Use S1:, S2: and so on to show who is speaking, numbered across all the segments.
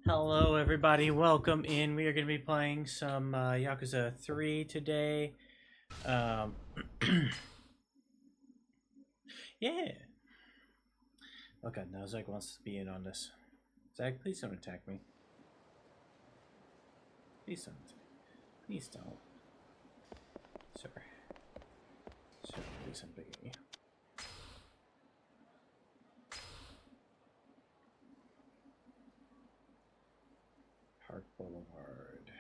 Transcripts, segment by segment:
S1: Hello, everybody. Welcome in. We are going to be playing some Yakuza 3 today. Um, yeah. Oh god, now Zach wants to be in on this. Zach, please don't attack me. Please don't. Please don't. Sir. Sir, please, I'm begging you. Park Boulevard.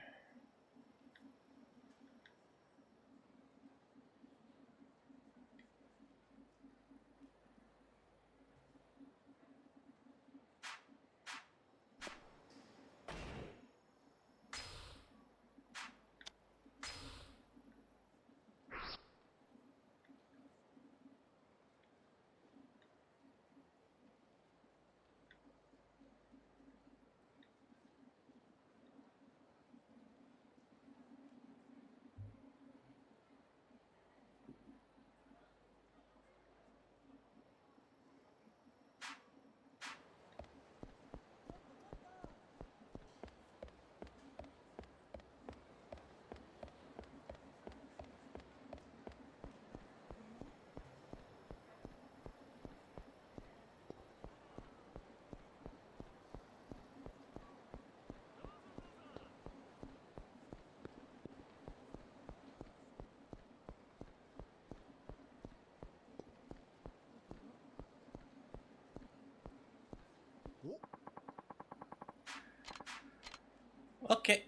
S1: Okay.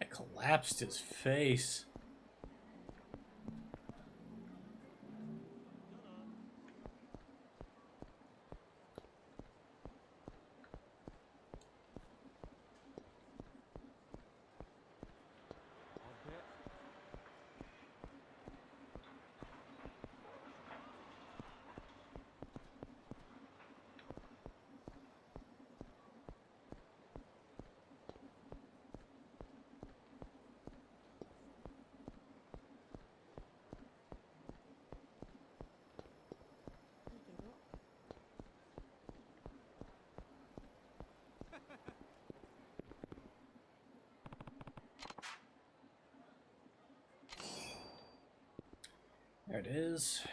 S1: I collapsed his face. There it is.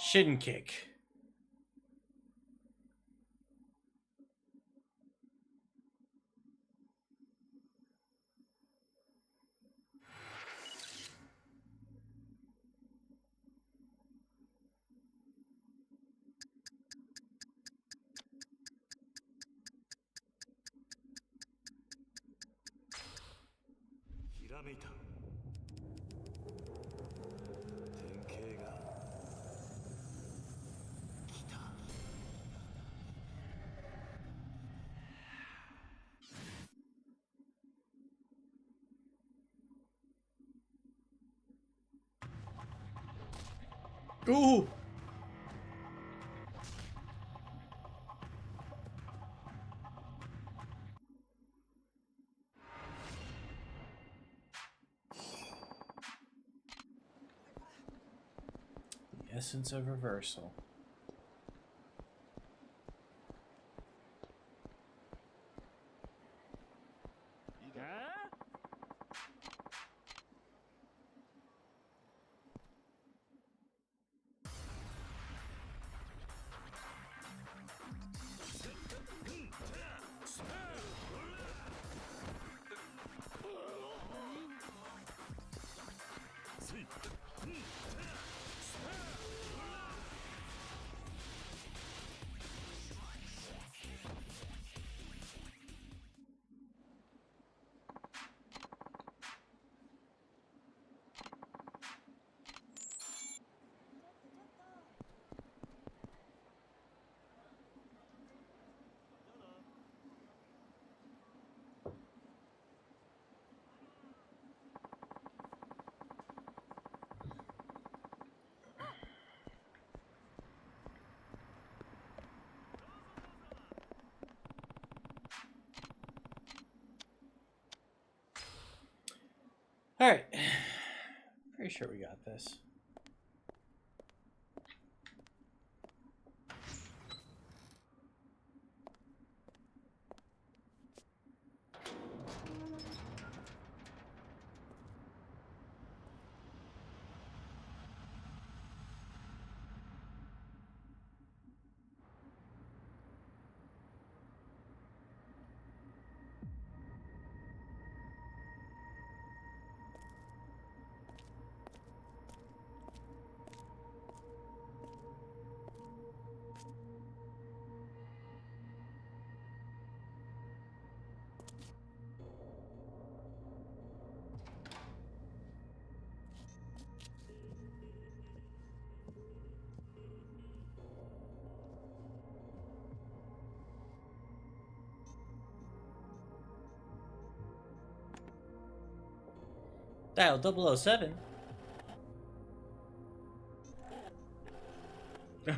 S1: Shin kick. Ooh! The essence of reversal. Alright. Pretty sure we got this. Dial 007.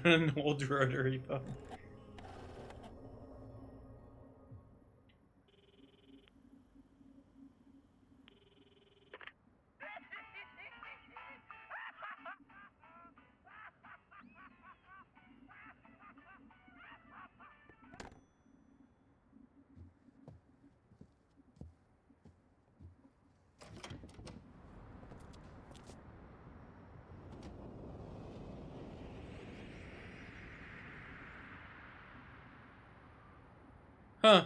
S1: An old rotary phone. Huh.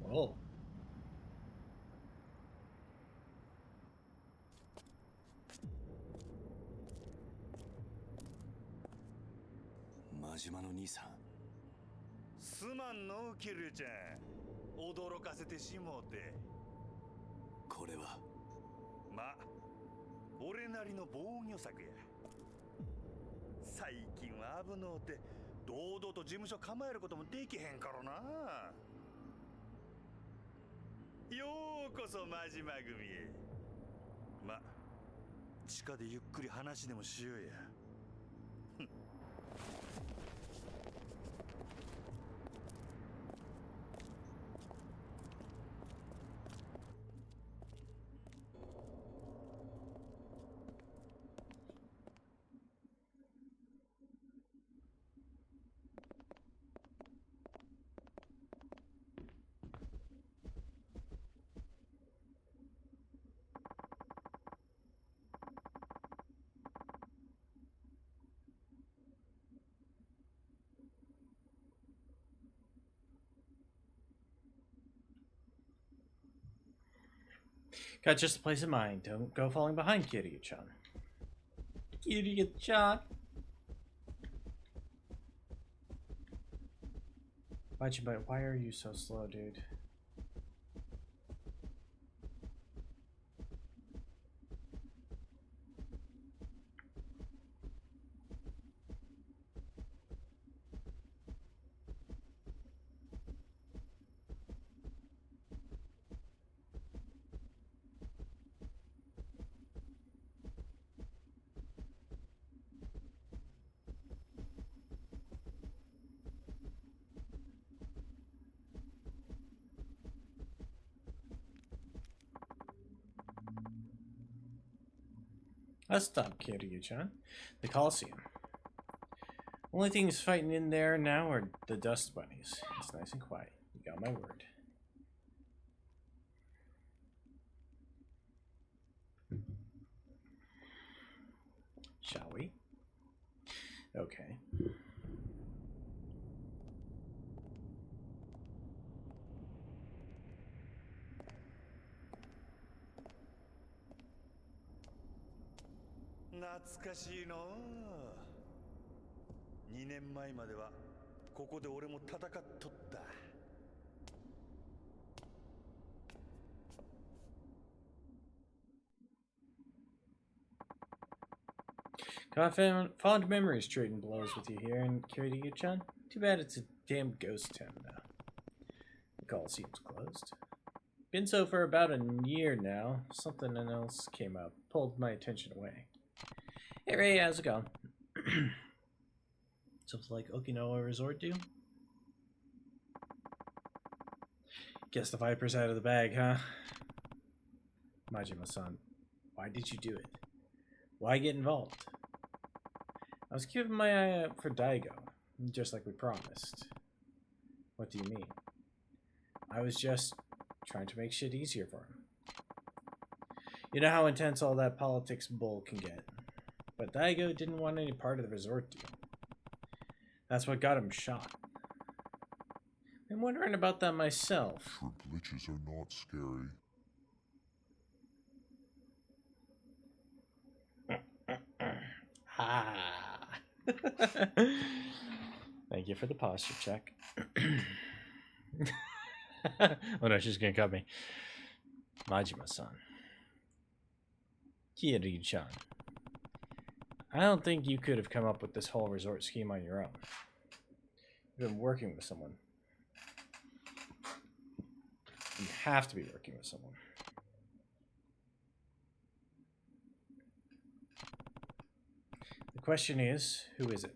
S1: Whoa.
S2: Majima no Ni-san.
S3: すまんのキルちゃん、驚かせてしもうて。
S2: これは
S3: ま、俺なりの防御策や。最近は危のうて堂々と事務所構えることもできへんからな。ようこそ真島組へ。ま、地下でゆっくり話でもしようや。
S1: Got just a place in mind. Don't go falling behind, Kiryu-chan. Kiryu-chan. Why are you so slow, dude? Let's stop, Kiryu-chan. The Coliseum. Only things fighting in there now are the dust bunnies. It's nice and quiet. You got my word. Shall we? Okay.
S3: 懐かしいの2年前まではここで俺も戦っとった。
S1: Fond memories trading blows with you here in Kiryu-chan. Too bad it's a damn ghost town now. The Coliseum's closed. Been so for about a year now. Something else came up, pulled my attention away. Hey Ray, how's it going? Something like Okinawa Resort do? Guess the Viper's out of the bag, huh? Majima-san, why did you do it? Why get involved? I was keeping my eye out for Daigo, just like we promised. What do you mean? I was just trying to make shit easier for him. You know how intense all that politics bull can get. But Daigo didn't want any part of the resort deal. That's what got him shot. I'm wondering about that myself.
S4: Sure, glitches are not scary.
S1: Ah. Thank you for the posture check. Oh no, she's gonna cut me. Majima-san. Kiryu-chan. I don't think you could have come up with this whole resort scheme on your own. You've been working with someone. You have to be working with someone. The question is, who is it?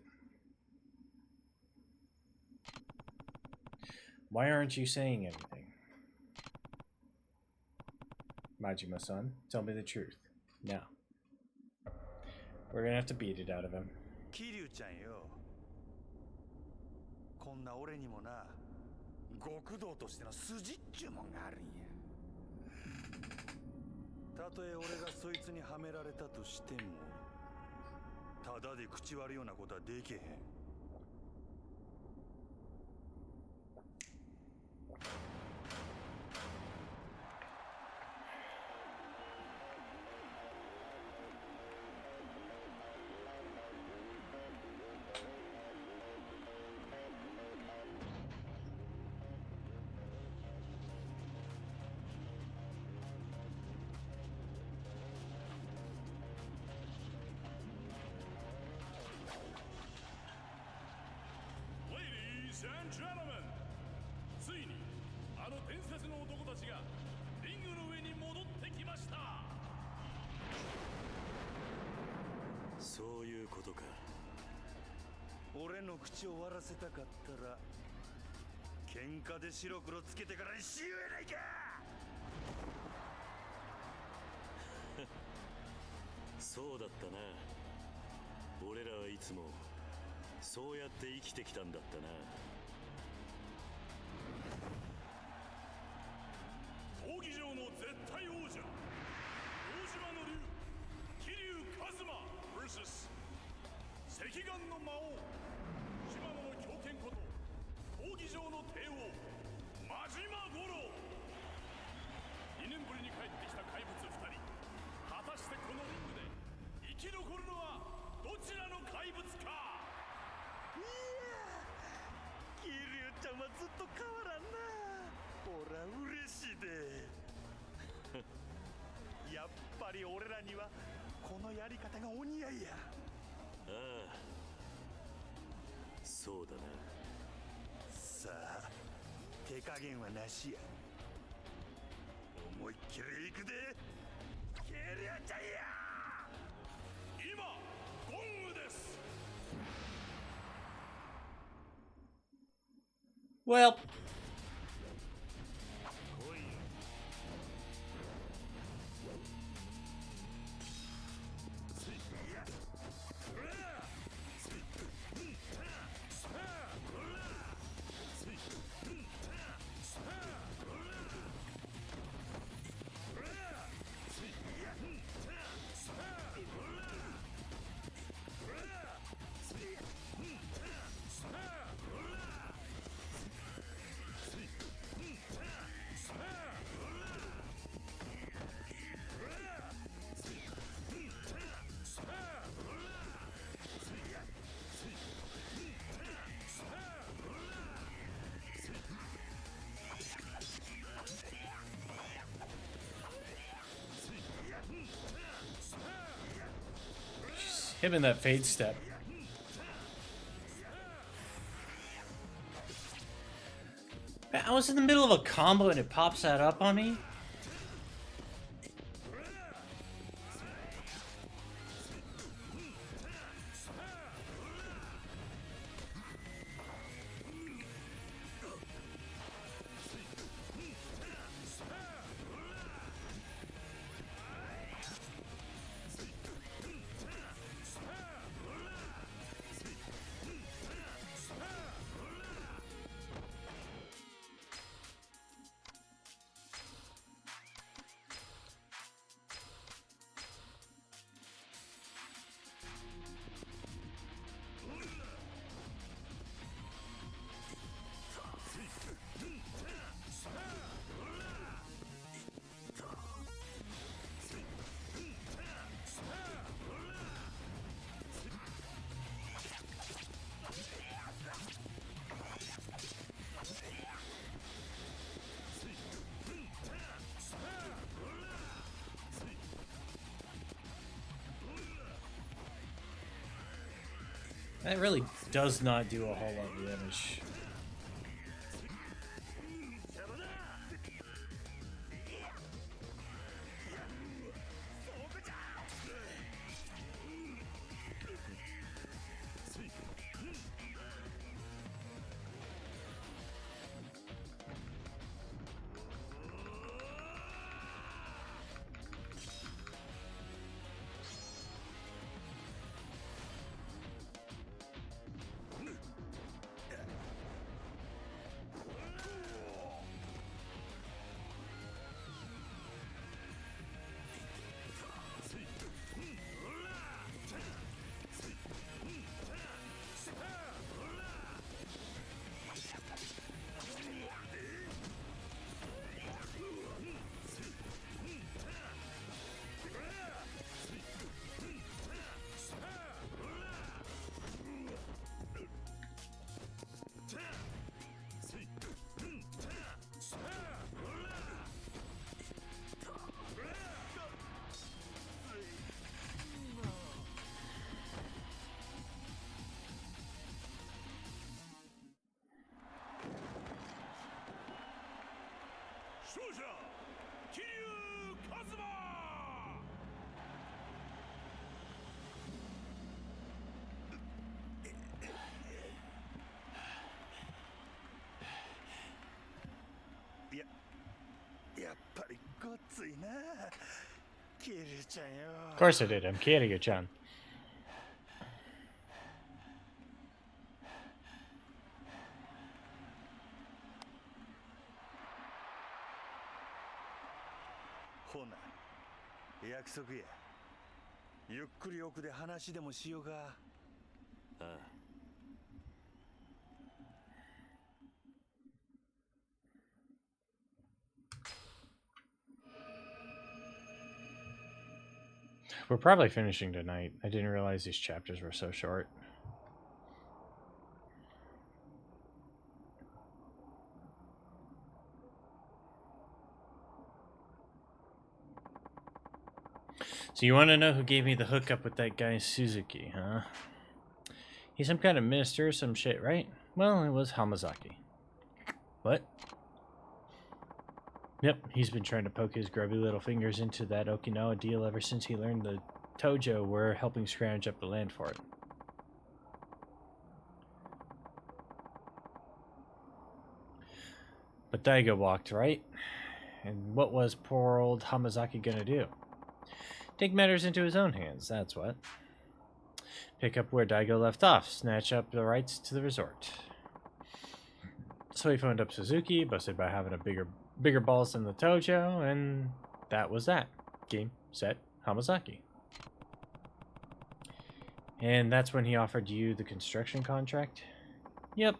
S1: Why aren't you saying anything? Majima-san, tell me the truth. Now. We're gonna have to beat it out of him.
S3: 桐生ちゃんよ。こんな俺にもな、極道としての筋っちゅうもんがあるんや。たとえ俺がそいつにはめられたとしても、ただで口割るようなことはできへん。
S5: Ladies and gentlemen, ついにあの伝説の男たちがリングの上に戻ってきました。
S2: そういうことか。
S3: 俺の口を割らせたかったら、喧嘩で白黒つけてからにしようやないか。
S2: そうだったな。俺らはいつもそうやって生きてきたんだったな。
S5: 闘技場の絶対王者、大島の竜、桐生一馬 vs 赤眼の魔王、島野の狂犬こと闘技場の帝王、真島五郎。2年ぶりに帰ってきた怪物2人、果たしてこのリングで生き残るのはどちらの怪物か。
S3: 桐生ちゃんはずっと変わらんな。ほら嬉しいで。やっぱり俺らにはこのやり方がお似合いや。
S2: ああ、そうだな。
S3: さあ、手加減はなしや。思いっきりいくで。桐生ちゃんや。
S5: 今ゴングです。
S1: Well,
S3: 来いよ。
S5: つい
S1: Him in that fade step. I was in the middle of a combo and it pops that up on me. That really does not do a whole lot of damage. Of course I did. I'm Kiryu-chan. We're probably finishing tonight. I didn't realize these chapters were so short. So you want to know who gave me the hookup with that guy Suzuki, huh? He's some kind of minister or some shit, right? Well, it was Hamazaki. What? Yep, he's been trying to poke his grubby little fingers into that Okinawa deal ever since he learned the Tojo were helping scrounge up the land for it. But Daigo walked, right? And what was poor old Hamazaki gonna do? Take matters into his own hands, that's what. Pick up where Daigo left off, snatch up the rights to the resort. So he phoned up Suzuki, busted by having a bigger balls than the Tojo, and that was that. Game, set, Hamazaki. And that's when he offered you the construction contract? Yep.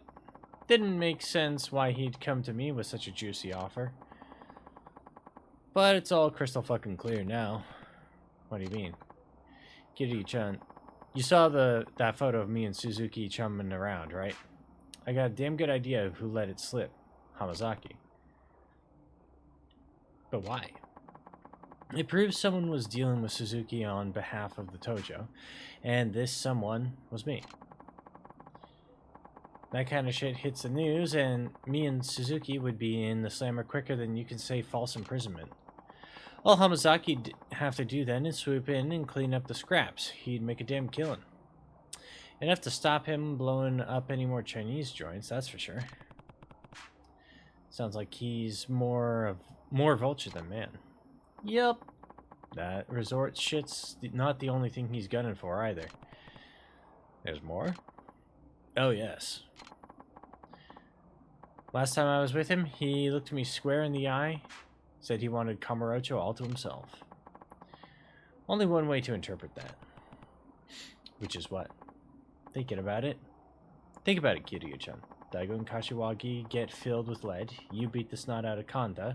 S1: Didn't make sense why he'd come to me with such a juicy offer. But it's all crystal fucking clear now. What do you mean? Kiryu-chan, you saw that photo of me and Suzuki chumming around, right? I got a damn good idea of who let it slip. Hamazaki. But why? It proves someone was dealing with Suzuki on behalf of the Tojo, and this someone was me. That kind of shit hits the news, and me and Suzuki would be in the slammer quicker than you can say false imprisonment. All Hamazaki'd have to do then is swoop in and clean up the scraps. He'd make a damn killing. Enough to stop him blowing up any more Chinese joints, that's for sure. Sounds like he's more vulture than man. Yep. That resort shit's not the only thing he's gunning for either. There's more? Oh yes. Last time I was with him, he looked me square in the eye, said he wanted Kamurocho all to himself. Only one way to interpret that. Which is what? Thinking about it? Think about it, Kiryu-chan. Daigo and Kashiwagi get filled with lead, you beat the snot out of Kanda.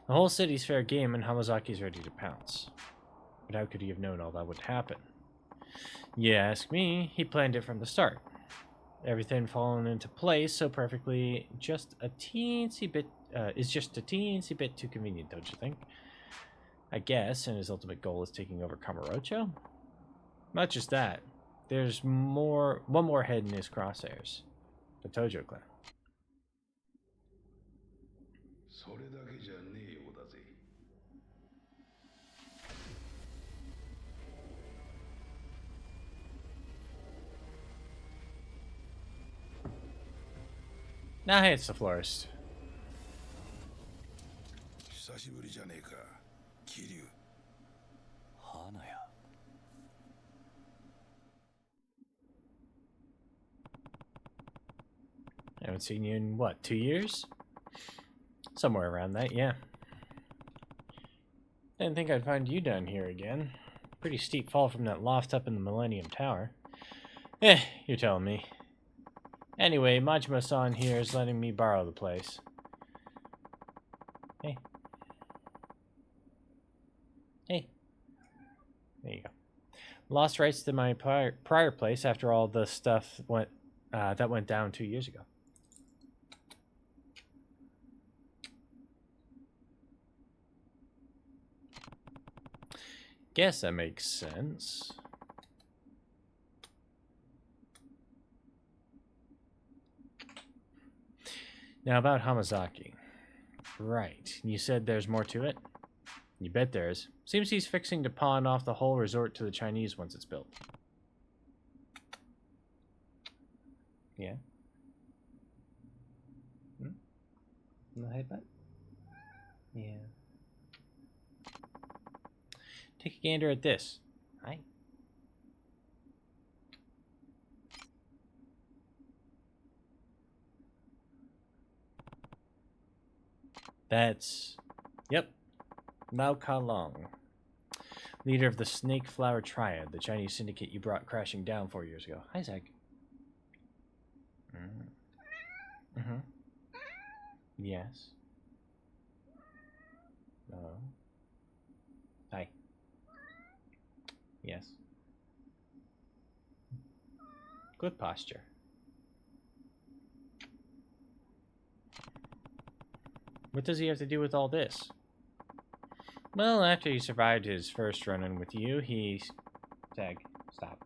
S1: The whole city's fair game and Hamazaki's ready to pounce. But how could he have known all that would happen? You ask me, he planned it from the start. Everything fallen into place so perfectly, is just a teensy bit too convenient, don't you think? I guess, and his ultimate goal is taking over Kamurocho? Not just that. There's one more head in his crosshairs. The Tojo clan. Now hey, it's the florist.
S5: 久しぶりじゃねえか、桐生。
S2: 花屋。
S1: I haven't seen you in, what, 2 years? Somewhere around that, yeah. Didn't think I'd find you down here again. Pretty steep fall from that loft up in the Millennium Tower. You're telling me. Anyway, Majima-san here is letting me borrow the place. Hey. Hey. There you go. Lost rights to my prior place after all the stuff that went down 2 years ago. Guess that makes sense. Now about Hamazaki. Right. You said there's more to it? You bet there is. Seems he's fixing to pawn off the whole resort to the Chinese once it's built. Yeah? No headbutt? Yeah. Take a gander at this. Hi. That's... Yep. Lao Ka-Long. Leader of the Snake Flower Triad, the Chinese syndicate you brought crashing down 4 years ago. Hi, Zach. Yes. Hi. Yes. Good posture. What does he have to do with all this? Well, after he survived his first run-in with you, he... Tag. Stop.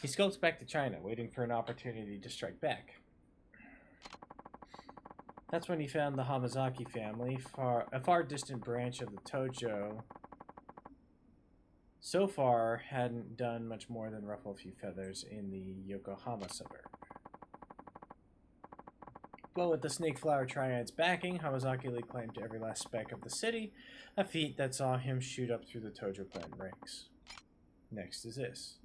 S1: He scopes back to China, waiting for an opportunity to strike back. That's when he found the Hamazaki family, a far distant branch of the Tojo. So far, hadn't done much more than ruffle a few feathers in the Yokohama suburb. But with the Snake Flower Triad's backing, Hamazaki laid claim to every last speck of the city, a feat that saw him shoot up through the Tojo clan ranks. Next is this.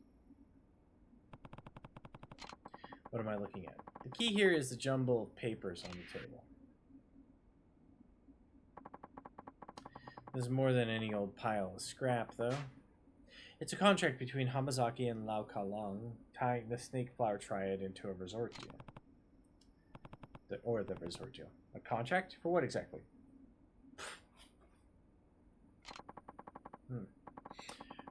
S1: What am I looking at? The key here is the jumble of papers on the table. This is more than any old pile of scrap, though. It's a contract between Hamazaki and Lao Ka-Long, tying the Snake Flower Triad into a resort deal. The resort deal. A contract? For what exactly?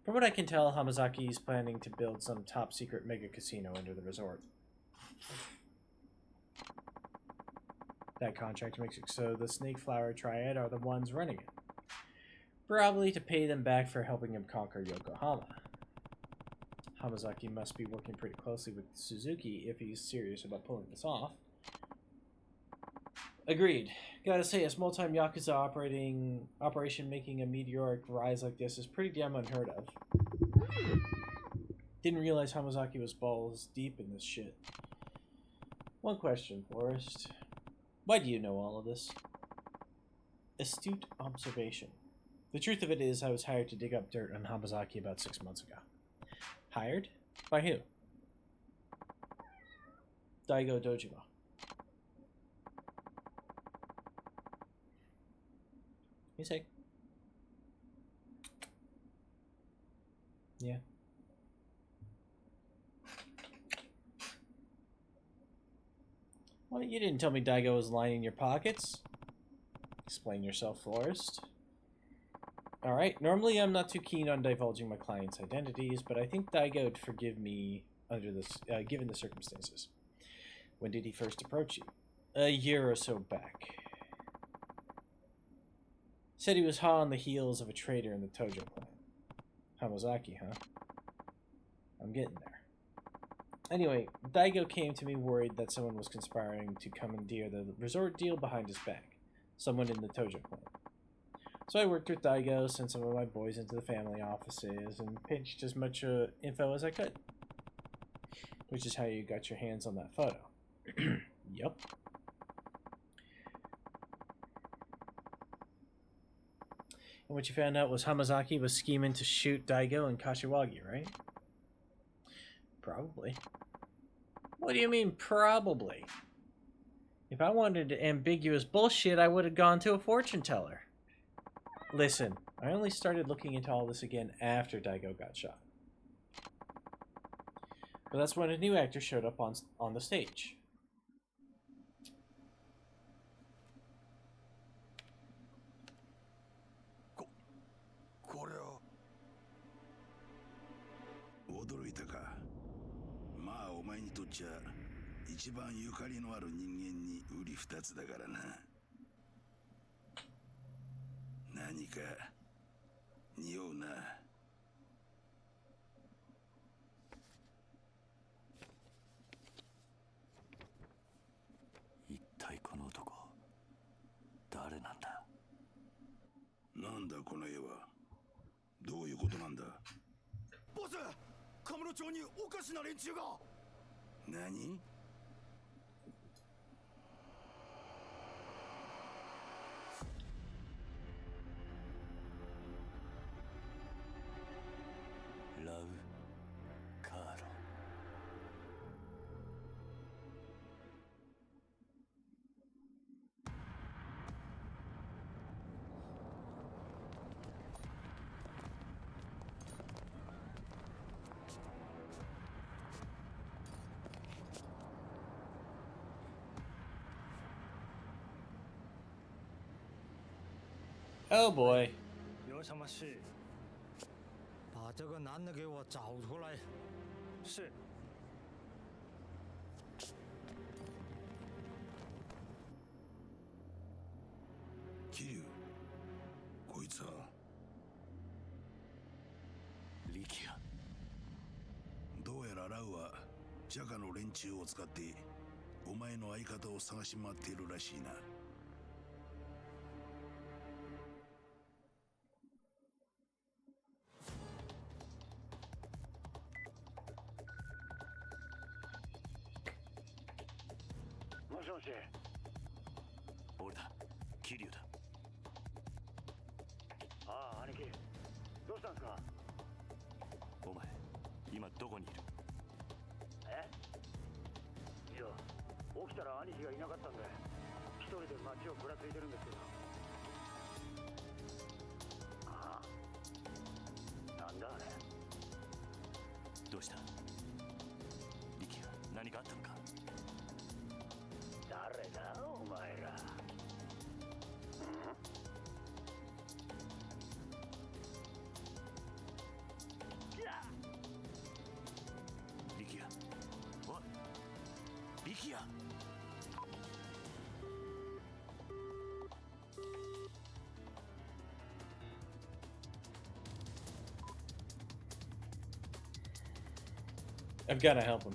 S1: From what I can tell, Hamazaki is planning to build some top-secret mega casino under the resort. That contract makes it so the Snake Flower Triad are the ones running it. Probably to pay them back for helping him conquer Yokohama. Hamazaki must be working pretty closely with Suzuki if he's serious about pulling this off. Agreed. Gotta say, a small-time Yakuza operation making a meteoric rise like this is pretty damn unheard of. Didn't realize Hamazaki was balls deep in this shit. One question, Forrest. Why do you know all of this? Astute observation. The truth of it is, I was hired to dig up dirt on Hamazaki about 6 months ago. Hired? By who? Daigo Dojima. You say? Yeah. Well, you didn't tell me Daigo was lining your pockets. Explain yourself, Forrest. Alright, normally I'm not too keen on divulging my clients' identities, but I think Daigo would forgive me under this, given the circumstances. When did he first approach you? A year or so back. Said he was hot on the heels of a trader in the Tojo clan. Hamazaki, huh? I'm getting there. Anyway, Daigo came to me worried that someone was conspiring to commandeer the resort deal behind his back. Someone in the Tojo clan. So I worked with Daigo, sent some of my boys into the family offices, and pinched as much info as I could. Which is how you got your hands on that photo. Yup. And what you found out was Hamazaki was scheming to shoot Daigo and Kashiwagi, right? Probably. What do you mean, probably? If I wanted ambiguous bullshit, I would have gone to a fortune teller. Listen, I only started looking into all this again after Daigo got shot. But that's when a new actor showed up on the stage.
S3: 驚いたか。まあお前にとっちゃ一番ゆかりのある人間に瓜二つだからな。何か匂うな。
S2: 一体この男誰なんだ。
S3: なんだこの絵は。どういうことなんだ。
S5: ボス、カムロ町におかしな連中が。
S3: 何。
S2: ラウ・カーロ。
S1: Oh boy.
S6: 有什么事？把这个男的给我找出来。是。
S3: 桐生、こいつは。
S2: リキア。
S3: どうやらラウはジャカの連中を使ってお前の相方を探し回っているらしいな。
S5: もしもし。
S2: 俺だ、桐生だ。
S5: ああ、兄貴。どうしたんですか。
S2: お前、今どこにいる。
S5: え？いや、起きたら兄貴がいなかったんで、一人で街をぶらついてるんですけど。ああ。なんだあれ。
S2: どうした。リキア、何かあったのか。
S5: 誰だお前ら。
S2: リキア。おい、リキア。
S1: I've got to help him.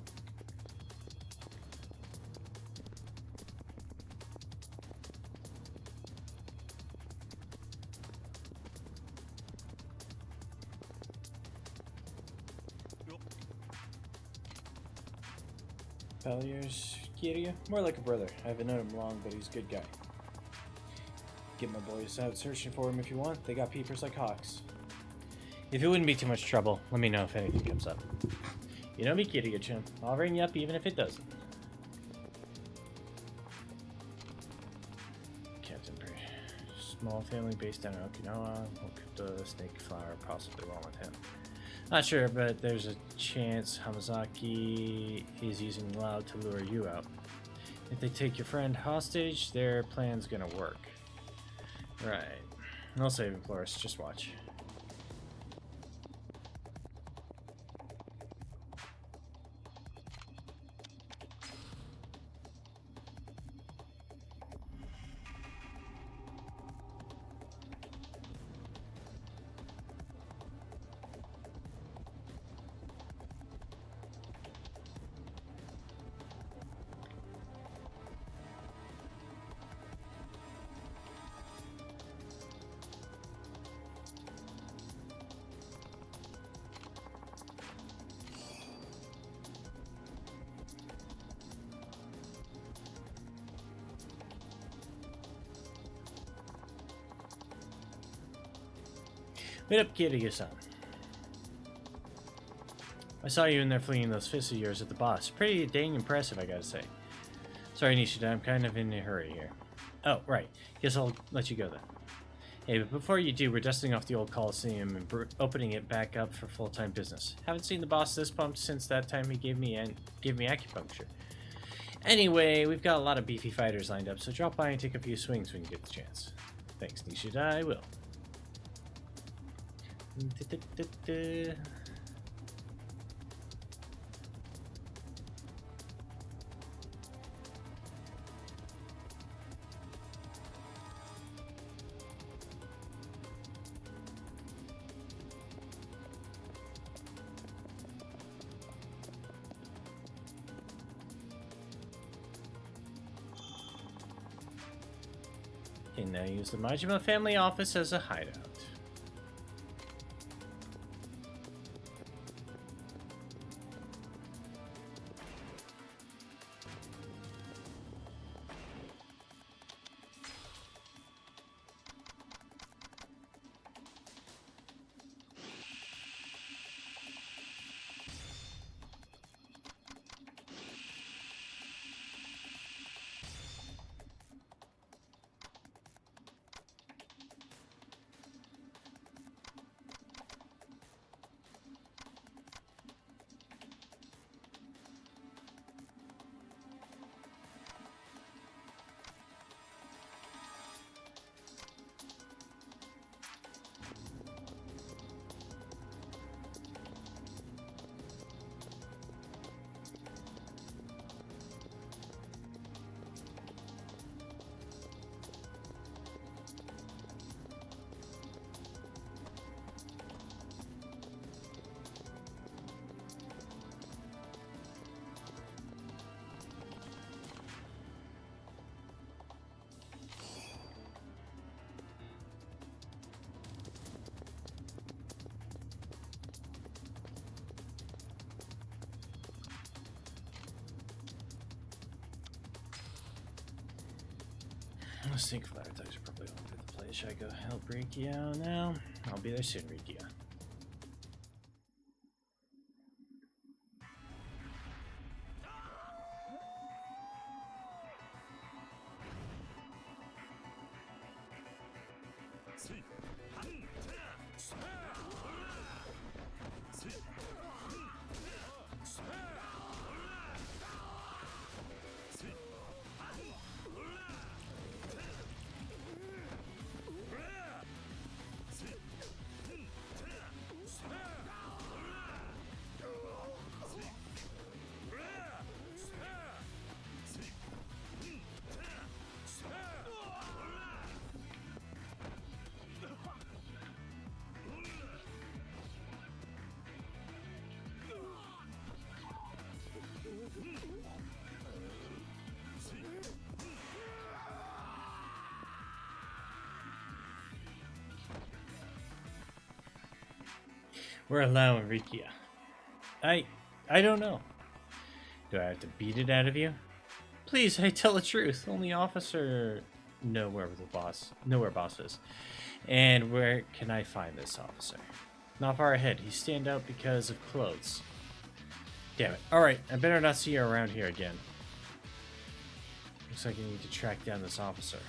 S1: Palliers, Kiryu? More like a brother. I haven't known him long, but he's a good guy. Get my boys out searching for him if you want. They got peepers like hawks. If it wouldn't be too much trouble, let me know if anything comes up. You know me, Kiryu-chan. I'll ring you up even if it doesn't. Captain Perry. Small family based down in Okinawa. Hope the snake flower possibly wrong with him. Not sure, but there's a chance Hamazaki is using Lao to lure you out. If they take your friend hostage, their plan's gonna work. Right. I'll save him, Flores. Just watch. Wait up, Kiryu-san. I saw you in there flinging those fists of yours at the boss. Pretty dang impressive, I gotta say. Sorry, Nishida, I'm kind of in a hurry here. Oh, right. Guess I'll let you go then. Hey, but before you do, we're dusting off the old Coliseum and opening it back up for full-time business. Haven't seen the boss this pumped since that time he gave me acupuncture. Anyway, we've got a lot of beefy fighters lined up, so drop by and take a few swings when you get the chance. Thanks, Nishida, I will. Okay, now use the Majima family office as a hideout. I think fire attacks are probably all over the place. Should I go help Rikio now? I'll be there soon, Rikio. We're allowing Rikia. I don't know. Do I have to beat it out of you? Please, I tell the truth. Only officer know where boss is. And where can I find this officer? Not far ahead. He stand out because of clothes. Damn it. Alright, I better not see you around here again. Looks like I need to track down this officer.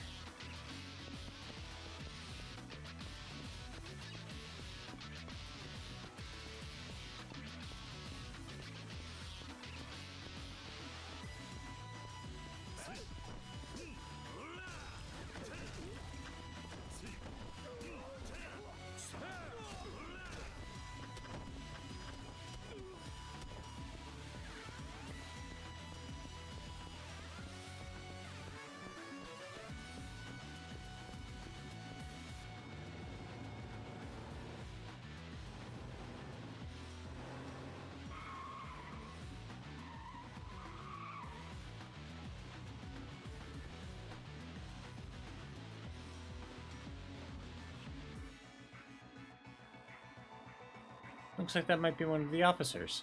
S1: Looks like that might be one of the officers.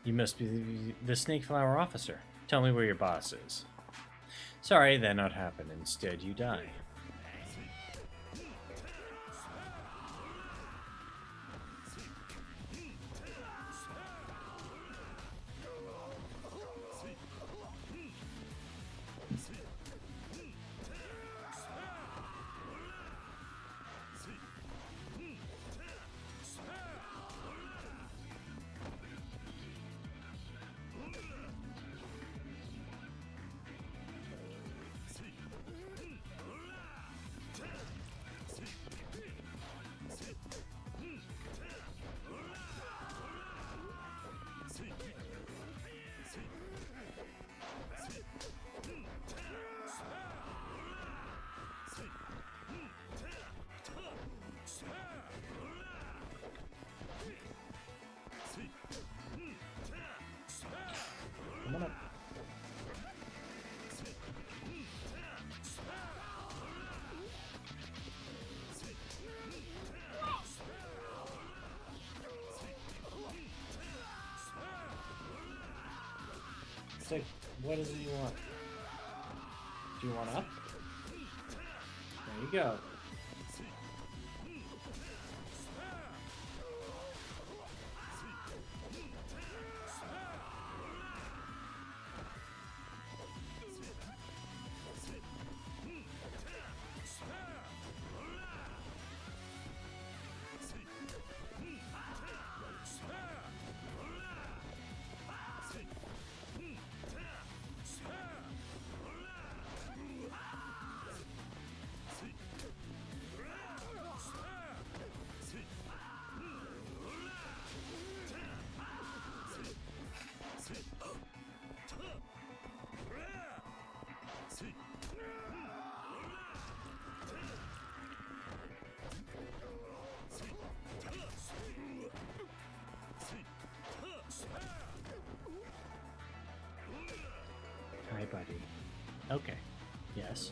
S1: You must be the Snake Flower officer. Tell me where your boss is. Sorry, that not happened. Instead, you die. Come on up. So, what is it you want? Do you want up? There you go. Hi, buddy. Okay. Yes.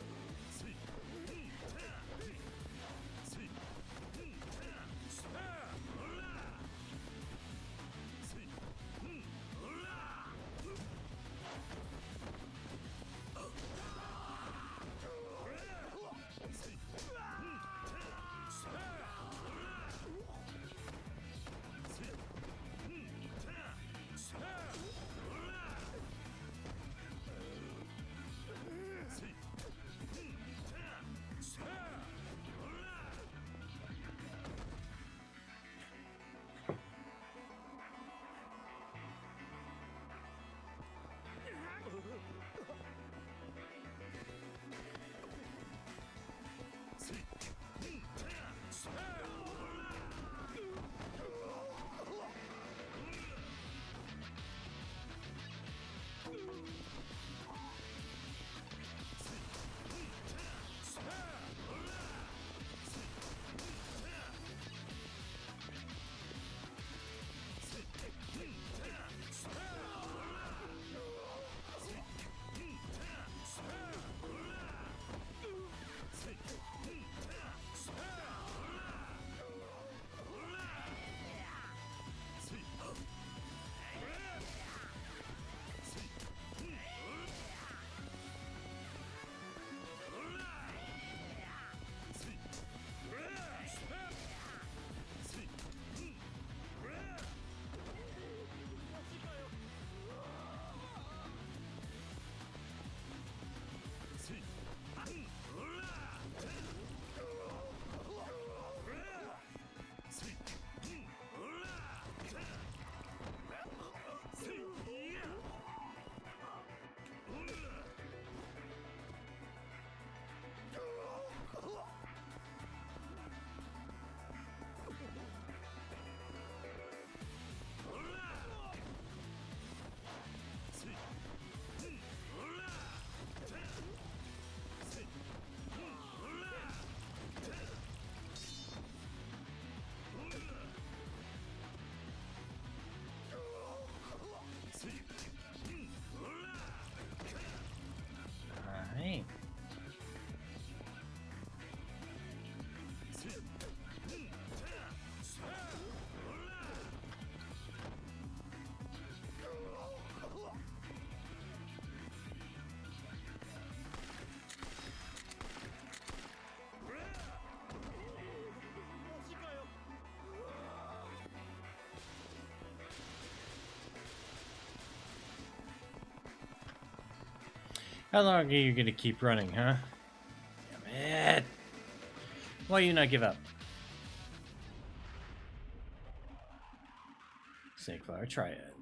S1: How long are you gonna keep running, huh? Damn it! Why you not give up? Snakeflower Triad.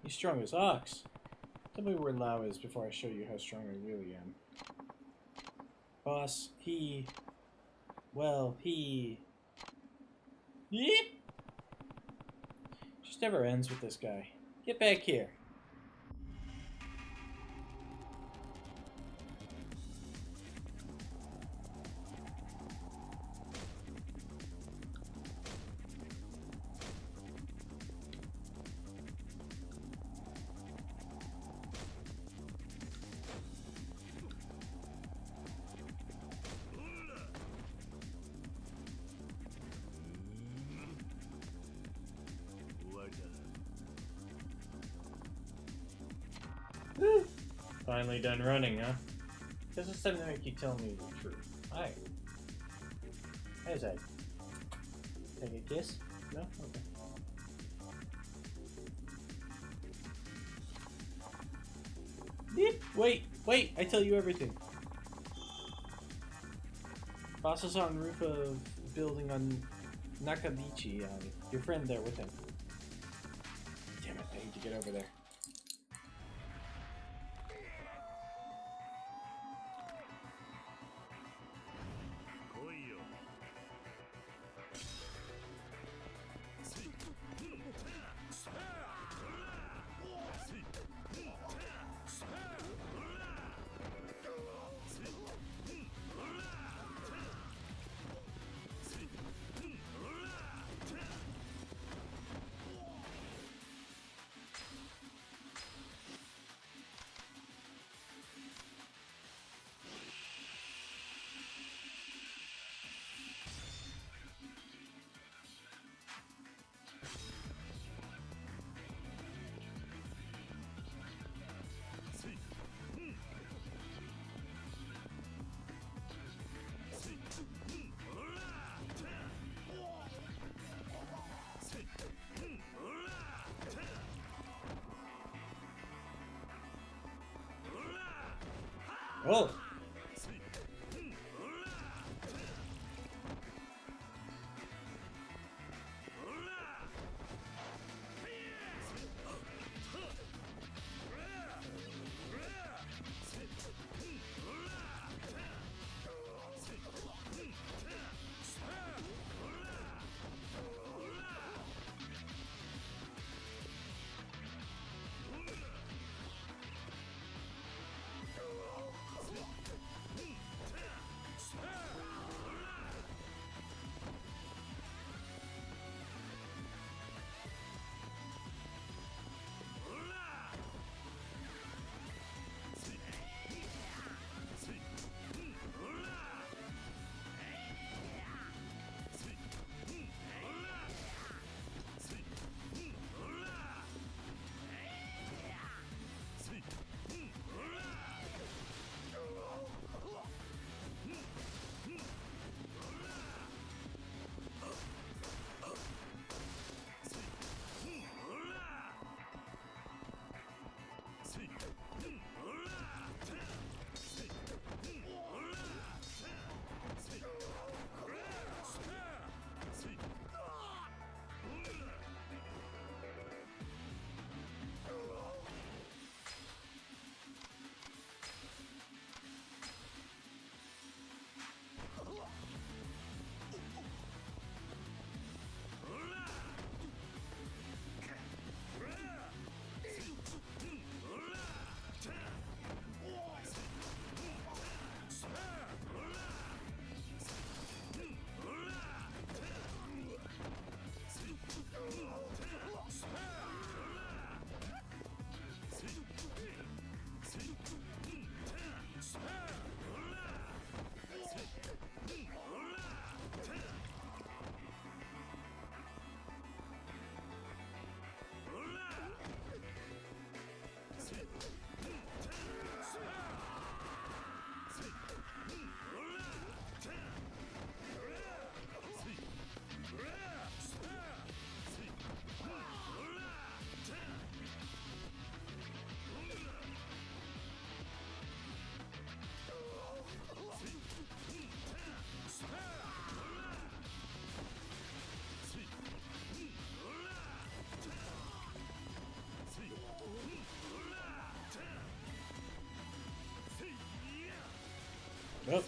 S1: He's strong as ox. Tell me where Lao is before I show you how strong I really am. Boss, well, Yep! Just never ends with this guy. Get back here. Finally done running, huh? Guess it's time to make you tell me the truth. Hi. How's that? Take a kiss? No? Okay. Beep. Wait, I tell you everything. Boss is on roof of building on Nakabichi. Your friend there with him. Damn it, I need to get over there. Oh! Oh.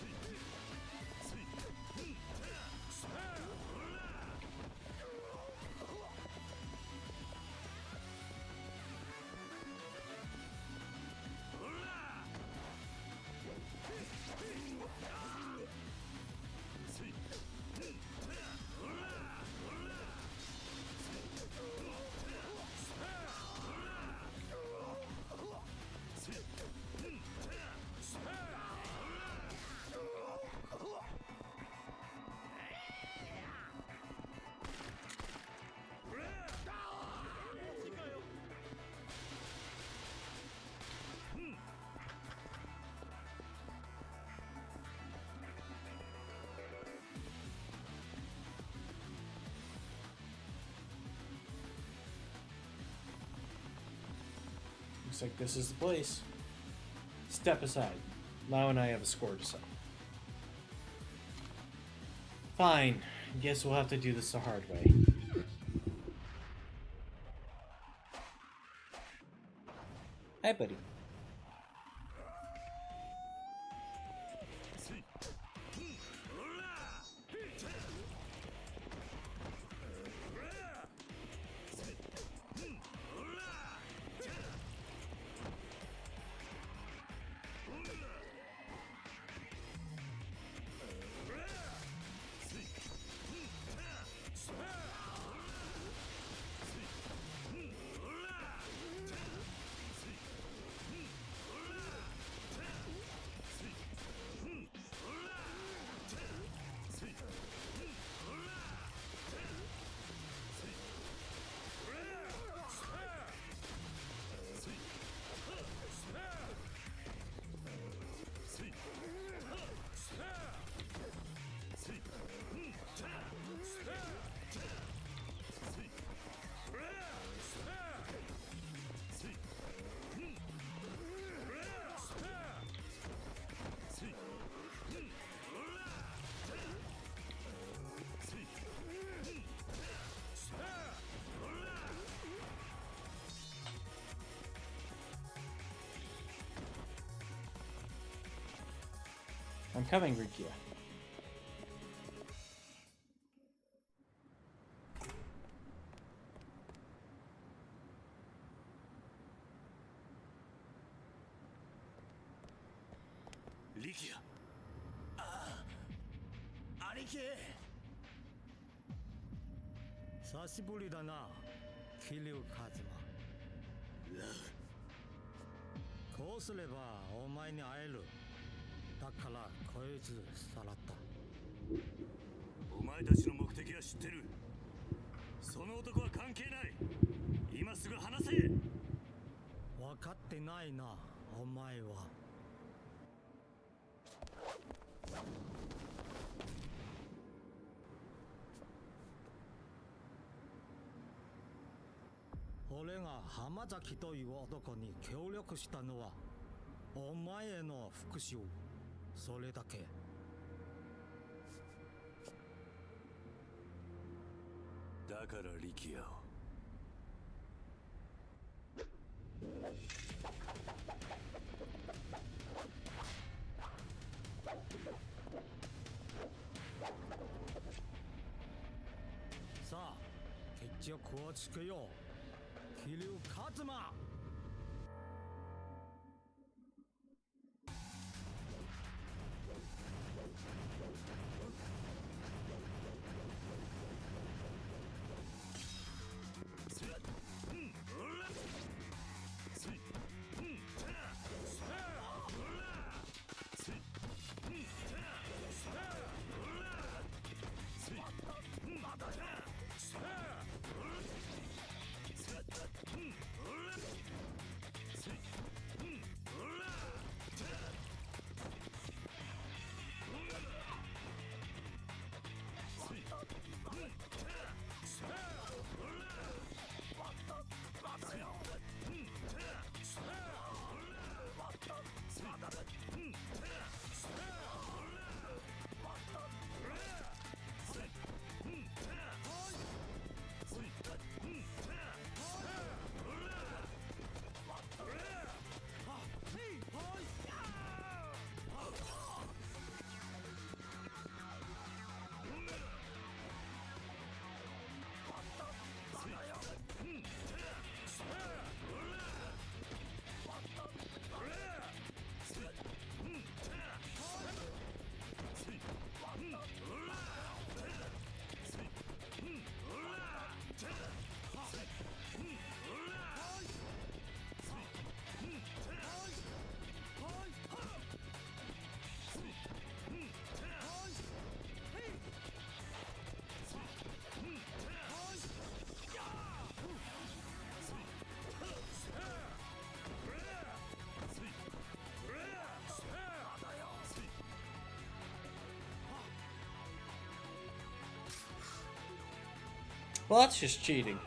S1: Looks like this is the place. Step aside. Lau and I have a score to settle. Fine. Guess we'll have to do this the hard way. Hi, buddy. I'm coming, Rikia.
S3: Rikia. 兄貴。
S6: 久しぶりだな、桐生一馬。
S3: ラウ。
S6: こうすればお前に会える。だからこいつさらった。
S2: お前たちの目的は知ってる。その男は関係ない。今すぐ話せ。
S6: 分かってないな、お前は。俺が浜崎という男に協力したのはお前への復讐、それだけ。
S2: だから力也を。
S6: さあ、決着をつけよう、桐生一馬。
S1: Well, that's just cheating.
S6: 甘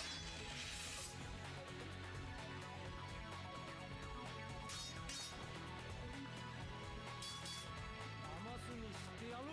S6: すにしてやる。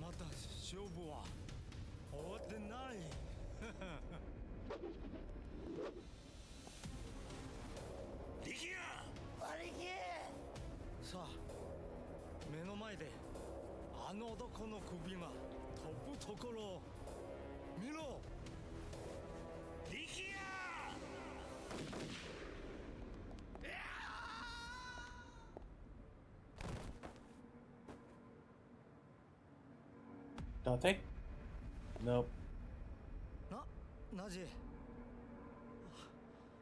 S6: まだ勝負は終わってない。
S2: 力也、兄貴。
S6: さあ、目の前であの男の首が飛ぶところを見ろ。
S2: 力也。
S1: Don't they? Nope.
S6: なぜ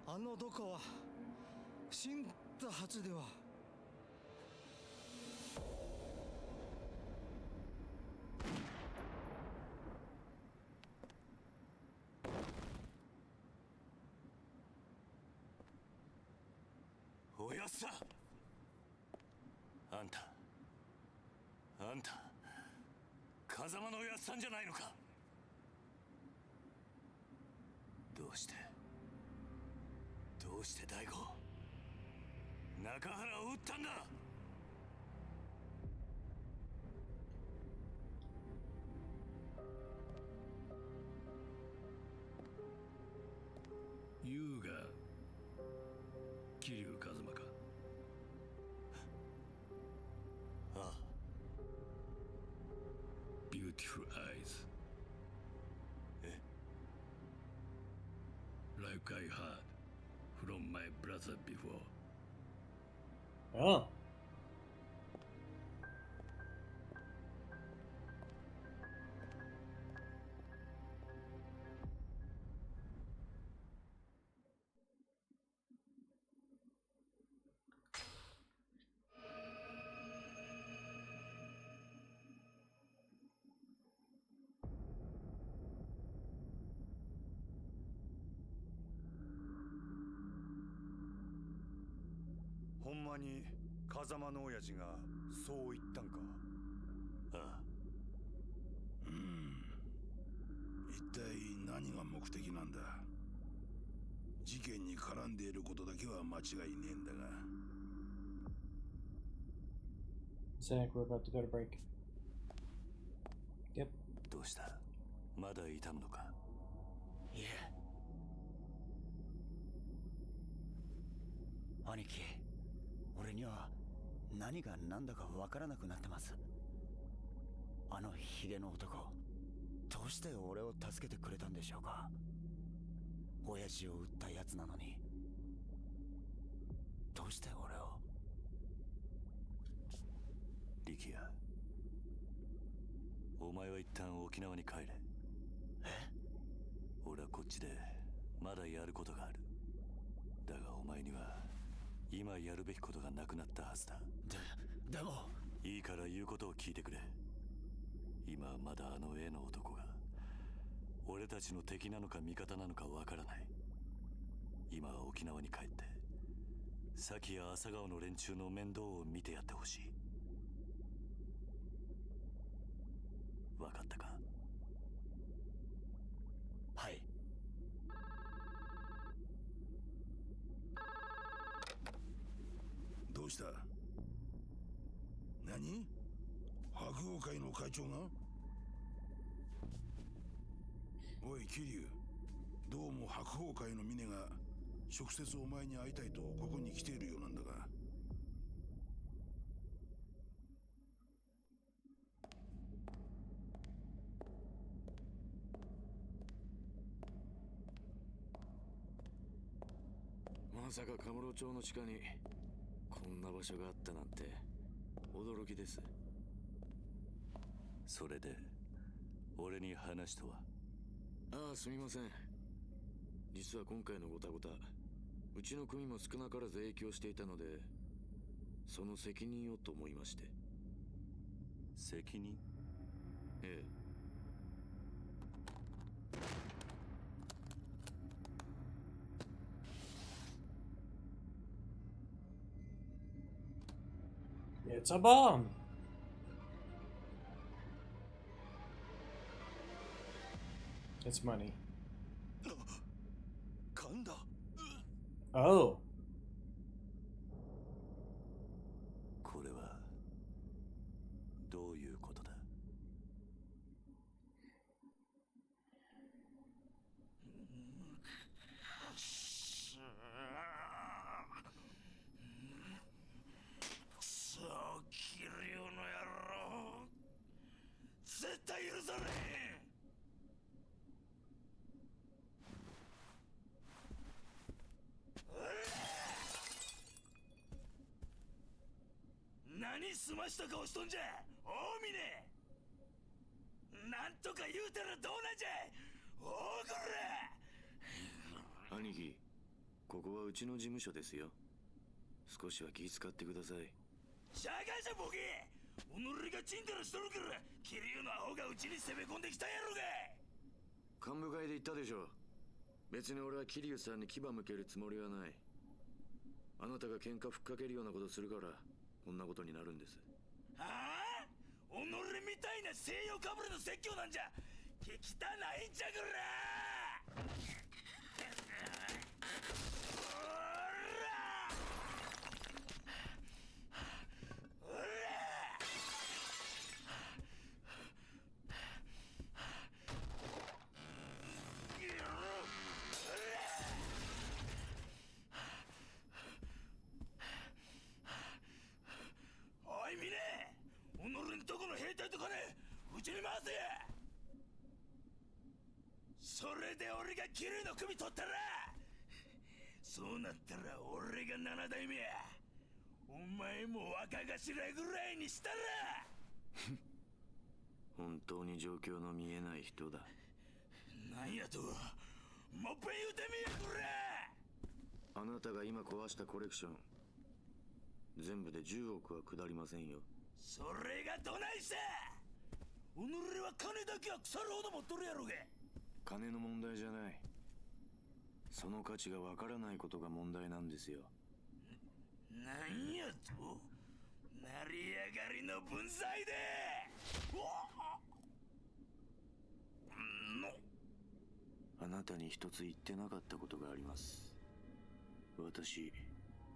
S6: あの男は死んだはずでは。
S2: おやっさ。あんた風間のおやっさんじゃないのか。どうして大吾中原を撃ったんだ。
S5: 優が桐生一馬か。
S2: ああ。
S5: Beautiful eyes.
S2: え
S5: Like I heard from my brother before.
S1: Oh.
S3: 「ほんまに風間の親父がそう言ったんか？」
S2: ああ。
S7: 一体何が目的なんだ。事件に絡んでいることだけは間違いねえんだが。
S1: Zach, we're about to go to break. Yep.
S2: どうした。まだ痛むのか。
S8: いえ、兄貴、俺には何が何だか分からなくなってます。あのヒゲの男、どうして俺を助けてくれたんでしょうか。親父を撃ったやつなのに、どうして俺を。
S2: 力也、お前は一旦沖縄に帰れ。俺はこっちでまだやることがある。だがお前には今やるべきことがなくなったはずだ。
S8: でも
S2: いいから言うことを聞いてくれ。今はまだあの絵の男が俺たちの敵なのか味方なのかわからない。今は沖縄に帰って崎や朝顔の連中の面倒を見てやってほしい。わかったか？
S8: はい。
S7: どうした？何？白鵬会の会長が？おい桐生、どうも白鵬会の峰が直接お前に会いたいとここに来ているようなんだが。
S9: まさかカムロ町の地下にこんな場所があったなんて驚きです。
S2: それで俺に話とは？
S9: ああ、すみません。実は今回のごたごた、うちの組も少なからず影響していたので、その責任をと思いまして。
S2: 責任？
S9: ええ。
S1: It's a bomb! It's money.
S3: 噛んだ。
S1: Oh.
S2: これはどういうことだ？
S3: そう、キリュウの野郎、絶対許さねえ。何すました顔しとんじゃ、大峰。なんとか言うたらどうなんじゃ、大こ
S9: 兄貴、ここはうちの事務所ですよ。少しは気遣ってください。
S3: しゃがじゃボケ。己がチンタラしとるからキリュウのアホがうちに攻め込んできたんやろが。
S9: 幹部会で言ったでしょ。別に俺は桐生さんに牙向けるつもりはない。あなたが喧嘩ふっかけるようなことするからこんなことになるんです。
S3: はあ？己みたいな西洋かぶれの説教なんじゃ聞きたないんじゃくら。おい峰、己んとこの兵隊と金うちに回せや。それで俺がキリュウの首取ったら、そうなったら俺が7代目や。お前も若頭ぐらいにしたら。
S9: 本当に状況の見えない人だ。
S3: なんやと、もっぺん言うてみやくれ。
S9: あなたが今壊したコレクション、全部で10億は下りませんよ。
S3: それがどないした。己は金だけは腐るほど持っとるやろが。
S9: 金の問題じゃない。その価値がわからないことが問題なんですよ。
S3: なんやと、成り上がりの分際で。
S9: あなたに一つ言ってなかったことがあります。私、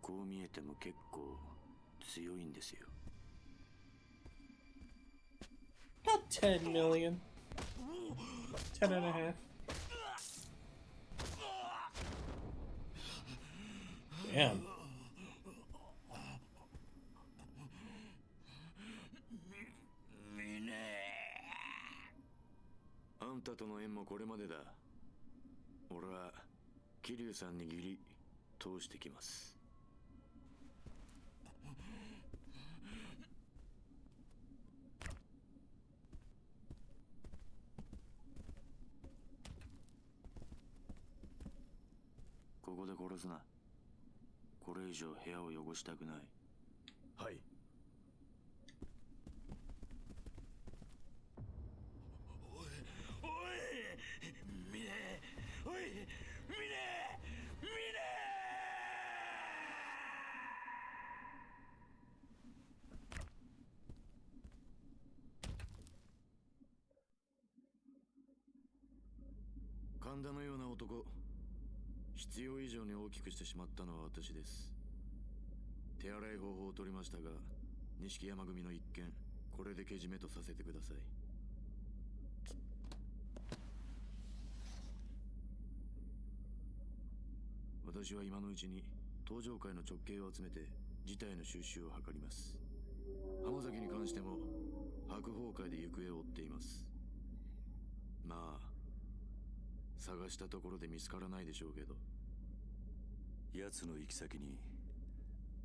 S9: こう見えても結構強いんですよ。
S1: About 10 million. 10 and a half. Damn.
S9: あんたとの縁もこれまでだ。俺は桐生さんに義理通してきます。ここで殺すな。これれ以上部屋を汚したくない。
S3: はい。おいおいミネ、おいミネミネ。
S9: 神田のような男、必要以上に大きくしてしまったのは私です。手洗い方法を取りましたが、錦山組の一件、これでけじめとさせてください。私は今のうちに登場界の直系を集めて事態の収拾を図ります。浜崎に関しても白鵬会で行方を追っています。まあ探したところで見つからないでしょうけど。
S2: 奴の行き先に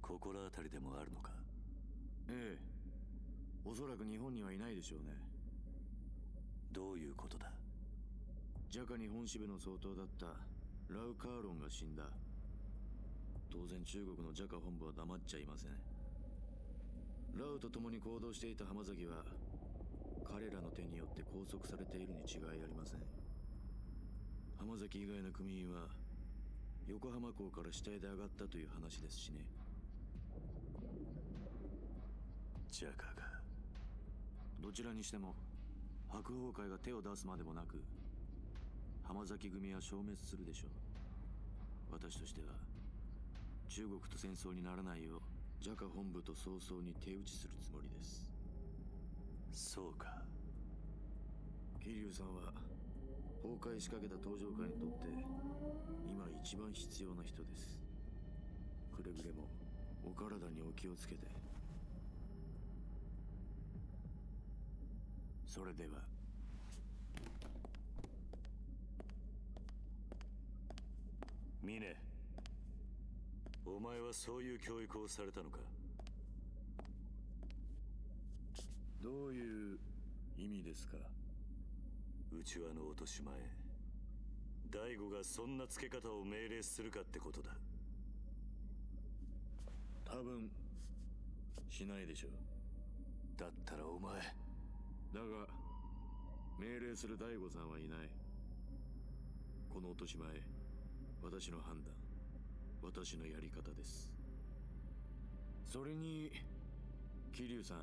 S2: 心当たりでもあるのか？
S9: ええ、おそらく日本にはいないでしょうね。
S2: どういうことだ？
S9: ジャカ日本支部の総統だったラウカーロンが死んだ。当然中国のジャカ本部は黙っちゃいません。ラウと共に行動していた浜崎は彼らの手によって拘束されているに違いありません。浜崎以外の組員は横浜港から死体で上がったという話ですしね。
S2: ジャカが。
S9: どちらにしても白鵬会が手を出すまでもなく浜崎組は消滅するでしょう。私としては中国と戦争にならないようジャカ本部と早々に手打ちするつもりです。
S2: そうか。
S9: 桐生さんは崩壊しかけた登場界にとって今一番必要な人です。くれぐれもお体にお気をつけて。それでは。
S2: ミネ、お前はそういう教育をされたのか？
S9: どういう意味ですか？
S2: 内輪の落とし前、大悟がそんな付け方を命令するかってことだ。
S9: 多分しないでしょう。
S2: だったらお前。
S9: だが命令する大悟さんはいない。この落とし前、私の判断、私のやり方です。それに桐生さん、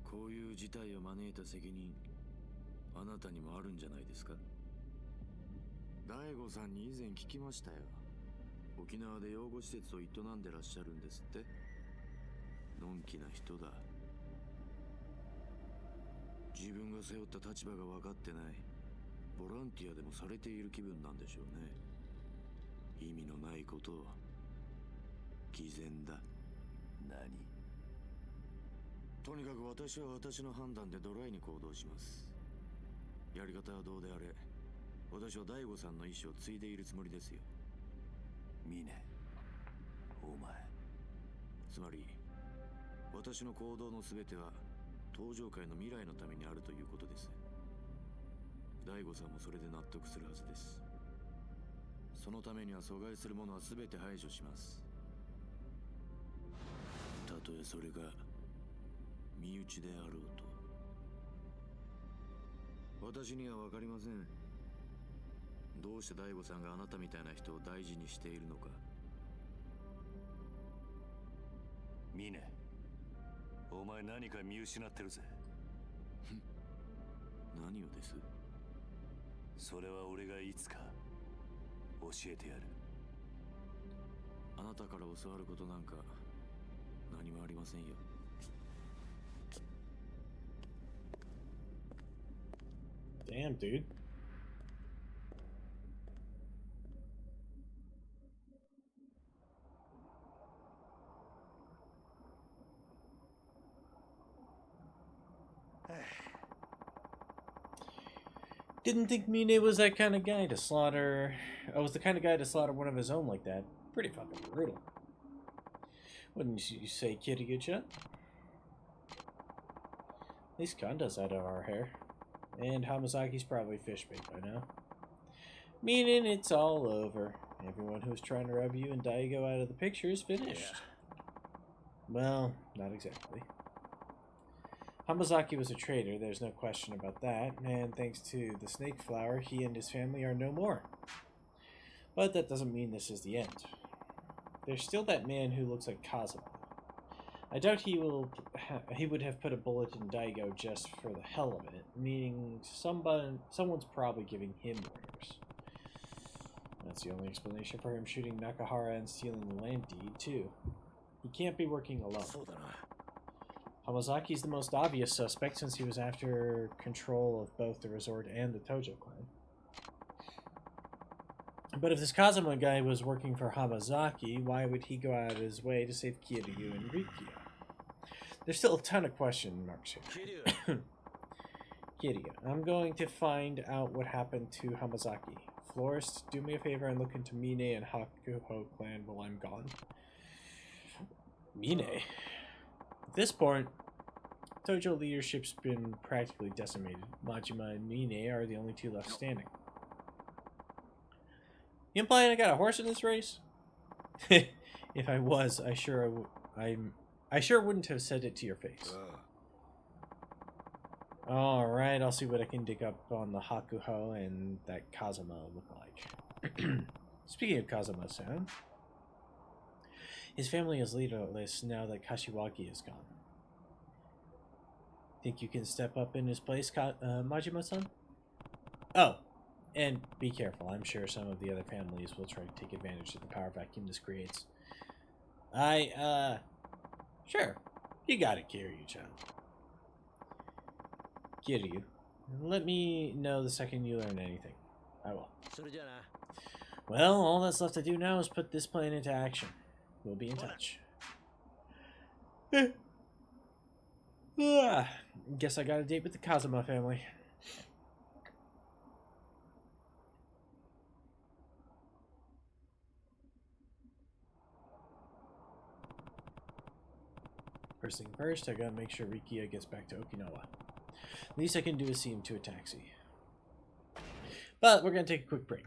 S9: こういう事態を招いた責任あなたにもあるんじゃないですか？大悟さんに以前聞きましたよ。沖縄で養護施設を営んでらっしゃるんですって。のんきな人だ。自分が背負った立場が分かってない。ボランティアでもされている気分なんでしょうね。意味のないことを。偽善だ。
S2: 何？
S9: とにかく私は私の判断でドライに行動します。やり方はどうであれ、私は大悟さんの意思を継いでいるつもりですよ。
S2: ミネ、お前。
S9: つまり私の行動の全ては登場界の未来のためにあるということです。大悟さんもそれで納得するはずです。そのためには阻害するものは全て排除します。たとえそれが身内であろうと。私には分かりません。どうして大悟さんがあなたみたいな人を大事にしているのか。
S2: ミネ、お前何か見失ってるぜ。
S9: 何をです？
S2: それは俺がいつか教えてやる。
S9: あなたから教わることなんか何もありませんよ。
S1: Damn, dude. Didn't think Mine was that kind of guy to slaughter. I was the kind of guy to slaughter one of his own like that. Pretty fucking brutal. Wouldn't you say, Kiryu-chan? At least Kanda's out of our hair. And Hamazaki's probably fish bait by now. Meaning it's all over. Everyone who's trying to rub you and Daigo out of the picture is finished. Well, not exactly. Hamazaki was a traitor, there's no question about that, and thanks to the snake flower, he and his family are no more. But that doesn't mean this is the end. There's still that man who looks like Kazuma. I doubt he would have put a bullet in Daigo just for the hell of it, meaning someone's probably giving him orders. That's the only explanation for him shooting Nakahara and stealing the land deed, too. He can't be working alone. Hamazaki's the most obvious suspect since he was after control of both the resort and the Tojo clan. But if this Kazuma guy was working for Hamazaki, why would he go out of his way to save Kiryu and Rikiya? There's still a ton of question marks here. Kiryu, I'm going to find out what happened to Hamazaki. Florist, do me a favor and look into Mine and Hakuho clan while I'm gone. Mine? At this point, Tojo leadership's been practically decimated. Majima and Mine are the only two left standing. You implying I got a horse in this race? If I was, I sure wouldn't have said it to your face. Alright, I'll see what I can dig up on the Hakuho and that Kazuma look like. Speaking of Kazuma-san, his family is leaderless now that Kashiwagi is gone. Think you can step up in his place, Majima-san? Oh, and be careful. I'm sure some of the other families will try to take advantage of the power vacuum this creates. Sure. You got it, Kiryu-chan. Kiryu, let me know the second you learn anything. I will. Well, all that's left to do now is put this plan into action. We'll be in touch. Guess I got a date with the Kazuma family. First thing first, I gotta make sure Rikiya gets back to Okinawa. Least I can do is see him to a taxi. But we're gonna take a quick break.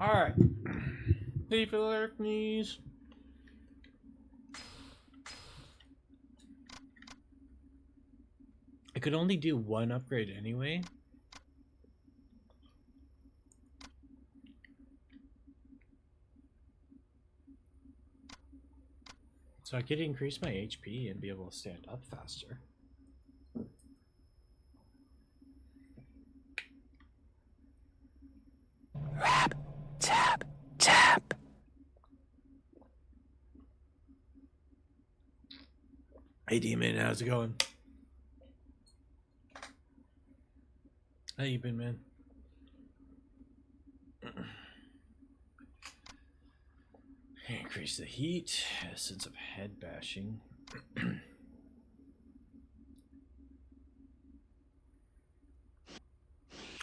S1: Alright. Hey, for the knees. I could only do one upgrade anyway. So I could increase my HP and be able to stand up faster.
S8: Rap, tap, tap.
S1: Hey, Demon, how's it going? How you been, man? Increase the heat, essence of head bashing.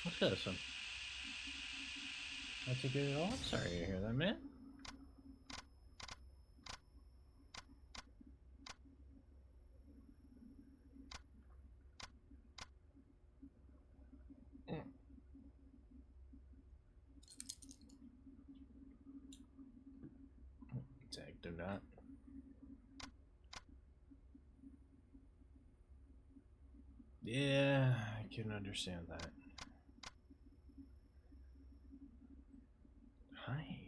S1: What's this one? That's a good. Oh, I'm sorry to hear that, man. Zag, do not. Yeah, I can understand that. Hi.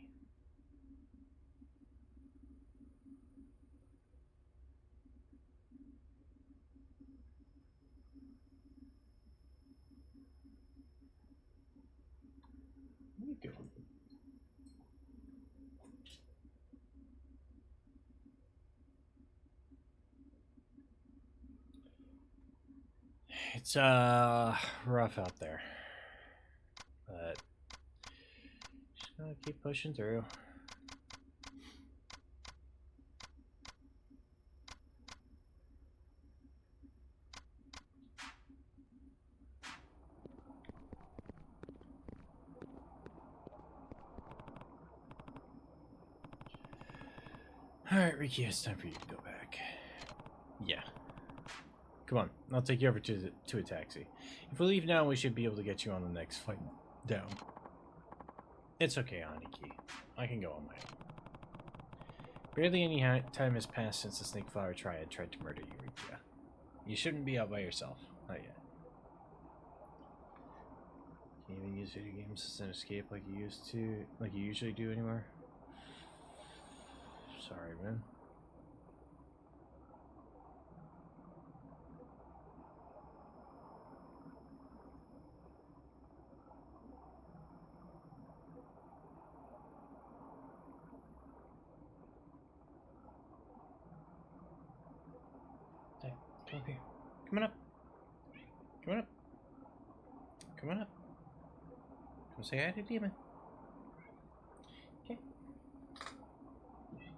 S1: Where you go? It's rough out there, but just gotta keep pushing through. Alright, Ricky, it's time for you to go back. Yeah. Come on, I'll take you over to a taxi. If we leave now, we should be able to get you on the next flight down. It's okay, Aniki. I can go on my own. Barely any time has passed since the Snake Flower Triad tried to murder you, Rikia. You shouldn't be out by yourself. Not yet. Can't even use video games as an escape like you usually do anymore. Sorry, man. Hey, come up here. Come on up. Come on up. Come on up. Come say hi to Demon. Okay. Yeah.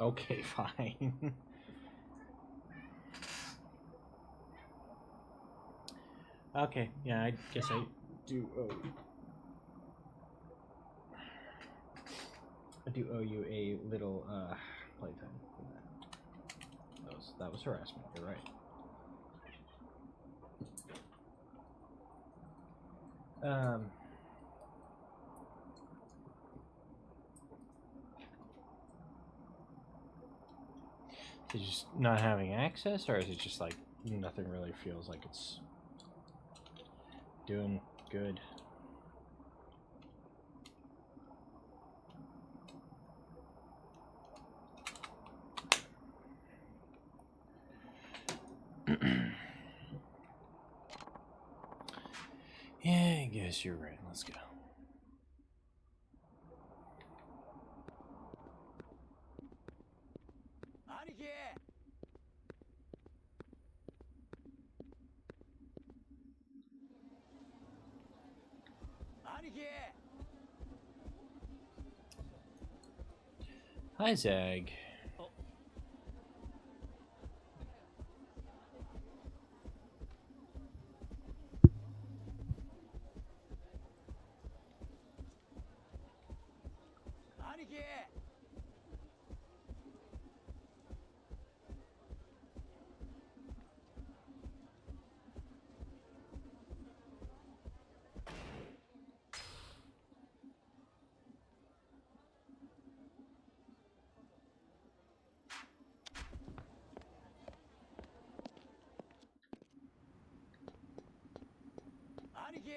S1: Okay, fine. Okay, yeah, I guess I do owe. I do owe you a little playtime for that. That was harassment. You're right. Is it just not having access, or is it just like nothing really feels like it's doing good? Yeah, I guess you're right. Let's go. Hi, Zag.
S6: 兄貴。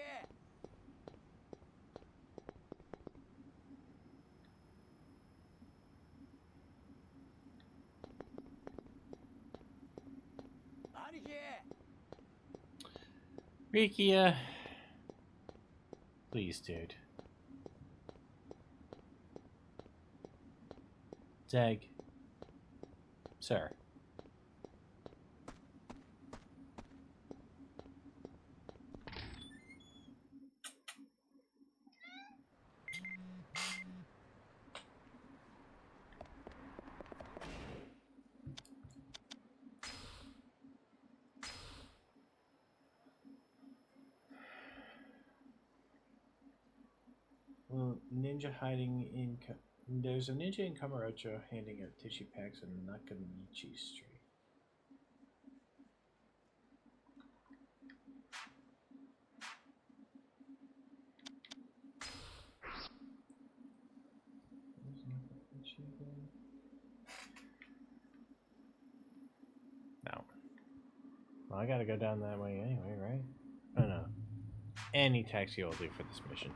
S6: 兄貴。
S1: Rikia. Please, dude. Zeg. Sir. Well, ninja hiding in... There's a ninja in Kamurocho handing out tissue packs on Nakamichi Street. No. Well, I gotta go down that way anyway, right? Oh no. Any taxi will do for this mission.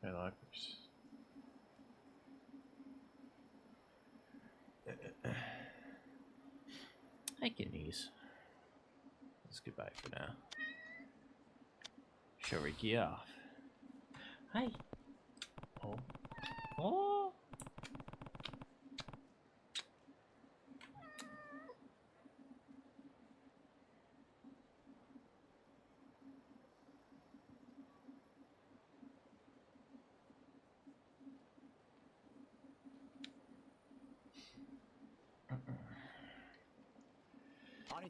S1: Hey, lockers. Hi, kidneys. Let's goodbye for now. Show Ricky off. Hi. Oh. Oh.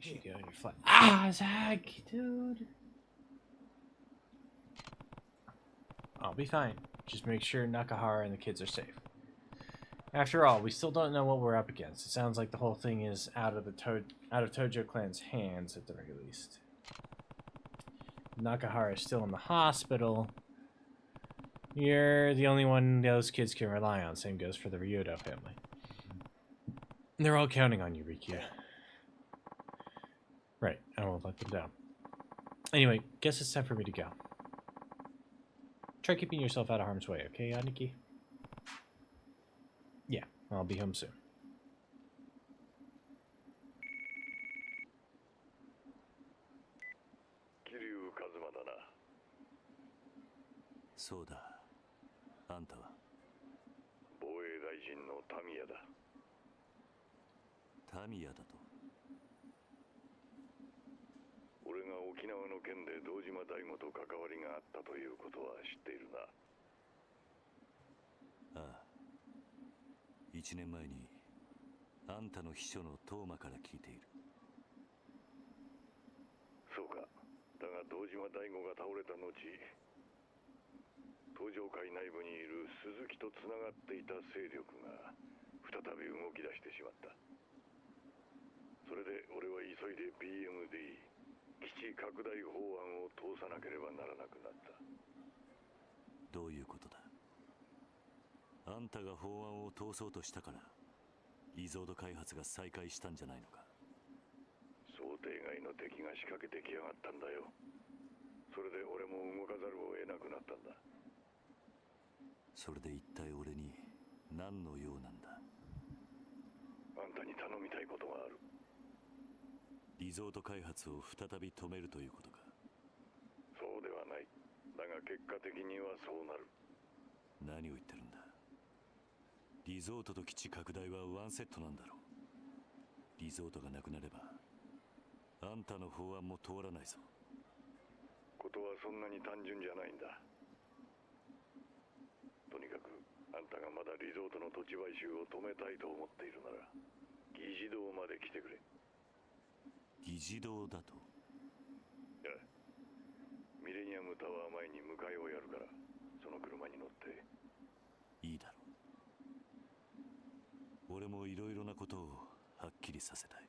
S1: You go in your flat. Ah, Zach, dude. I'll be fine. Just make sure Nakahara and the kids are safe. After all, we still don't know what we're up against. It sounds like the whole thing is out of Tojo Clan's hands at the very least. Nakahara is still in the hospital. You're the only one those kids can rely on. Same goes for the Ryudo family. They're all counting on you, Rikia. Right, I won't let them down. Anyway, guess it's time for me to go. Try keeping yourself out of harm's way, okay, Aniki? Yeah, I'll be home soon.
S2: Kiryu Kazuma だな。そうだ。あんたは防衛大臣のタミヤだ。タミヤだと。俺が沖縄の件で堂島大吾と関わりがあったということは知っているな。ああ。1年前にあんたの秘書の東馬から聞いている。そうか。だが堂島大吾が倒れた後、東上会内部にいる鈴木とつながっていた勢力が再び動き出してしまった。それで俺は急いで BMD基地拡大法案を通さなければならなくなった。どういうことだ。あんたが法案を通そうとしたからリゾート開発が再開したんじゃないのか。想定外の敵が仕掛けてきやがったんだよ。それで俺も動かざるを得なくなったんだ。それで一体俺に何の用なんだ。あんたに頼みたいことがある。リゾート開発を再び止めるということか。そうではない。だが結果的にはそうなる。何を言ってるんだ。リゾートと基地拡大はワンセットなんだろう。リゾートがなくなればあんたの法案も通らないぞ。ことはそんなに単純じゃないんだ。とにかくあんたがまだリゾートの土地買収を止めたいと思っているなら議事堂まで来てくれ。議事堂だと。いや、ミレニアムタワー前に迎えをやるからその車に乗って。いいだろう。俺もいろいろなことをはっきりさせたい。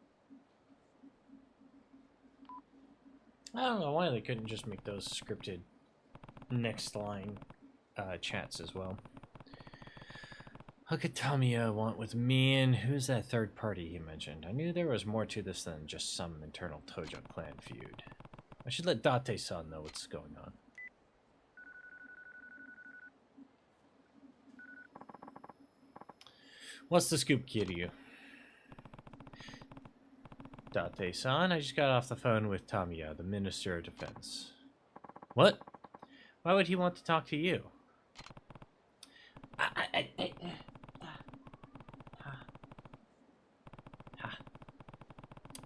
S1: I don't know why they couldn't just make those scripted next line chats as well. What could Tamiya want with me, and who's that third party he mentioned? I knew there was more to this than just some internal Tojo clan feud. I should let Date-san know what's going on. What's the scoop, Kiryu? Date-san, I just got off the phone with Tamiya, the Minister of Defense. What? Why would he want to talk to you?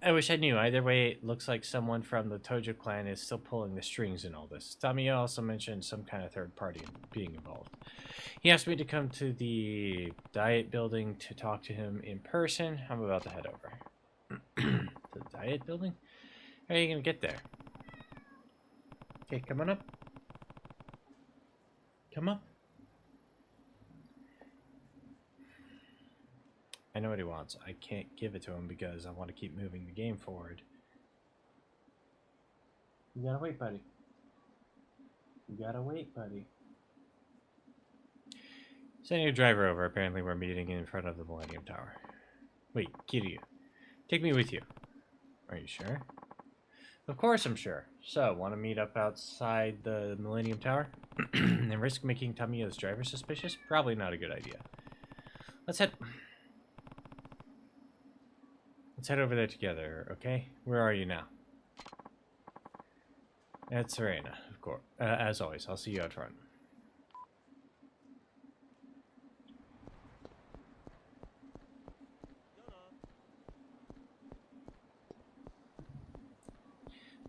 S1: I wish I knew. Either way, it looks like someone from the Tojo clan is still pulling the strings in all this. Tamiya also mentioned some kind of third party being involved. He asked me to come to the Diet building to talk to him in person. I'm about to head over. To the Diet building? How are you going to get there? Okay, come on up. Come up. I know what he wants. I can't give it to him because I want to keep moving the game forward. You gotta wait, buddy. You gotta wait, buddy. Send your driver over. Apparently we're meeting in front of the Millennium Tower. Wait, Kiryu. Take me with you. Are you sure? Of course I'm sure. So, want to meet up outside the Millennium Tower? And risk making Tamiya's driver suspicious? Probably not a good idea. Let's head over there together, okay? Where are you now? At Serena, of course. As always, I'll see you out front.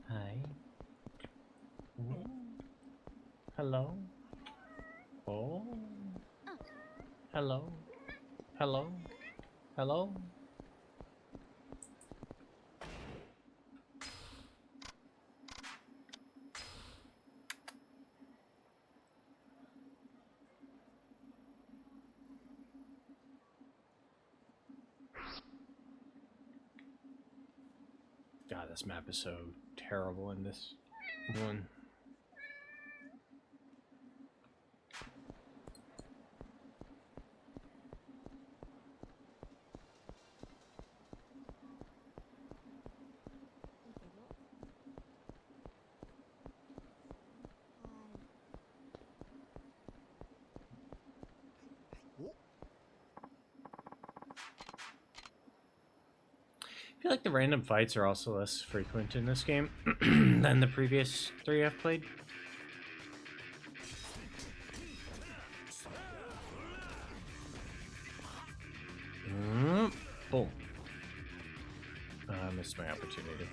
S1: Hi. Ooh. Hello. Oh. Hello. Hello. Hello. God, this map is so terrible in this one. I feel like the random fights are also less frequent in this game than the previous 3 I've played. Boom. I missed my opportunity.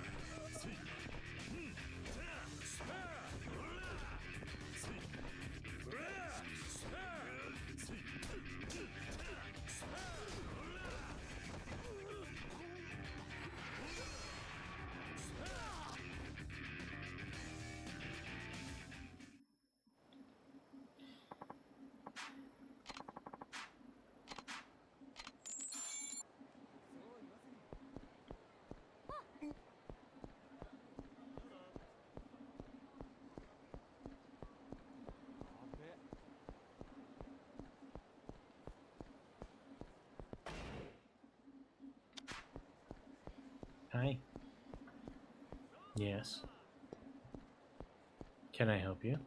S1: Hi. Yes. Can I help you?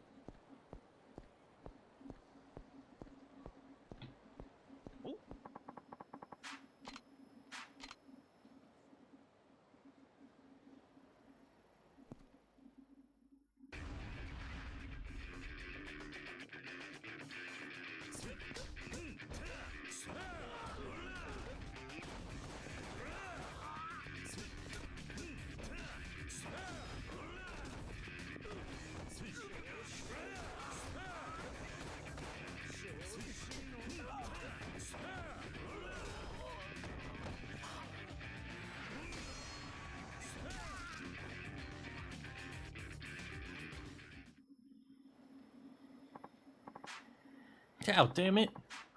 S1: Oh, damn it.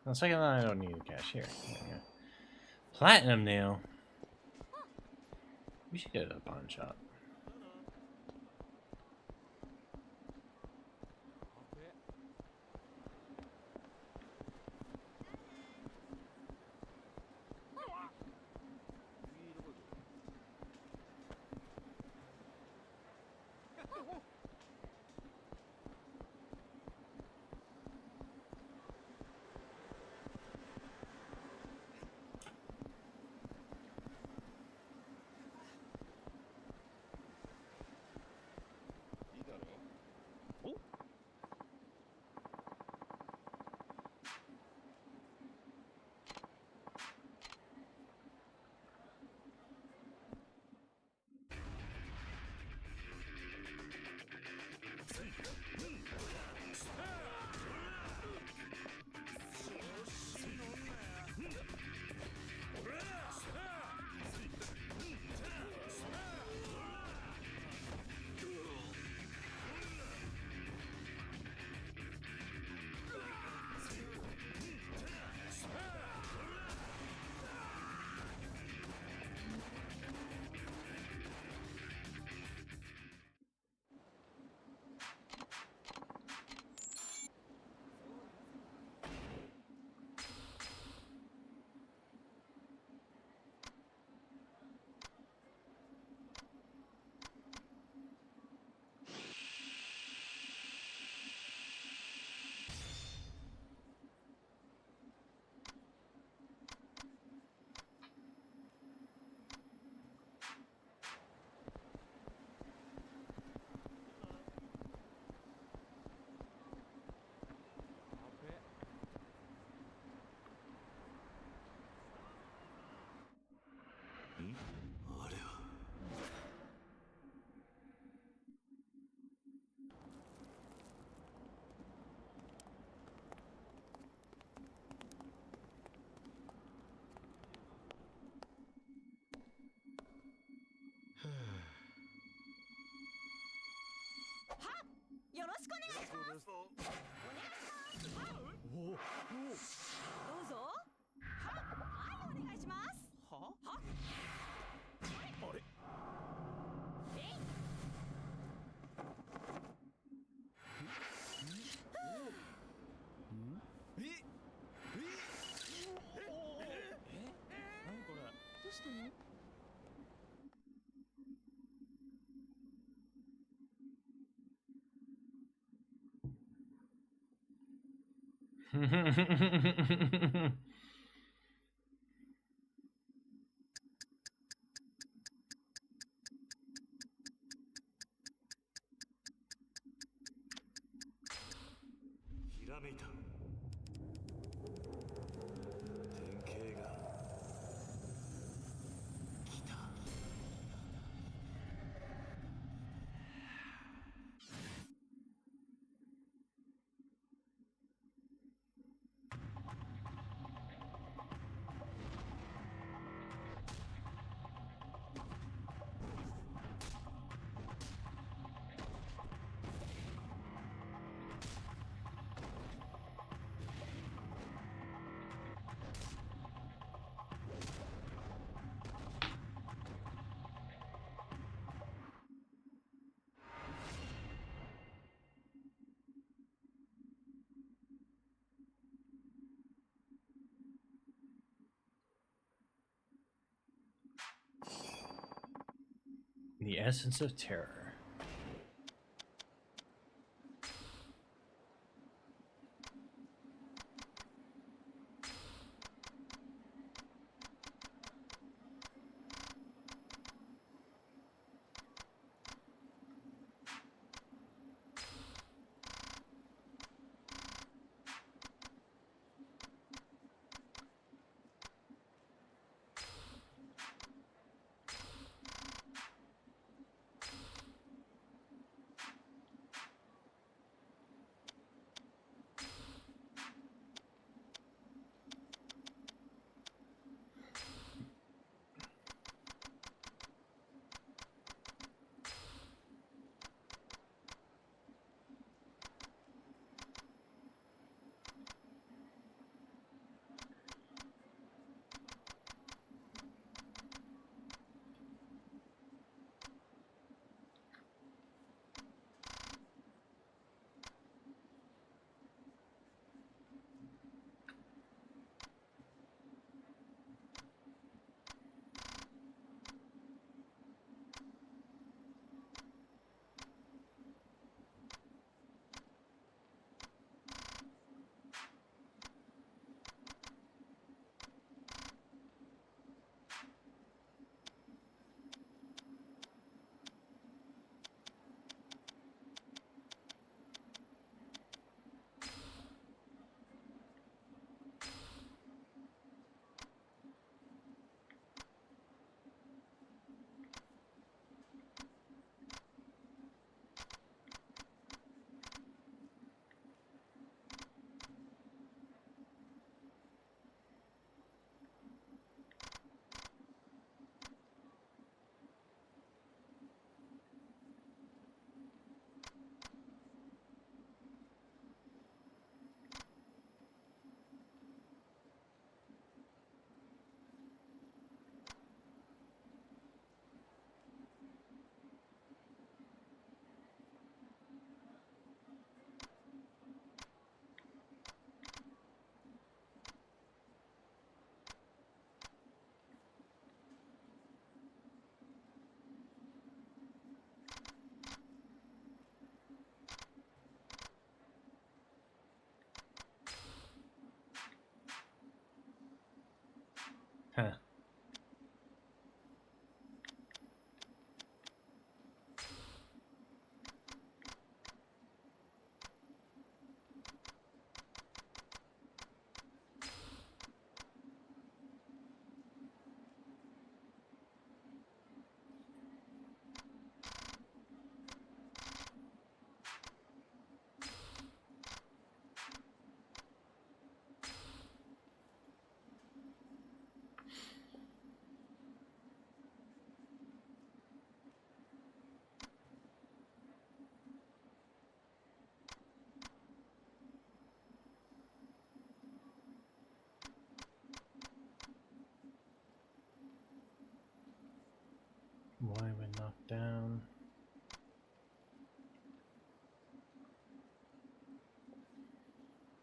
S1: On the second line, I don't need a cashier. Yeah. Platinum nail. We should go to the pawn shop.
S2: あれは
S10: よろしくお願いします。お願いします。はい。どうぞ。はい、お願いします。は？あれ？
S6: 何これ。
S10: どうしたの？
S2: ひらめいた。典型が来た。
S1: The essence of terror.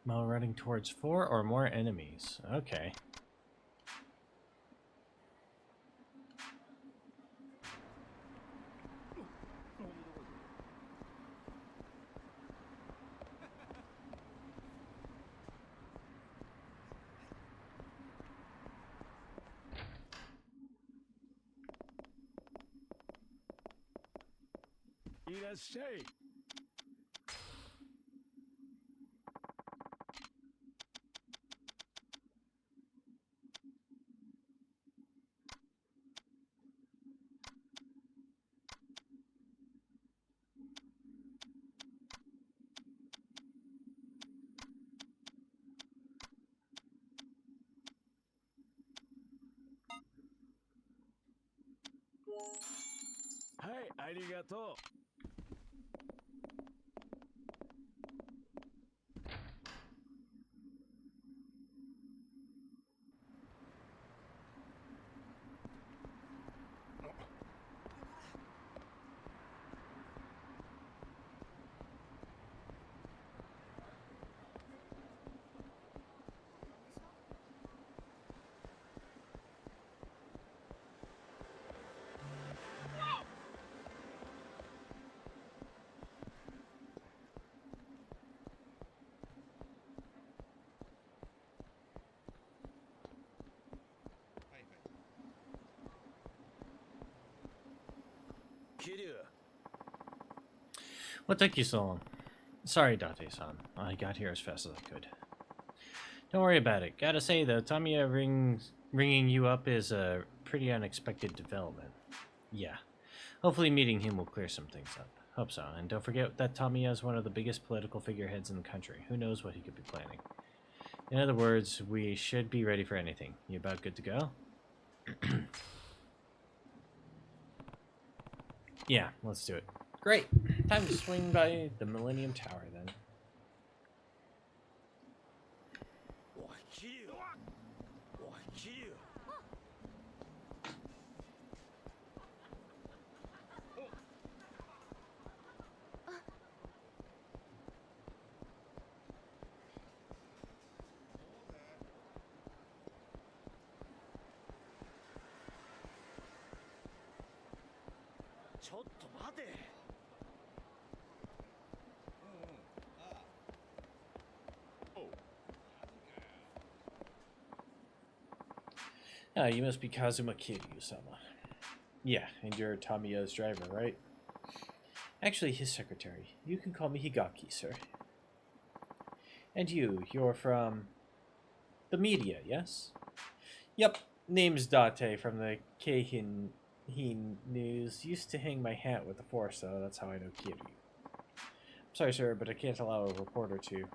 S1: While running towards 4 or more enemies. Okay.
S6: Hi, arigato.
S1: What took you so long? Sorry, Date-san. I got here as fast as I could. Don't worry about it. Gotta say, though, Tamiya ringing you up is a pretty unexpected development. Yeah. Hopefully meeting him will clear some things up. Hope so. And don't forget that Tamiya is one of the biggest political figureheads in the country. Who knows what he could be planning. In other words, we should be ready for anything. You about good to go? Yeah, let's do it. Great. Time to swing by the Millennium Tower, then. Ah, you must be Kazuma Kiryu-sama. Yeah, and you're Tamiya's driver, right? Actually, his secretary. You can call me Higaki, sir. And you're from the media, yes? Yep, name's Date from the Keihin News. Used to hang my hat with the force, so that's how I know Kiryu. Sorry, sir, but I can't allow a reporter to.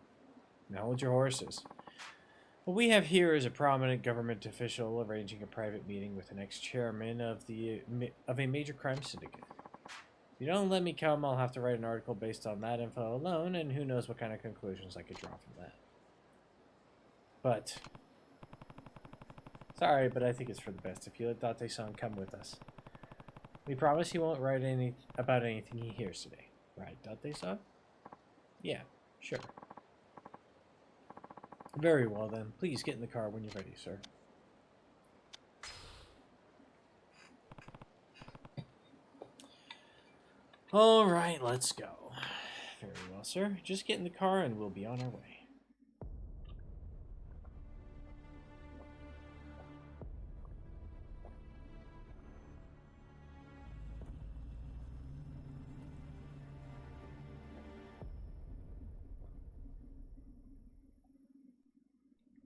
S1: Now hold your horses. What we have here is a prominent government official arranging a private meeting with the next chairman of a major crime syndicate. If you don't let me come, I'll have to write an article based on that info alone, and who knows what kind of conclusions I could draw from that. But sorry, but I think it's for the best if you let Date-san come with us. We promise he won't write about anything he hears today. Right, Date-san? Yeah, sure. Very well then. Please get in the car when you're ready, sir. All right, let's go. Very well, sir. Just get in the car and we'll be on our way.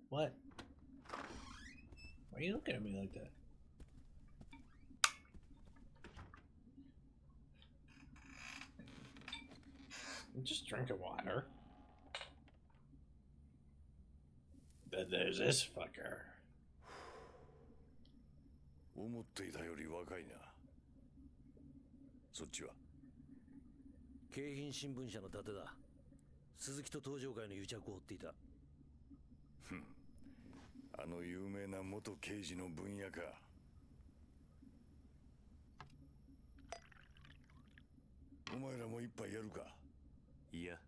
S1: What? Why are you looking at me like that? I'm just drinking water. But there's this fucker.
S2: 思っていたより若いな。そっちは
S3: 京浜新聞社の伊達だ。鈴木と登場会の癒着を追っていた。
S2: あの有名な元刑事の分野か。お前らも一杯やるか。いや。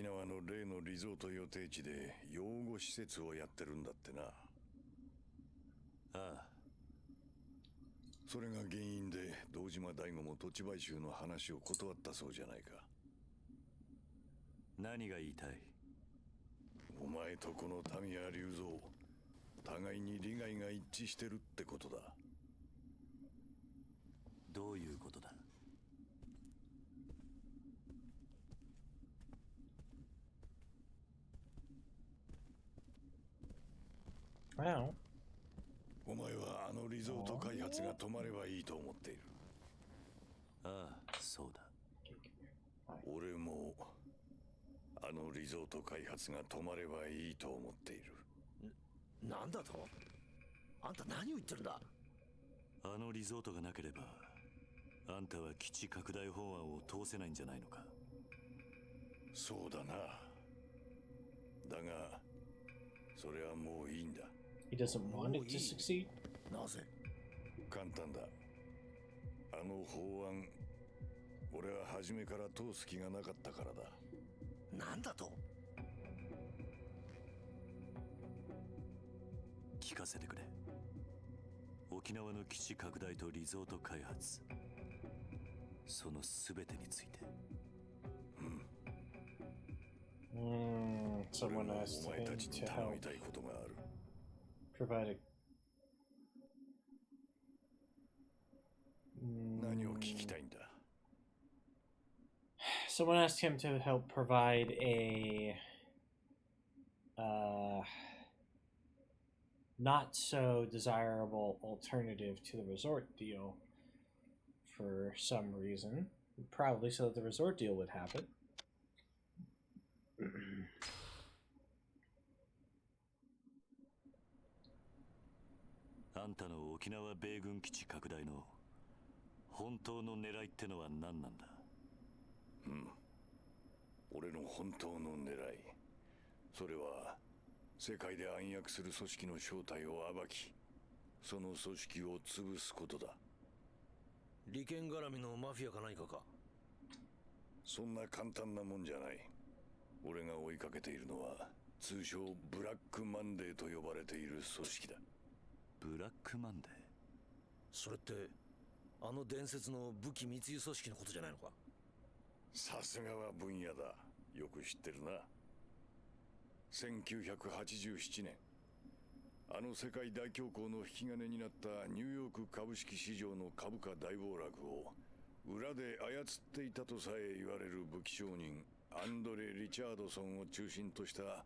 S11: 沖縄の例のリゾート予定地で養護施設をやってるんだってな。
S2: ああ。
S11: それが原因で堂島大吾も土地買収の話を断ったそうじゃないか。
S2: 何が言いたい？
S11: お前とこの民谷隆三、互いに利害が一致してるってことだ。
S2: どういうことだ？
S11: お前はあのリゾート開発が止まればいいと思っている。
S2: ああ、そうだ。
S11: 俺もあのリゾート開発が止まればいいと思っている。
S3: なんだと？あんた何を言ってるんだ？
S2: あのリゾートがなければあんたは基地拡大法案を通せないんじゃないのか。
S11: そうだな。だがそれはもういいんだ。
S1: He doesn't want it to succeed?
S3: なぜ？
S11: 簡単だ。あの法案、俺は初めから通す気がなかったからだ。
S3: なんだと？
S2: 聞かせてくれ。沖縄の基地拡大とリゾート開発、その全てについて。
S1: Someone asked him to help provide a...
S11: 何を聞きたいんだ?
S1: Someone asked him to help provide a not so desirable alternative to the resort deal for some reason, probably so that the resort deal would happen.
S2: あんたの沖縄米軍基地拡大の本当の狙いってのは何なんだ？
S11: 俺の本当の狙い、それは世界で暗躍する組織の正体を暴き、その組織を潰すことだ。
S3: 利権絡みのマフィアか何かか？
S11: そんな簡単なもんじゃない。俺が追いかけているのは通称ブラックマンデーと呼ばれている組織だ。
S2: ブラックマンデー？
S3: それってあの伝説の武器密輸組織のことじゃないのか？
S11: さすがは分野だ。よく知ってるな。1987年、あの世界大恐慌の引き金になったニューヨーク株式市場の株価大暴落を裏で操っていたとさえ言われる武器商人アンドレ・リチャードソンを中心とした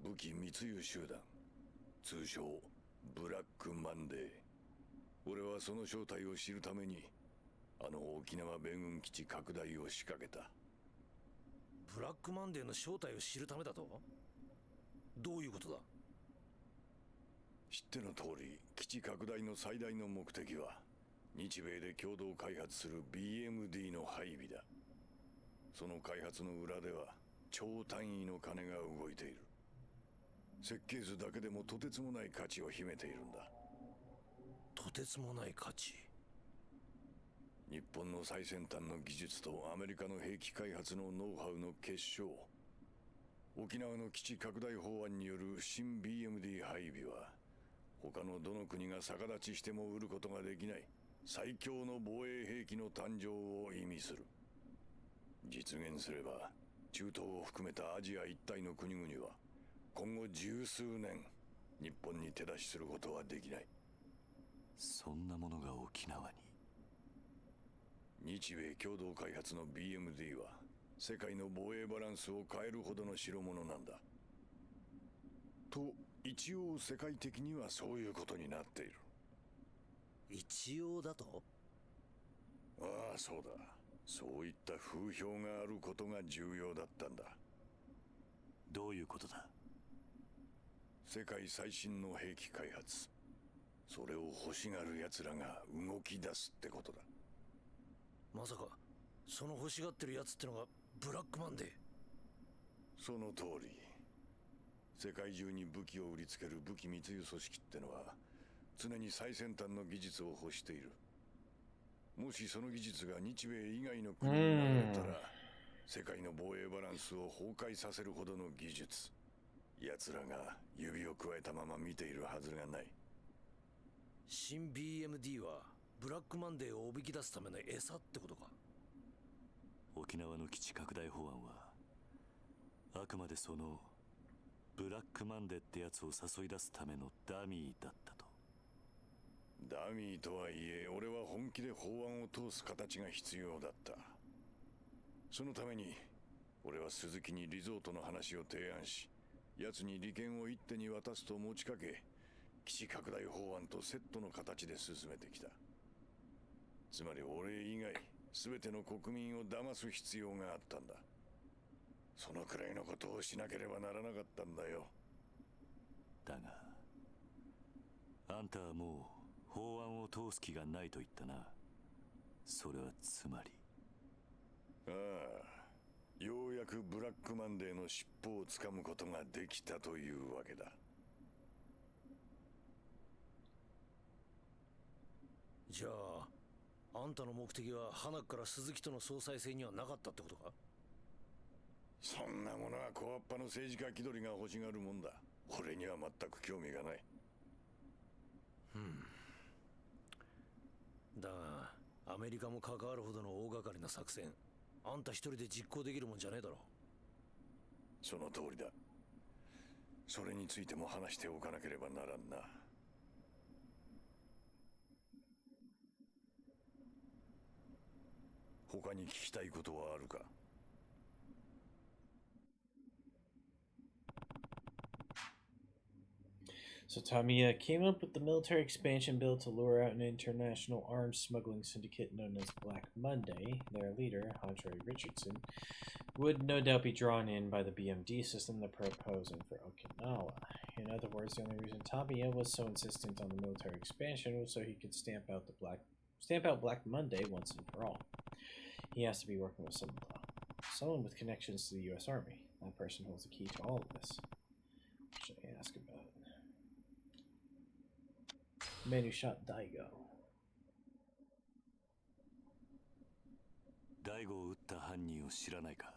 S11: 武器密輸集団、通称ブラックマンデー。俺はその正体を知るためにあの沖縄米軍基地拡大を仕掛けた。
S3: ブラックマンデーの正体を知るためだと？どういうことだ？
S11: 知っての通り、基地拡大の最大の目的は日米で共同開発する BMD の配備だ。その開発の裏では超単位の金が動いている。設計図だけでもとてつもない価値を秘めているんだ。
S3: とてつもない価値？
S11: 日本の最先端の技術とアメリカの兵器開発のノウハウの結晶。沖縄の基地拡大法案による新 BMD 配備は他のどの国が逆立ちしても売ることができない最強の防衛兵器の誕生を意味する。実現すれば中東を含めたアジア一帯の国々は今後十数年日本に手出しすることはできない。
S2: そんなものが沖縄に？
S11: 日米共同開発の BMD は世界の防衛バランスを変えるほどの代物なんだ。と一応世界的にはそういうことになっている。
S3: 一応だと？
S11: ああ、そうだ。そういった風評があることが重要だったんだ。
S2: どういうことだ？
S11: 世界最新の兵器開発、それを欲しがる奴らが動き出すってことだ。
S3: まさかその欲しがってる奴ってのがブラックマンデー？
S11: その通り。世界中に武器を売りつける武器密輸組織ってのは常に最先端の技術を欲している。もしその技術が日米以外の国に流れたら世界の防衛バランスを崩壊させるほどの技術。奴らが指をくわえたまま見ているはずがない。
S3: 新 BMD はブラックマンデーをおびき出すための餌ってことか。
S2: 沖縄の基地拡大法案はあくまでそのブラックマンデーってやつを誘い出すためのダミーだったと。
S11: ダミーとはいえ、俺は本気で法案を通す形が必要だった。そのために俺は鈴木にリゾートの話を提案し、奴に利権を一手に渡すと持ちかけ、基地拡大法案とセットの形で進めてきた。つまり俺以外全ての国民を騙す必要があったんだ。そのくらいのことをしなければならなかったんだよ。
S2: だがあんたはもう法案を通す気がないと言ったな。それはつまり。
S11: ああ、ようやくブラックマンデーの尻尾をつかむことができたというわけだ。
S3: じゃああんたの目的は花から鈴木との総裁選にはなかったってことか。
S11: そんなものは小っぱの政治家気取りが欲しがるもんだ。俺には全く興味がない。
S3: だがアメリカも関わるほどの大掛かりな作戦、あんた一人で実行できるもんじゃねえだろ。
S11: その通りだ。それについても話しておかなければならんな。他に聞きたいことはあるか。
S1: So Tamiya came up with the military expansion bill to lure out an international arms smuggling syndicate known as Black Monday. Their leader, Andre Richardson, would no doubt be drawn in by the BMD system they're proposing for Okinawa. In other words, the only reason Tamiya was so insistent on the military expansion was so he could stamp out Black Monday once and for all. He has to be working with someone, though. Someone with connections to the U.S. Army. That person holds the key to all of this. What should I ask about? The man who shot Daigo.
S2: 大悟を撃った犯人を知らないか。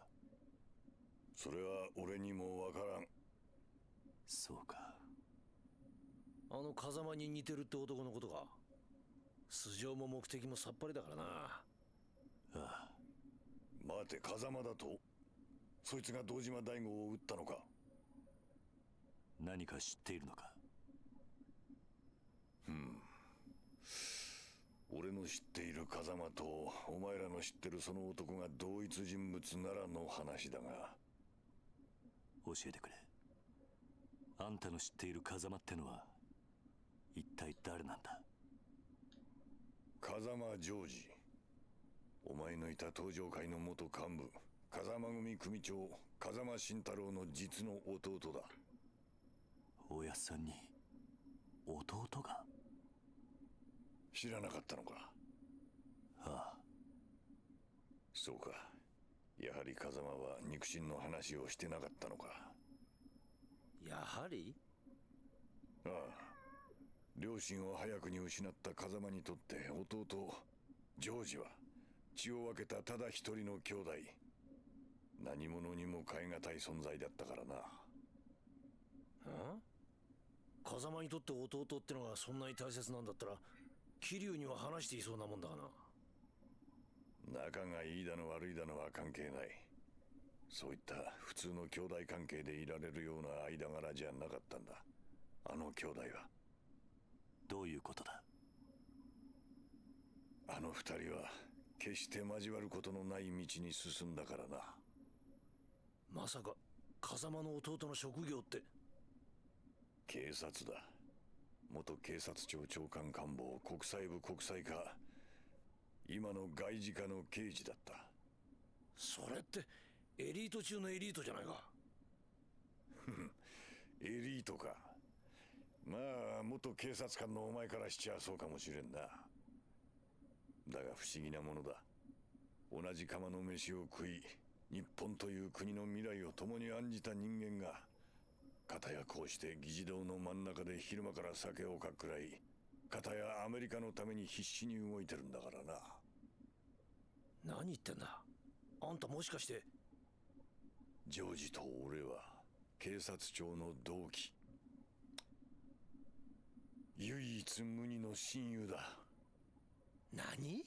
S11: それは俺にもわからん。
S2: そうか。
S3: あの風間に似てるって男のことか。素性も目的もさっぱりだからな。
S2: ああ。
S11: 待て、風間だと？そいつが堂島大吾を撃ったのか？
S2: 何か知っているのか？
S11: 俺の知っている風間とお前らの知ってるその男が同一人物ならの話だが。
S2: 教えてくれ。あんたの知っている風間ってのは一体誰なんだ？
S11: 風間ジョージ。お前のいた東上会の元幹部、風間組組長風間慎太郎の実の弟だ。
S2: おやっさんに弟が？
S11: 知らなかったのか？
S2: ああ。
S11: そうか。やはり風間は肉親の話をしてなかったのか。
S3: やはり？
S11: ああ。両親を早くに失った風間にとって弟ジョージは血を分けたただ一人の兄弟。何者にも代え難い存在だったからな。
S3: 風間にとって弟ってのがそんなに大切なんだったら桐生には話していそうなもんだがな。
S11: 仲がいいだの悪いだのは関係ない。そういった普通の兄弟関係でいられるような間柄じゃなかったんだ、あの兄弟は。
S2: どういうことだ？
S11: あの二人は決して交わることのない道に進んだからな。
S3: まさか風間の弟の職業って？
S11: 警察だ。元警察庁長官官房国際部国際課、今の外事課の刑事だった。
S3: それってエリート中のエリートじゃないか。
S11: エリートか。まあ元警察官のお前からしちゃそうかもしれんな。だが不思議なものだ。同じ釜の飯を食い、日本という国の未来を共に案じた人間が、片やこうして議事堂の真ん中で昼間から酒をかっくらい、片やアメリカのために必死に動いてるんだからな。
S3: 何言ってんだ。あんたもしかして
S11: ジョージと俺は警察庁の同期。唯一無二の親友だ。
S6: 何？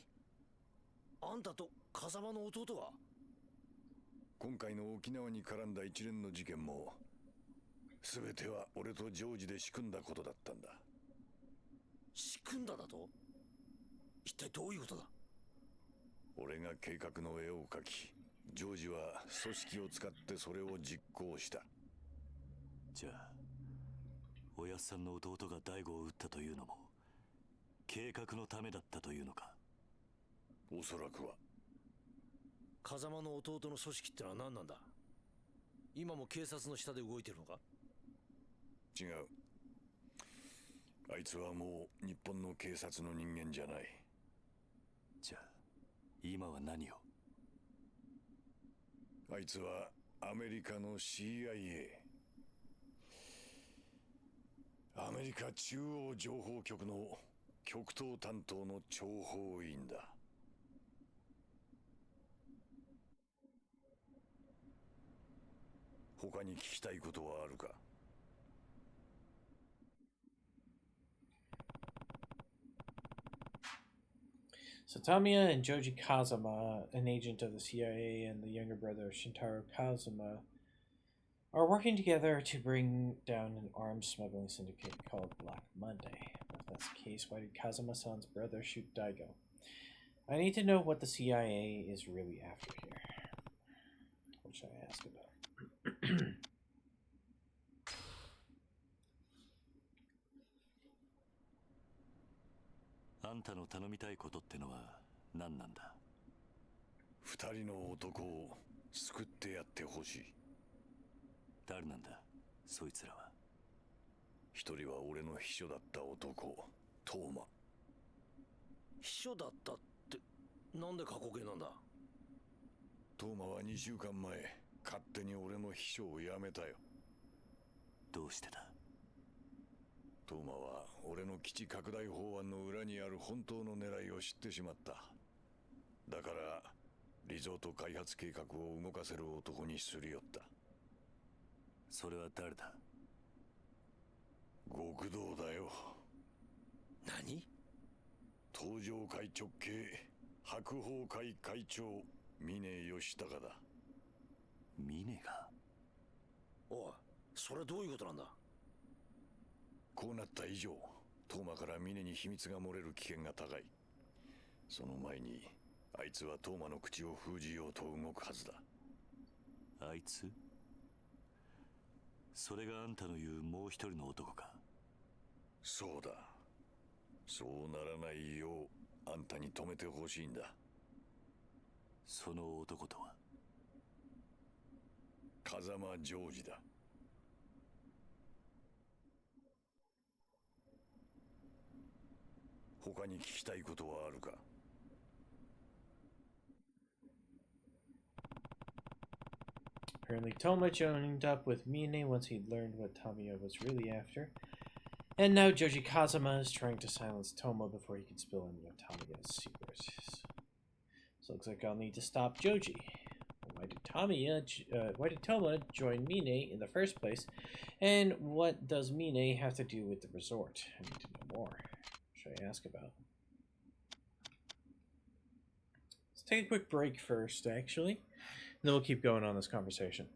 S6: あんたと風間の弟が？
S11: 今回の沖縄に絡んだ一連の事件も全ては俺とジョージで仕組んだことだったんだ。
S6: 仕組んだだと？一体どういうことだ？
S11: 俺が計画の絵を描き、ジョージは組織を使ってそれを実行した。
S2: じゃあおやっさんの弟が大悟を撃ったというのも計画のためだったというのか？
S11: おそらくは。
S6: 風間の弟の組織ってのは何なんだ？今も警察の下で動いてるのか？
S11: 違う。あいつはもう日本の警察の人間じゃない。
S2: じゃあ今は何を？
S11: あいつはアメリカの CIA、 アメリカ中央情報局の極東担当の諜報員だ。他に聞きたいことはあるか？So
S1: Tamiya and Joji Kazama, an agent of the CIA and the younger brother of Shintaro Kazama, are working together to bring down an arms smuggling syndicate called Black Monday. If that's the case, why did Kazama-san's brother shoot Daigo? I need to know what the CIA is really after here. What should I ask about?
S2: あんたの頼みたいことってのは何なんだ？
S11: 二人の男を救ってやってほしい。
S2: 誰なんだそいつらは？
S11: 一人は俺の秘書だった男、トーマ。
S6: 秘書だったってなんで過去形なんだ？
S11: トーマは2週間前勝手に俺の秘書を辞めたよ。
S2: どうしてだ？
S11: トーマは俺の基地拡大法案の裏にある本当の狙いを知ってしまった。だからリゾート開発計画を動かせる男にすり寄った。
S2: それは誰だ？
S11: 極道だよ。
S6: 何？
S11: 東上会直系白鵬会会長峰義孝だ。
S2: 峰が？
S6: おい、それどういうことなんだ？
S11: こうなった以上、トーマから峰に秘密が漏れる危険が高い。その前にあいつはトーマの口を封じようと動くはずだ。
S2: あいつ？それがあんたの言うもう一人の男か？
S11: そうだ。そうならないようあんたに止めてほしいんだ。
S2: その男とは？
S11: 風間ジョージだ。他に聞きたいことはあるか？
S1: Apparently Toma joined up with Mine once he'd learned what Tamiya was really after. And now Joji Kazama is trying to silence Toma before he can spill any of Tamiya's secrets. So it looks like I'll need to stop Joji. Why did Toma join Mine in the first place? And what does Mine have to do with the resort? I need to know more. What should I ask about? Let's take a quick break first, actually. And then we'll keep going on this conversation.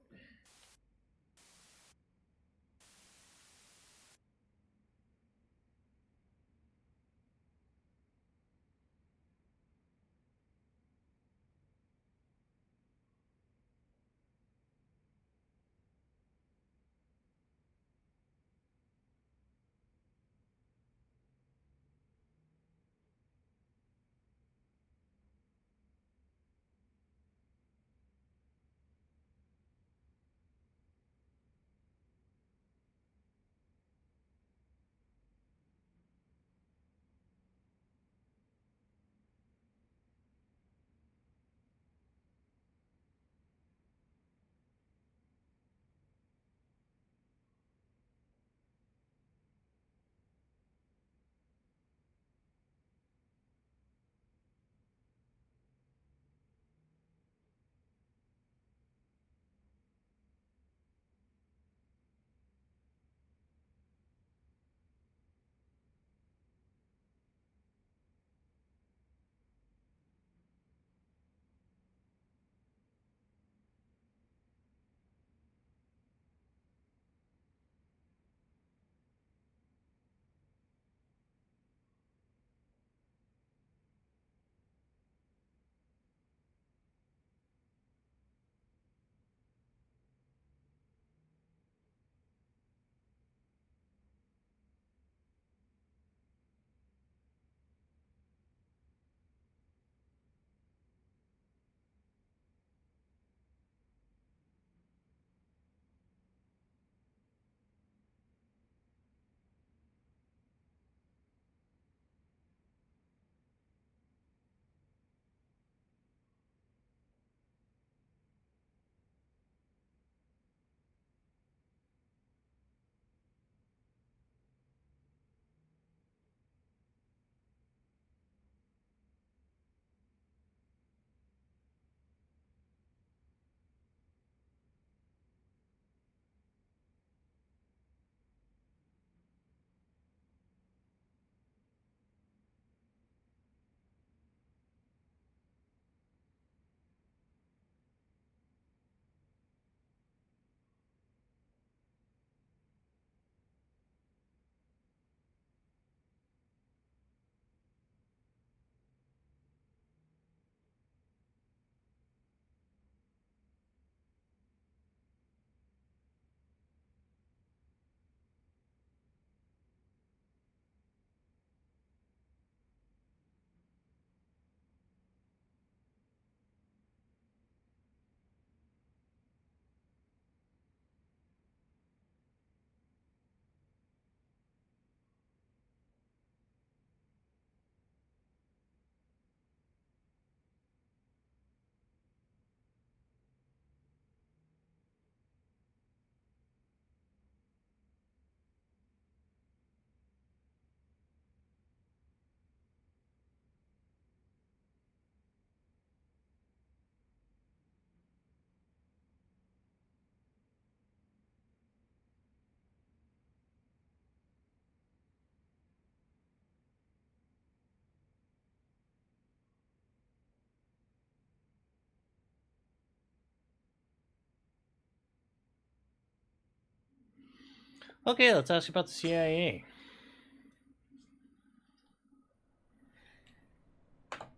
S1: Okay, let's ask about the CIA.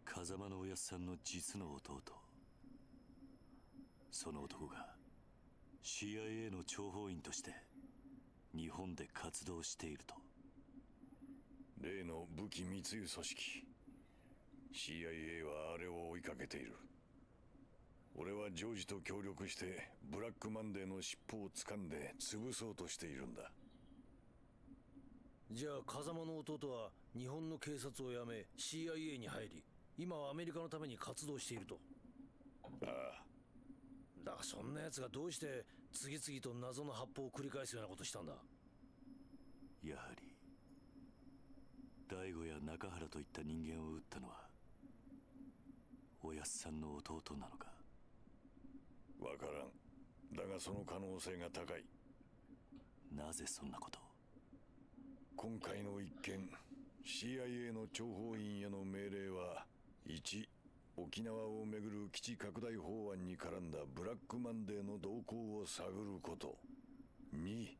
S2: 風間のおやっさんの実の弟。その男が CIA の諜報員として日本で活動していると。
S11: 例の武器密輸組織 CIA はあれを追いかけている。俺はジョージと協力してブラックマンデーの尻尾を掴んで潰そうとしているんだ。
S3: じゃあ風間の弟は日本の警察を辞め CIA に入り、今はアメリカのために活動していると。
S11: ああ。
S3: だがそんな奴がどうして次々と謎の発砲を繰り返すようなことしたんだ。
S2: やはり大悟や中原といった人間を撃ったのはおやっさんの弟なのか。
S11: わからん。だがその可能性が高い。
S2: なぜそんなことを。
S11: 今回の一件 CIA の諜報員への命令は1、沖縄をめぐる基地拡大法案に絡んだブラックマンデーの動向を探ること。2、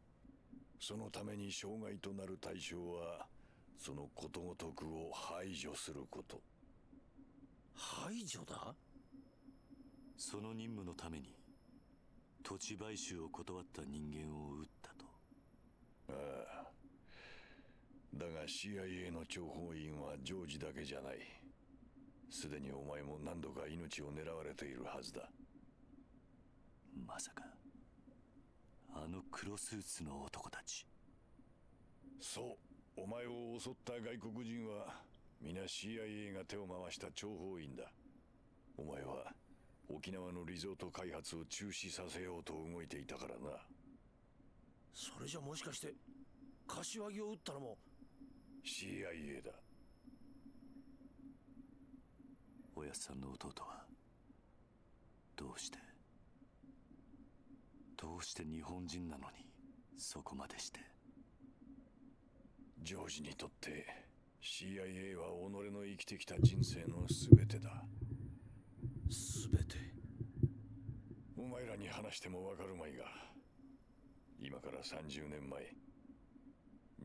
S11: そのために障害となる対象はそのことごとくを排除すること。
S3: 排除だ。
S2: その任務のために土地買収を断った人間を撃ったと。
S11: ああ。だが CIA の諜報員はジョージだけじゃない。すでにお前も何度か命を狙われているはずだ。
S2: まさかあの黒スーツの男たち。
S11: そう、お前を襲った外国人は皆 CIA が手を回した諜報員だ。お前は沖縄のリゾート開発を中止させようと動いていたからな。
S3: それじゃもしかして柏木を撃ったのも
S11: CIA だ。
S2: おやっさんの弟はどうして日本人なのにそこまでして。
S11: ジョージにとって CIA は己の生きてきた人生の全てだ。
S3: 全て。
S11: お前らに話してもわかるまいが、今から30年前、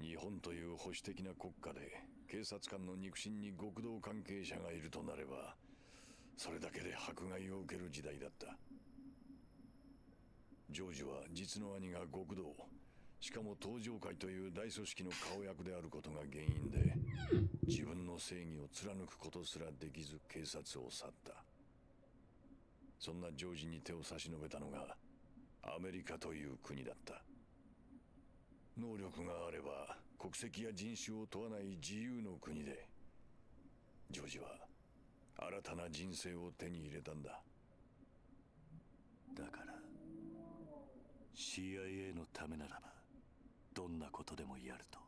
S11: 日本という保守的な国家で警察官の肉親に極道関係者がいるとなれば、それだけで迫害を受ける時代だった。ジョージは実の兄が極道、しかも東上会という大組織の顔役であることが原因で、自分の正義を貫くことすらできず警察を去った。そんなジョージに手を差し伸べたのがアメリカという国だった。能力があれば国籍や人種を問わない自由の国で、ジョージは新たな人生を手に入れたんだ。
S2: だから CIA のためならばどんなことでもやると。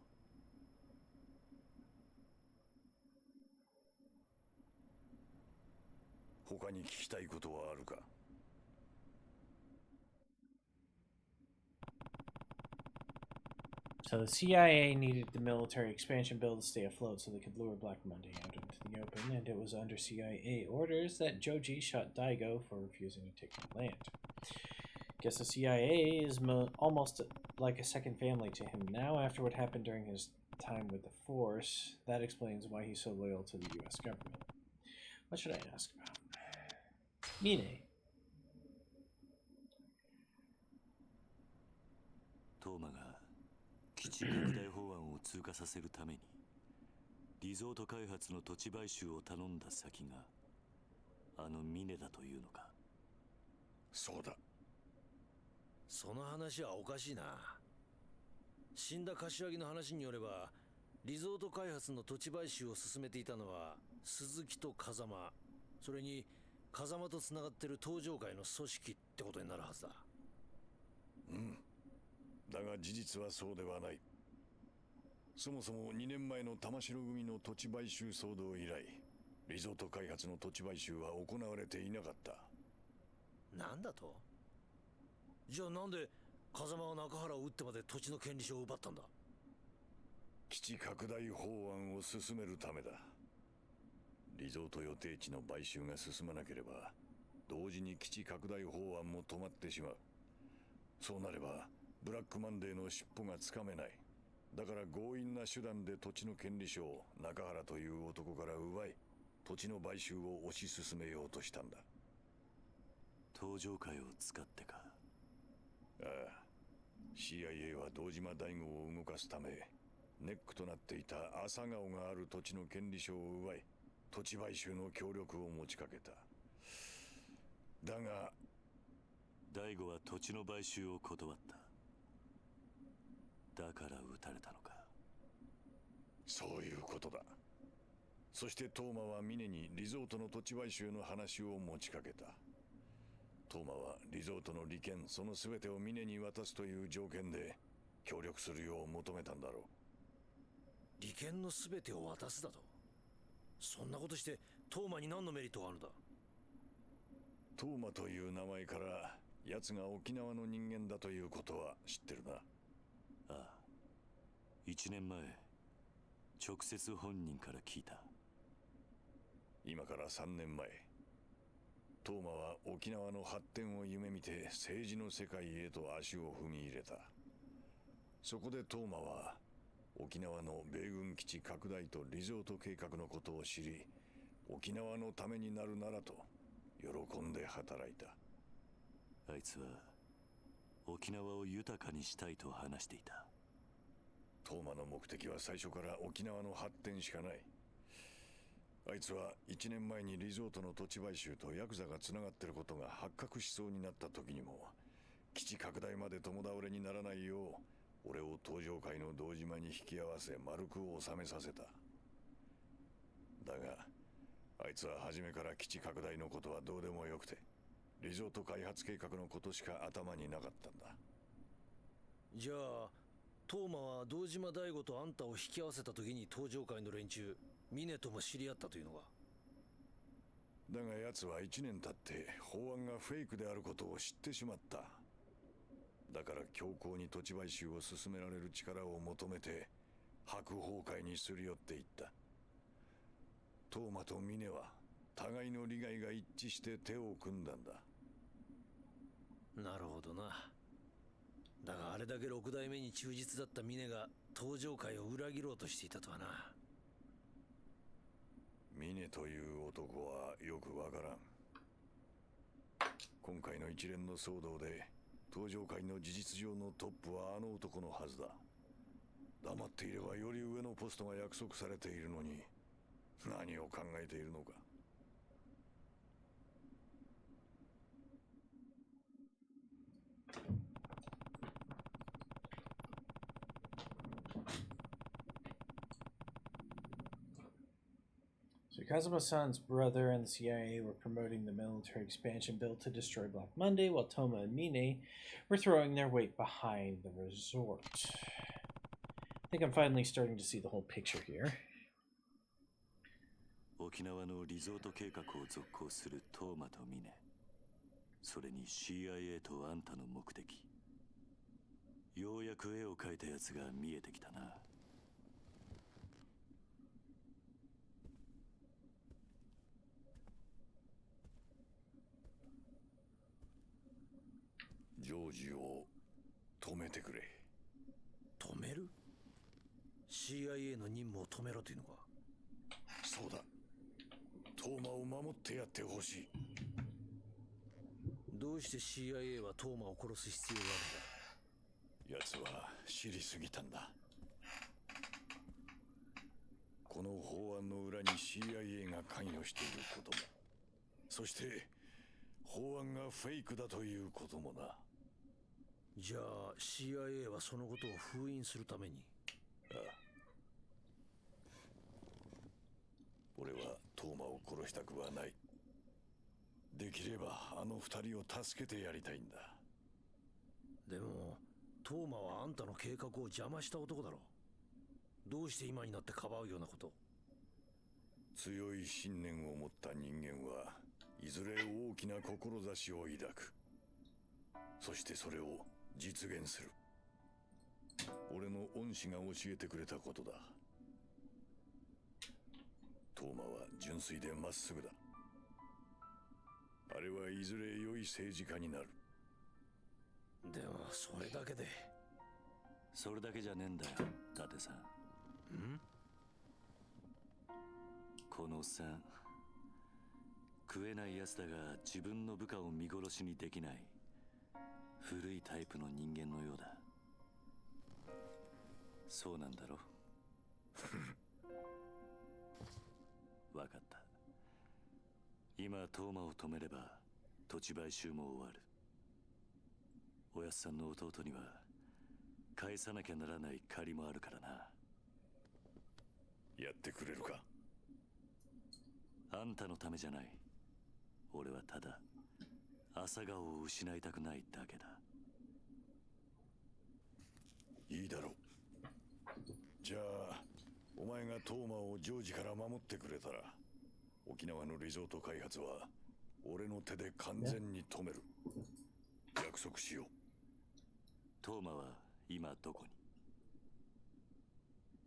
S11: 他に聞きたいことはあるか。
S1: So the CIA needed the military expansion bill to stay afloat so they could lure Black Monday out into the open, and it was under CIA orders that Joji shot Daigo for refusing to take the land. Guess the CIA is almost like a second family to him now after what happened during his time with the Force. That explains why he's so loyal to the US government. What should I ask about? Mine.
S2: トーマが基地拡大法案を通過させるためにリゾート開発の土地買収を頼んだ先があのミネだというのか。
S11: そうだ。
S3: その話はおかしいな。死んだ柏木の話によれば、リゾート開発の土地買収を進めていたのは鈴木と風間、それに風間とつながってる東上会の組織ってことになるはずだ。
S11: うん。だが事実はそうではない。そもそも2年前の玉城組の土地買収騒動以来、リゾート開発の土地買収は行われていなかった。
S3: なんだと？じゃあなんで風間は中原を撃ってまで土地の権利書を奪ったんだ？
S11: 基地拡大法案を進めるためだ。リゾート予定地の買収が進まなければ、同時に基地拡大法案も止まってしまう。そうなればブラックマンデーの尻尾がつかめない。だから強引な手段で土地の権利書を中原という男から奪い、土地の買収を推し進めようとしたんだ。
S2: 登場会を使ってか。
S11: ああ、CIA は堂島大吾を動かすためネックとなっていた朝顔がある土地の権利書を奪い、土地買収の協力を持ちかけた。だが
S2: 大吾は土地の買収を断った。だから撃たれたのか。
S11: そういうことだ。そしてトーマは峰にリゾートの土地買収の話を持ちかけた。トーマはリゾートの利権その全てを峰に渡すという条件で協力するよう求めたんだろう。
S3: 利権の全てを渡すだと？そんなことしてトーマに何のメリットがあるんだ？
S11: トーマという名前から奴が沖縄の人間だということは知ってるな。
S2: ああ、1年前直接本人から聞いた。
S11: 今から3年前、トーマは沖縄の発展を夢見て政治の世界へと足を踏み入れた。そこでトーマは沖縄の米軍基地拡大とリゾート計画のことを知り、沖縄のためになるならと喜んで働いた。
S2: あいつは沖縄を豊かにしたいと話していた。
S11: トーマの目的は最初から沖縄の発展しかない。あいつは1年前にリゾートの土地買収とヤクザがつながってることが発覚しそうになった時にも、基地拡大まで共倒れにならないよう俺を東上界の堂島に引き合わせ丸く収めさせた。だがあいつは初めから基地拡大のことはどうでもよくて、リゾート開発計画のことしか頭になかったんだ。
S3: じゃあトーマは堂島大吾とあんたを引き合わせた時に東上界の連中峰とも知り合ったというのか？
S11: だが奴は1年経って法案がフェイクであることを知ってしまった。だから強硬に土地買収を進められる力を求めて白鵬会にすり寄っていった。トーマと峰は互いの利害が一致して手を組んだんだ。
S3: なるほどな。だがあれだけ6代目に忠実だった峰が東上界を裏切ろうとしていたとはな。
S11: 峰という男はよくわからん。今回の一連の騒動で東上界の事実上のトップはあの男のはずだ。黙っていればより上のポストが約束されているのに何を考えているのか。
S1: So Kazuma-san's brother and the CIA were promoting the military expansion bill to destroy Black Monday, while Toma and Mine were throwing their weight behind the resort. I think I'm finally starting to see the whole picture here.
S2: 沖縄のリゾート計画を続行するトーマとミネ、それに CIA とあんたの目的。ようやく絵を描いたやつが見えてきたな。
S11: ジョージを止めてくれ。
S3: 止める？ CIA の任務を止めろというのか？
S11: そうだ。トーマを守ってやってほしい。
S3: どうして CIA はトーマを殺す必要があるんだ？
S11: 奴は知りすぎたんだ。この法案の裏に CIA が関与していることも、そして法案がフェイクだということもな。
S3: じゃあ CIA はそのことを封印するために？
S11: ああ。俺はトーマを殺したくはない。できればあの二人を助けてやりたいんだ。
S3: でもトーマはあんたの計画を邪魔した男だろ。どうして今になってかばうようなこと？
S11: 強い信念を持った人間はいずれ大きな志を抱く。そしてそれを実現する。俺の恩師が教えてくれたことだ。トーマは純粋でまっすぐだ。あれはいずれ良い政治家になる。
S3: でもそれだけで
S2: それだけじゃねえんだよ、伊達さん。このおっさん、食えないやつだが自分の部下を見殺しにできない古いタイプの人間のようだ。そうなんだろ？わかった。今トーマを止めれば土地買収も終わる。おやっさんの弟には返さなきゃならない借りもあるからな。
S11: やってくれるか？
S2: あんたのためじゃない。俺はただ朝顔を失いたくないだけだ。
S11: いいだろう。じゃあお前がトーマをジョージから守ってくれたら、沖縄のリゾート開発は俺の手で完全に止める。約束しよう。
S2: トーマは今どこ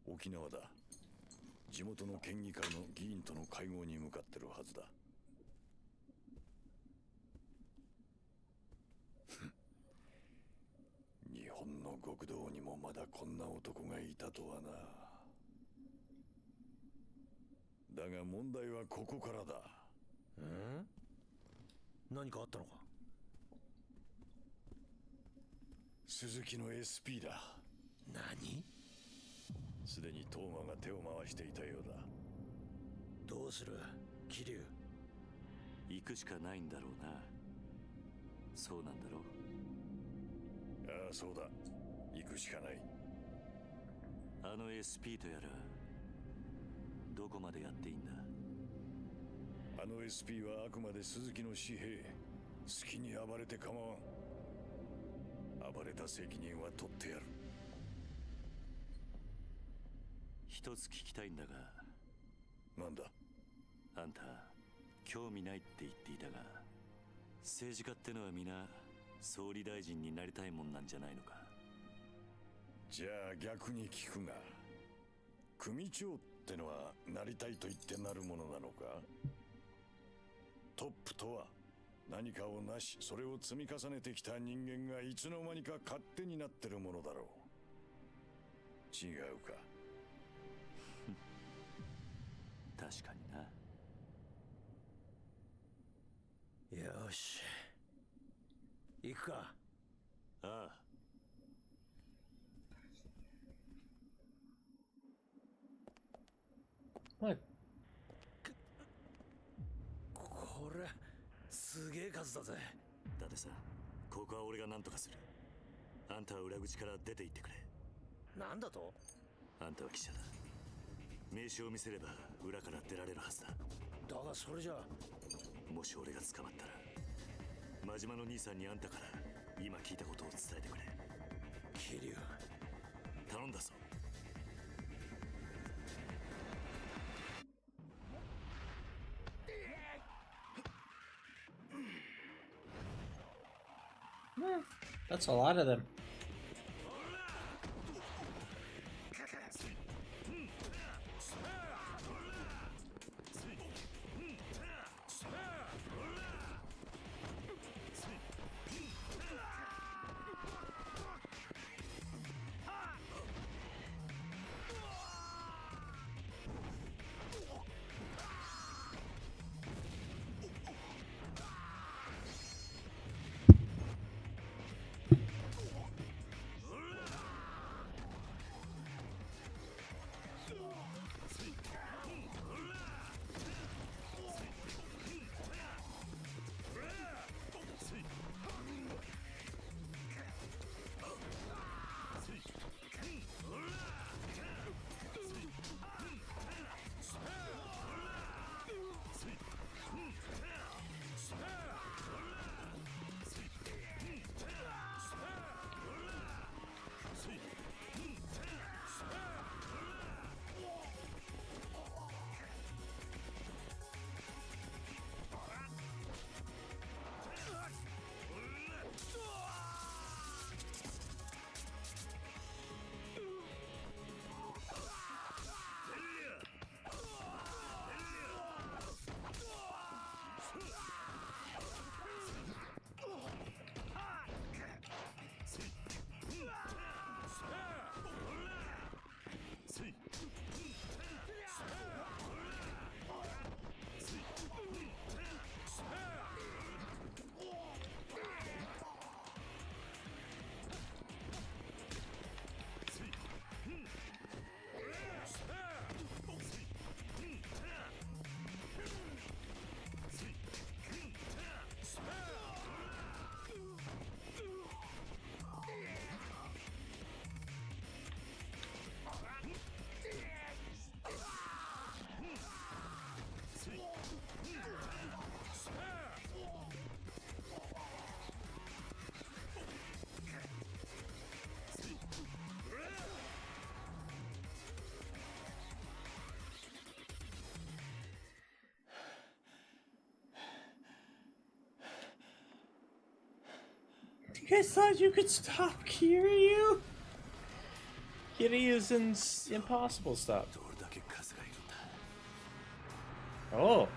S2: に？
S11: 沖縄だ。地元の県議会の議員との会合に向かってるはずだ。日本の極道にもまだこんな男がいたとはな。だが問題はここからだ。
S3: 何かあったのか？
S11: 鈴木の SP だ。
S3: 何？
S11: すでにトーマが手を回していたようだ。
S3: どうする？桐生。
S2: 行くしかないんだろうな。そうなんだろう？
S11: ああ、そうだ。行くしかない。
S2: あの SP とやらどこまでやっていいんだ？
S11: あの SP はあくまで鈴木の紙幣。好きに暴れて構わん。暴れた責任は取ってやる。
S2: 一つ聞きたいんだが。
S11: なんだ？
S2: あんた興味ないって言っていたが、政治家ってのは皆総理大臣になりたいもんなんじゃないのか？
S11: じゃあ逆に聞くが、組長ってのはなりたいと言ってなるものなのか？トップとは何かをなし、それを積み重ねてきた人間がいつの間にか勝手になってるものだろう。違うか？
S2: 確かにな。
S3: よし、行くか。
S2: ああ。
S1: はい。
S3: これすげえ数だぜ。
S2: だってさ、ここは俺が何とかする。あんたは裏口から出て行ってくれ。
S3: なんだと？
S2: あんたは記者だ。名刺を見せれば裏から出られるはずだ。
S3: だがそれじゃ、
S2: もし俺が捕まったら真島の兄さんにあんたから今聞いたことを伝えてくれ。
S3: 桐生、
S2: 頼んだぞ。
S1: That's a lot of them. You guys thought you could stop Kiryu? Kiryu is impossible to stop. Oh.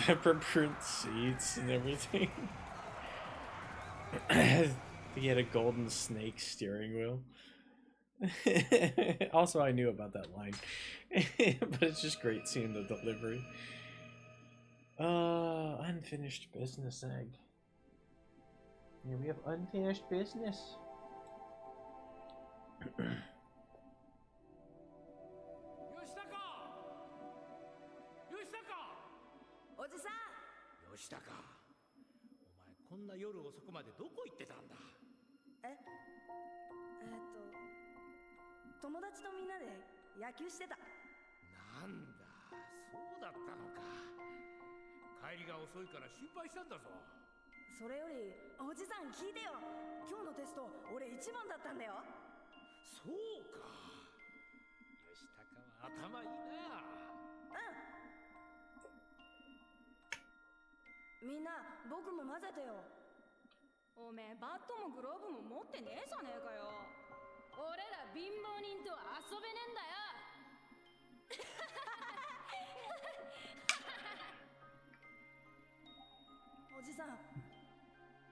S1: Leopard print seats and everything. He had a golden snake steering wheel. Also, I knew about that line. But it's just great seeing the delivery. Unfinished business egg. Yeah, we have unfinished business.
S3: 吉高、お前こんな夜遅くまでどこ行ってたんだ。
S10: 友達とみんなで野球してた。
S3: なんだ、そうだったのか。帰りが遅いから心配したんだぞ。
S10: それよりおじさん聞いてよ。今日のテスト俺1番だったんだよ。
S3: そうか。吉高は頭いいな。
S10: みんな僕も混ぜてよ。おめえバットもグローブも持ってねえじゃねえかよ。俺ら貧乏人と遊べねえんだよ。おじさん、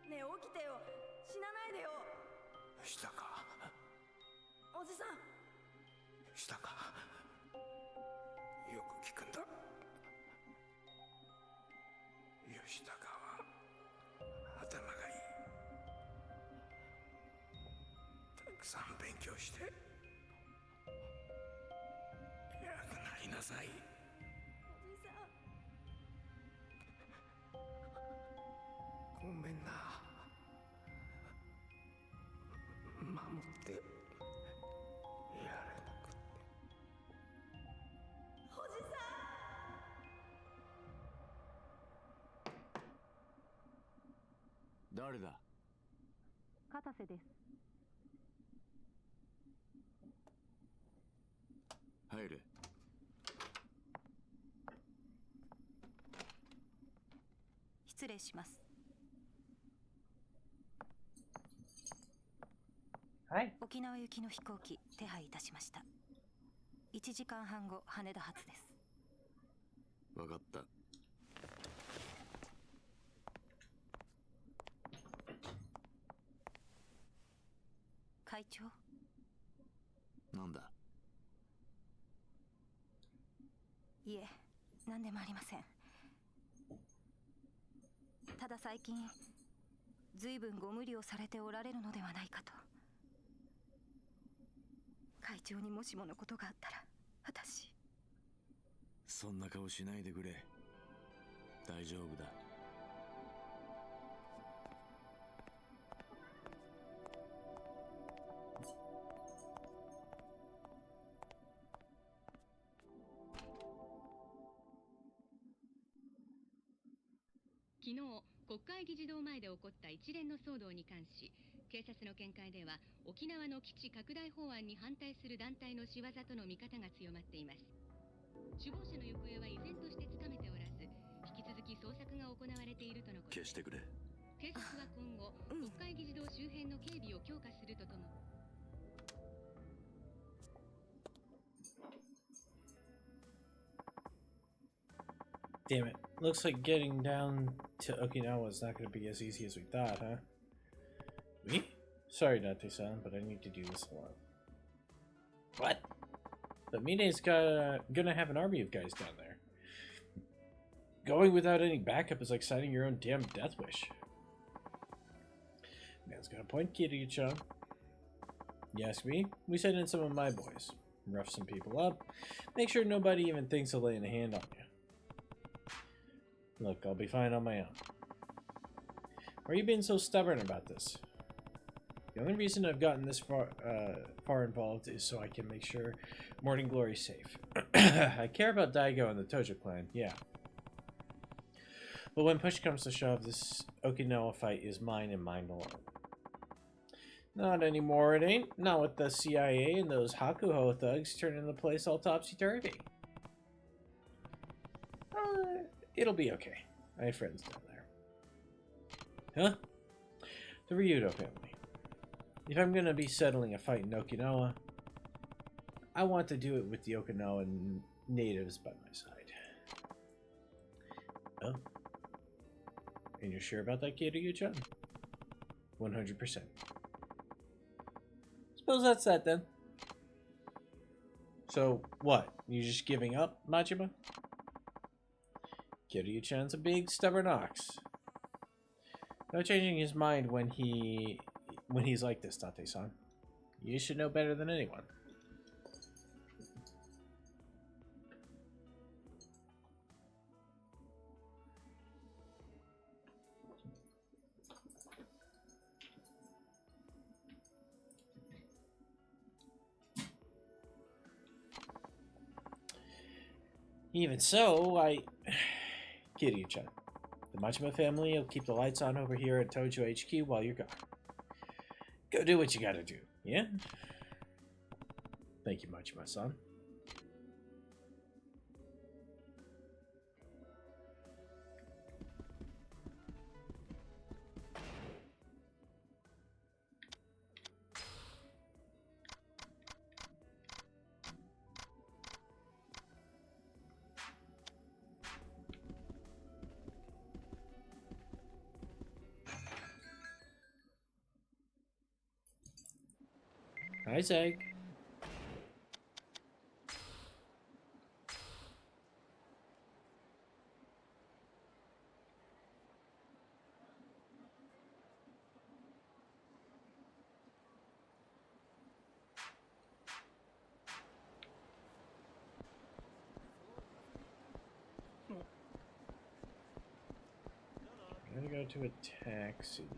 S10: ねえ起きてよ。死なないでよ。
S11: したか。
S10: おじさん。
S11: したか。よく聞くんだ。吉高は頭がいい。たくさん勉強して偉くなりなさい。
S10: おじさん。
S11: ごめんな。守ってやれなくて。
S10: おじさん。
S9: 誰だ。
S10: 片瀬です。
S9: 入れ。
S10: 失礼します。
S1: はい。
S10: 沖縄行きの飛行機手配いたしました。1時間半後羽田発です。
S9: わかった。
S10: 会長。
S9: なんだ。
S10: いえ、何でもありません。ただ最近随分ご無理をされておられるのではないかと。会長にもしものことがあったら私。
S9: そんな顔しないでくれ。大丈夫だ。
S12: 昨日、国会議事堂前で起こった一連の騒動に関し、警察の見解では沖縄の基地拡大法案に反対する団体の仕業との見方が強まっています。首謀者の行方は依然としてつかめておらず、引き続き捜索が行われているとのことです。
S9: 消してくれ。
S12: 警察は今後、国会議事堂周辺の警備を強化するとともに。
S1: Damn it. Looks like getting down to Okinawa is not going to be as easy as we thought, huh? Me? Sorry, Date-san, but I need to do this alone. What? But Mine's gonna have an army of guys down there. Going without any backup is like signing your own damn death wish. Man's got a point, Kiryu-chan. You ask me? We sent in some of my boys. Rough some people up. Make sure nobody even thinks of laying a hand on you. Look, I'll be fine on my own. Why are you being so stubborn about this? The only reason I've gotten this far involved is so I can make sure Morning Glory's safe. I care about Daigo and the Tojo clan, yeah. But when push comes to shove, this Okinawa fight is mine and mine alone. Not anymore, it ain't. Not with the CIA and those Hakuho thugs turning the place all topsy-turvy. It'll be okay. I have friends down there. Huh? The Ryudo family. If I'm gonna be settling a fight in Okinawa, I want to do it with the Okinawan natives by my side. Oh. And you're sure about that, Kiryu-chan? 100%. Suppose that's that then. So, what? You just giving up, Majima? Kiryu-chan's a big, stubborn ox. No changing his mind when he's like this, Tate-san. You should know better than anyone. Even so, Kiryu-chan, the Majima family will keep the lights on over here at Tojo HQ while you're gone. Go do what you gotta do, yeah? Thank you, Majima-san. Hi, Zag. I'm gonna go to a taxi.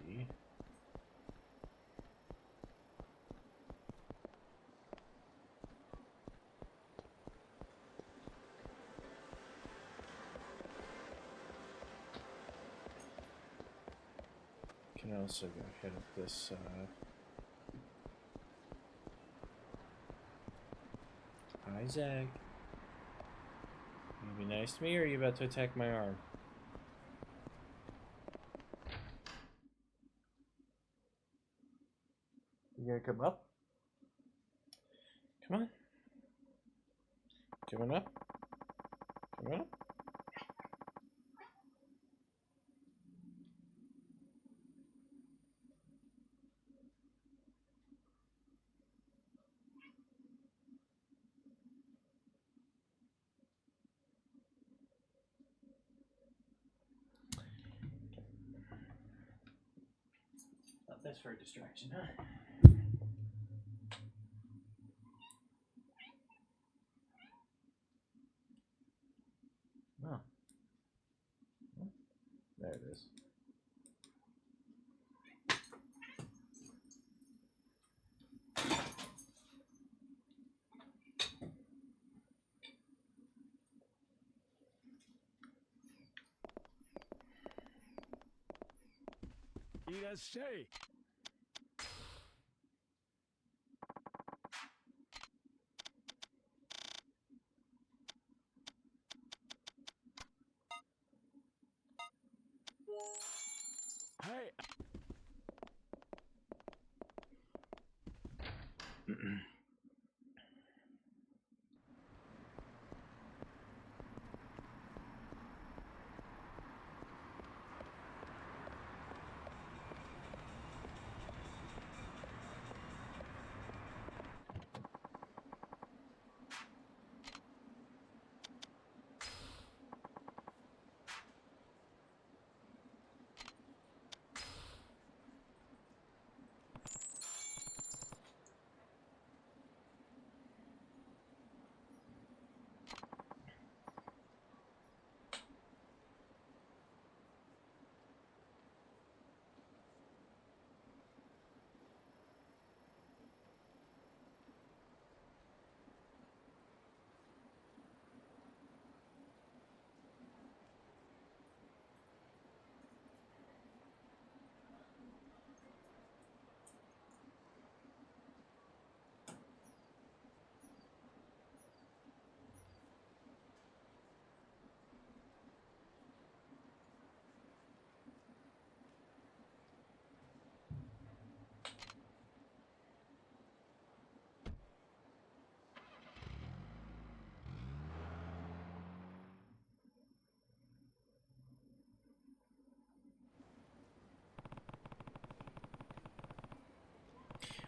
S1: Can also go ahead of this. Hi, Zag. You be nice to me, or are you about to attack my arm? You gonna come up? Come on. Coming up? Coming up? Not best for a distraction, huh? Oh. There it is.
S5: Irasshai. Hey.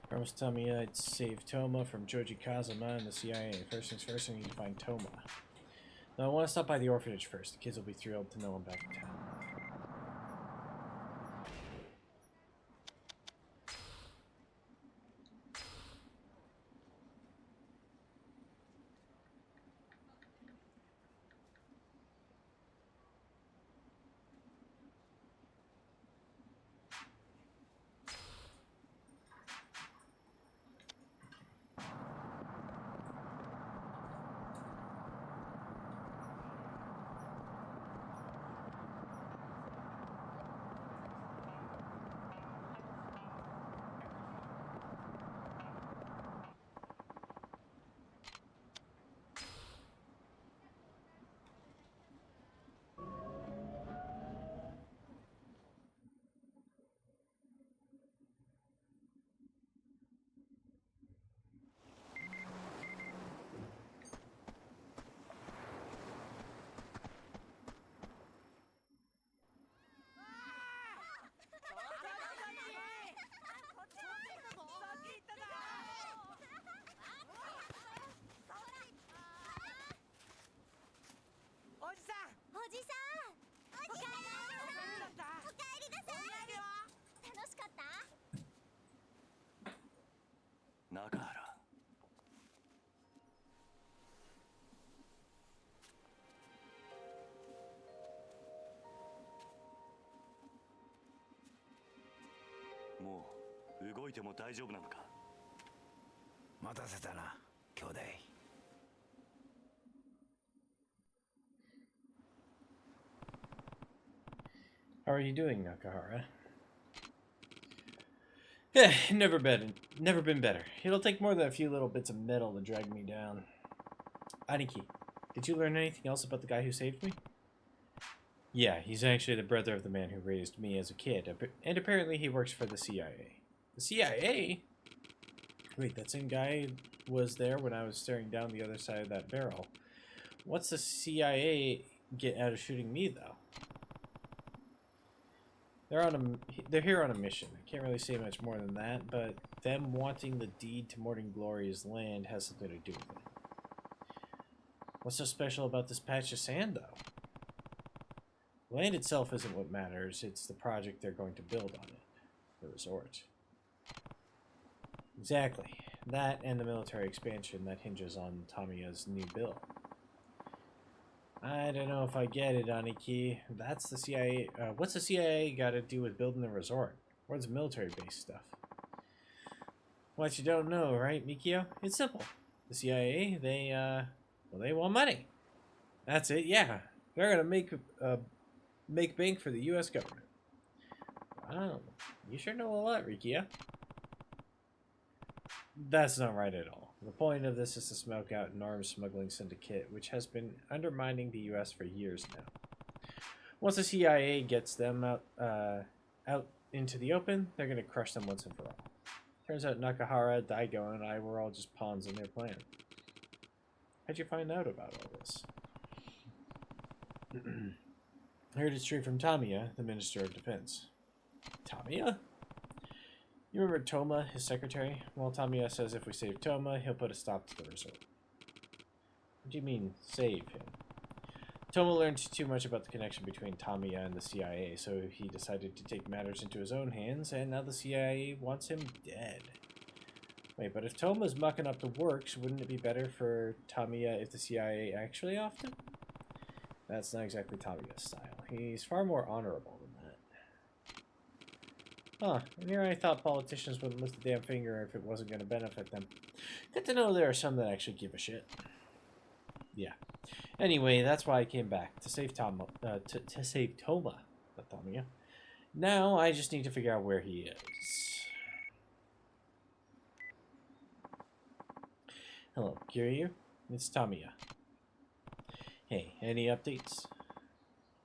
S1: Promise Tamiya I'd save Toma from Joji Kazama and the CIA. First things first, I need to find Toma. Now, I want to stop by the orphanage first. The kids will be thrilled to know I'm back in town.
S2: Nakahara. もう動いても大丈夫なのか。
S3: 待たせたな、兄弟。
S1: How are you doing, Nakahara? Yeah, never been better. It'll take more than a few little bits of metal to drag me down. Aniki, did you learn anything else about the guy who saved me? Yeah, he's actually the brother of the man who raised me as a kid, and apparently he works for the CIA. The CIA? Wait, that same guy was there when I was staring down the other side of that barrel. What's the CIA get out of shooting me, though? They're here on a mission. I can't really say much more than that, but them wanting the deed to Morton Glory's land has something to do with it. What's so special about this patch of sand, though? The land itself isn't what matters, it's the project they're going to build on it. The resort. Exactly. That and the military expansion that hinges on Tamiya's new bill. I don't know if I get it, Aniki. That's the CIA. What's the CIA got to do with building the resort? Where's the military-based stuff? What you don't know, right, Mikio? It's simple. The CIA, they want money. That's it. Yeah, they're gonna make bank for the U.S. government. Wow, you sure know a lot, Rikia. That's not right at all. The point of this is to smoke out an arms smuggling syndicate, which has been undermining the U.S. for years now. Once the CIA gets them out into the open, they're going to crush them once and for all. Turns out Nakahara, Daigo, and I were all just pawns in their plan. How'd you find out about all this? I heard it straight from Tamiya, the Minister of Defense. Tamiya? You remember Toma, his secretary? Well, Tamiya says if we save Toma, he'll put a stop to the resort. What do you mean, save him? Toma learned too much about the connection between Tamiya and the CIA, so he decided to take matters into his own hands, and now the CIA wants him dead. Wait, but if Toma's mucking up the works, wouldn't it be better for Tamiya if the CIA actually offed him? That's not exactly Tamiya's style. He's far more honorable. Huh, and here I thought politicians wouldn't lift a damn finger if it wasn't going to benefit them. Good to know there are some that actually give a shit. Yeah. Anyway, that's why I came back, to save Toma, to save Toma, not Tamiya. Now, I just need to figure out where he is. Hello, Kiryu. It's Tamiya. Hey, any updates?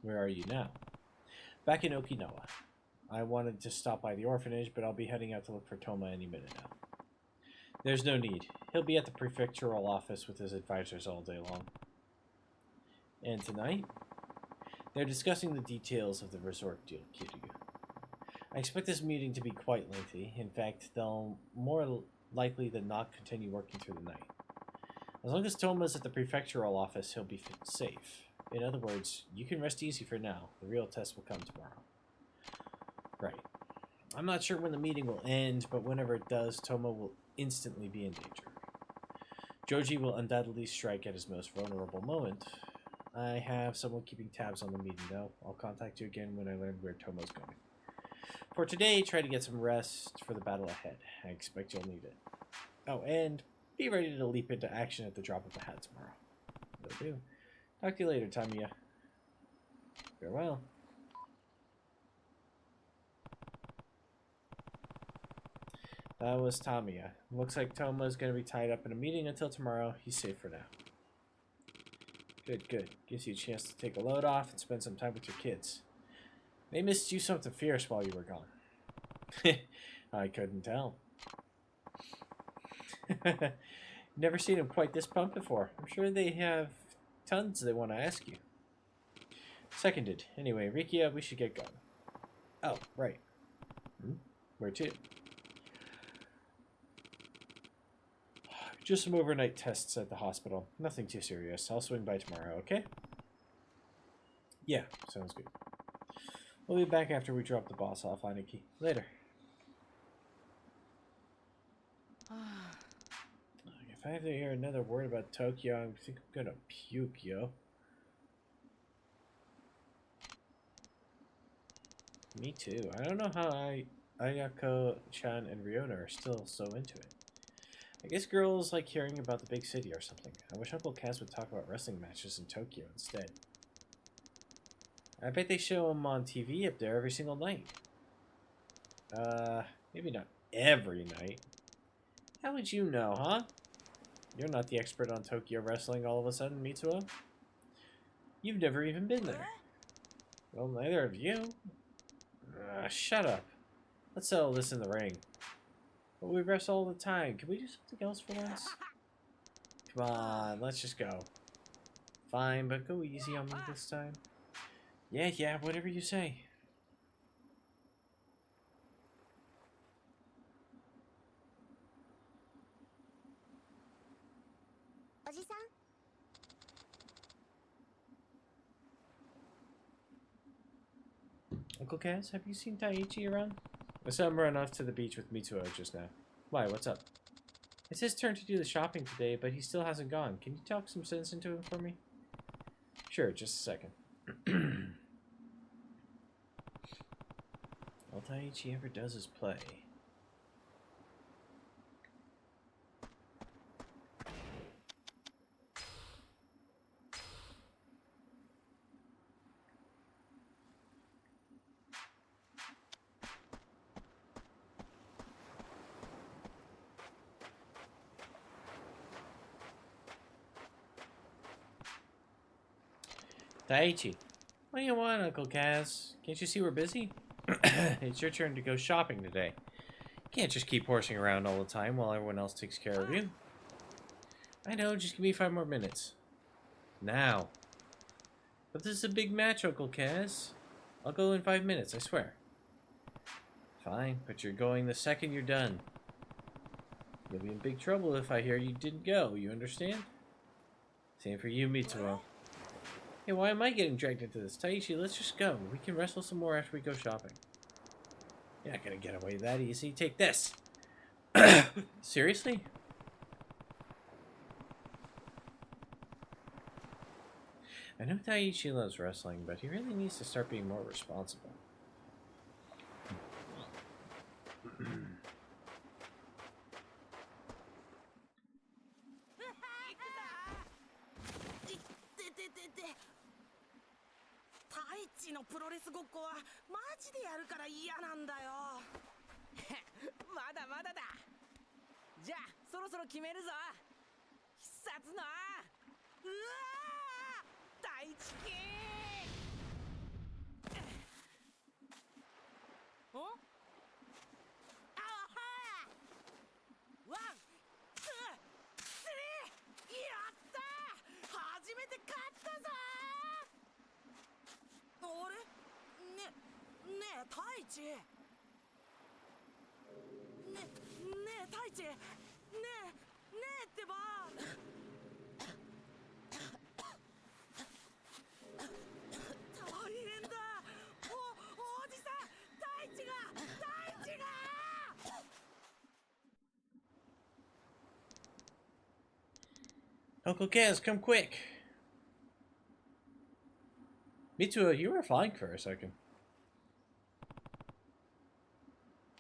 S1: Where are you now? Back in Okinawa. I wanted to stop by the orphanage, but I'll be heading out to look for Toma any minute now. There's no need. He'll be at the prefectural office with his advisors all day long. And tonight? They're discussing the details of the resort deal, Kiryu. I expect this meeting to be quite lengthy. In fact, they'll more likely than not continue working through the night. As long as Toma's at the prefectural office, he'll be safe. In other words, you can rest easy for now. The real test will come tomorrow. Right. I'm not sure when the meeting will end, but whenever it does, Toma will instantly be in danger. Joji will undoubtedly strike at his most vulnerable moment. I have someone keeping tabs on the meeting, though. I'll contact you again when I learn where Toma's going. For today, try to get some rest for the battle ahead. I expect you'll need it. Oh, and be ready to leap into action at the drop of a hat tomorrow. Will do. Talk to you later, Tamiya. Farewell. That was Tamiya. Looks like Toma's going to be tied up in a meeting until tomorrow. He's safe for now. Good, good. Gives you a chance to take a load off and spend some time with your kids. They missed you something fierce while you were gone. I couldn't tell. Never seen him quite this pumped before. I'm sure they have tons they want to ask you. Seconded. Anyway, Rikia, we should get going. Oh, right. Where to? Just some overnight tests at the hospital. Nothing too serious. I'll swing by tomorrow, okay? Yeah, sounds good. We'll be back after we drop the boss off, Aniki. Later. If I have to hear another word about Tokyo, I think I'm gonna puke, yo. Me too. I don't know how Ayako-chan and Riona are still so into it. I guess girls like hearing about the big city or something. I wish Uncle Kaz would talk about wrestling matches in Tokyo instead. I bet they show them on TV up there every single night. Maybe not every night. How would you know, huh? You're not the expert on Tokyo wrestling all of a sudden, Mitsuo. You've never even been there. Well, neither have you. Shut up. Let's settle this in the ring. But we wrestle all the time. Can we do something else for once? Come on, let's just go. Fine, but go easy on me this time. Yeah, whatever you say. Uncle Kaz, have you seen Taichi around? I saw him run off to the beach with Mitsuo just now. Why, what's up? It's his turn to do the shopping today, but he still hasn't gone. Can you talk some sense into him for me? Sure, just a second. All Taichi ever does is play. Taichi, what do you want, Uncle Kaz? Can't you see we're busy? It's your turn to go shopping today. You can't just keep horsing around all the time while everyone else takes care of you. I know, just give me 5 more minutes. Now. But this is a big match, Uncle Kaz. I'll go in 5 minutes, I swear. Fine, but you're going the second you're done. You'll be in big trouble if I hear you didn't go, you understand? Same for you, Mitsuo. Hey, why am I getting dragged into this? Taichi, let's just go. We can wrestle some more after we go shopping. You're not gonna get away that easy. Take this. Seriously? I know Taichi loves wrestling, but he really needs to start being more responsible.
S10: Taichi のプロレスごっこはマジでやるから嫌なんだよ。まだまだだ。じゃあそろそろ決めるぞ。必殺のうわー大地キー。お？あはー。ワン、ツー、スリー。やったー。初めて勝ったぞー。あれ？ねえ、太一。え太一、ねえってば。大変だ。おじさん、太一が。
S1: Uncle Kaz, come quick! Mitsuo, you were flying for a second.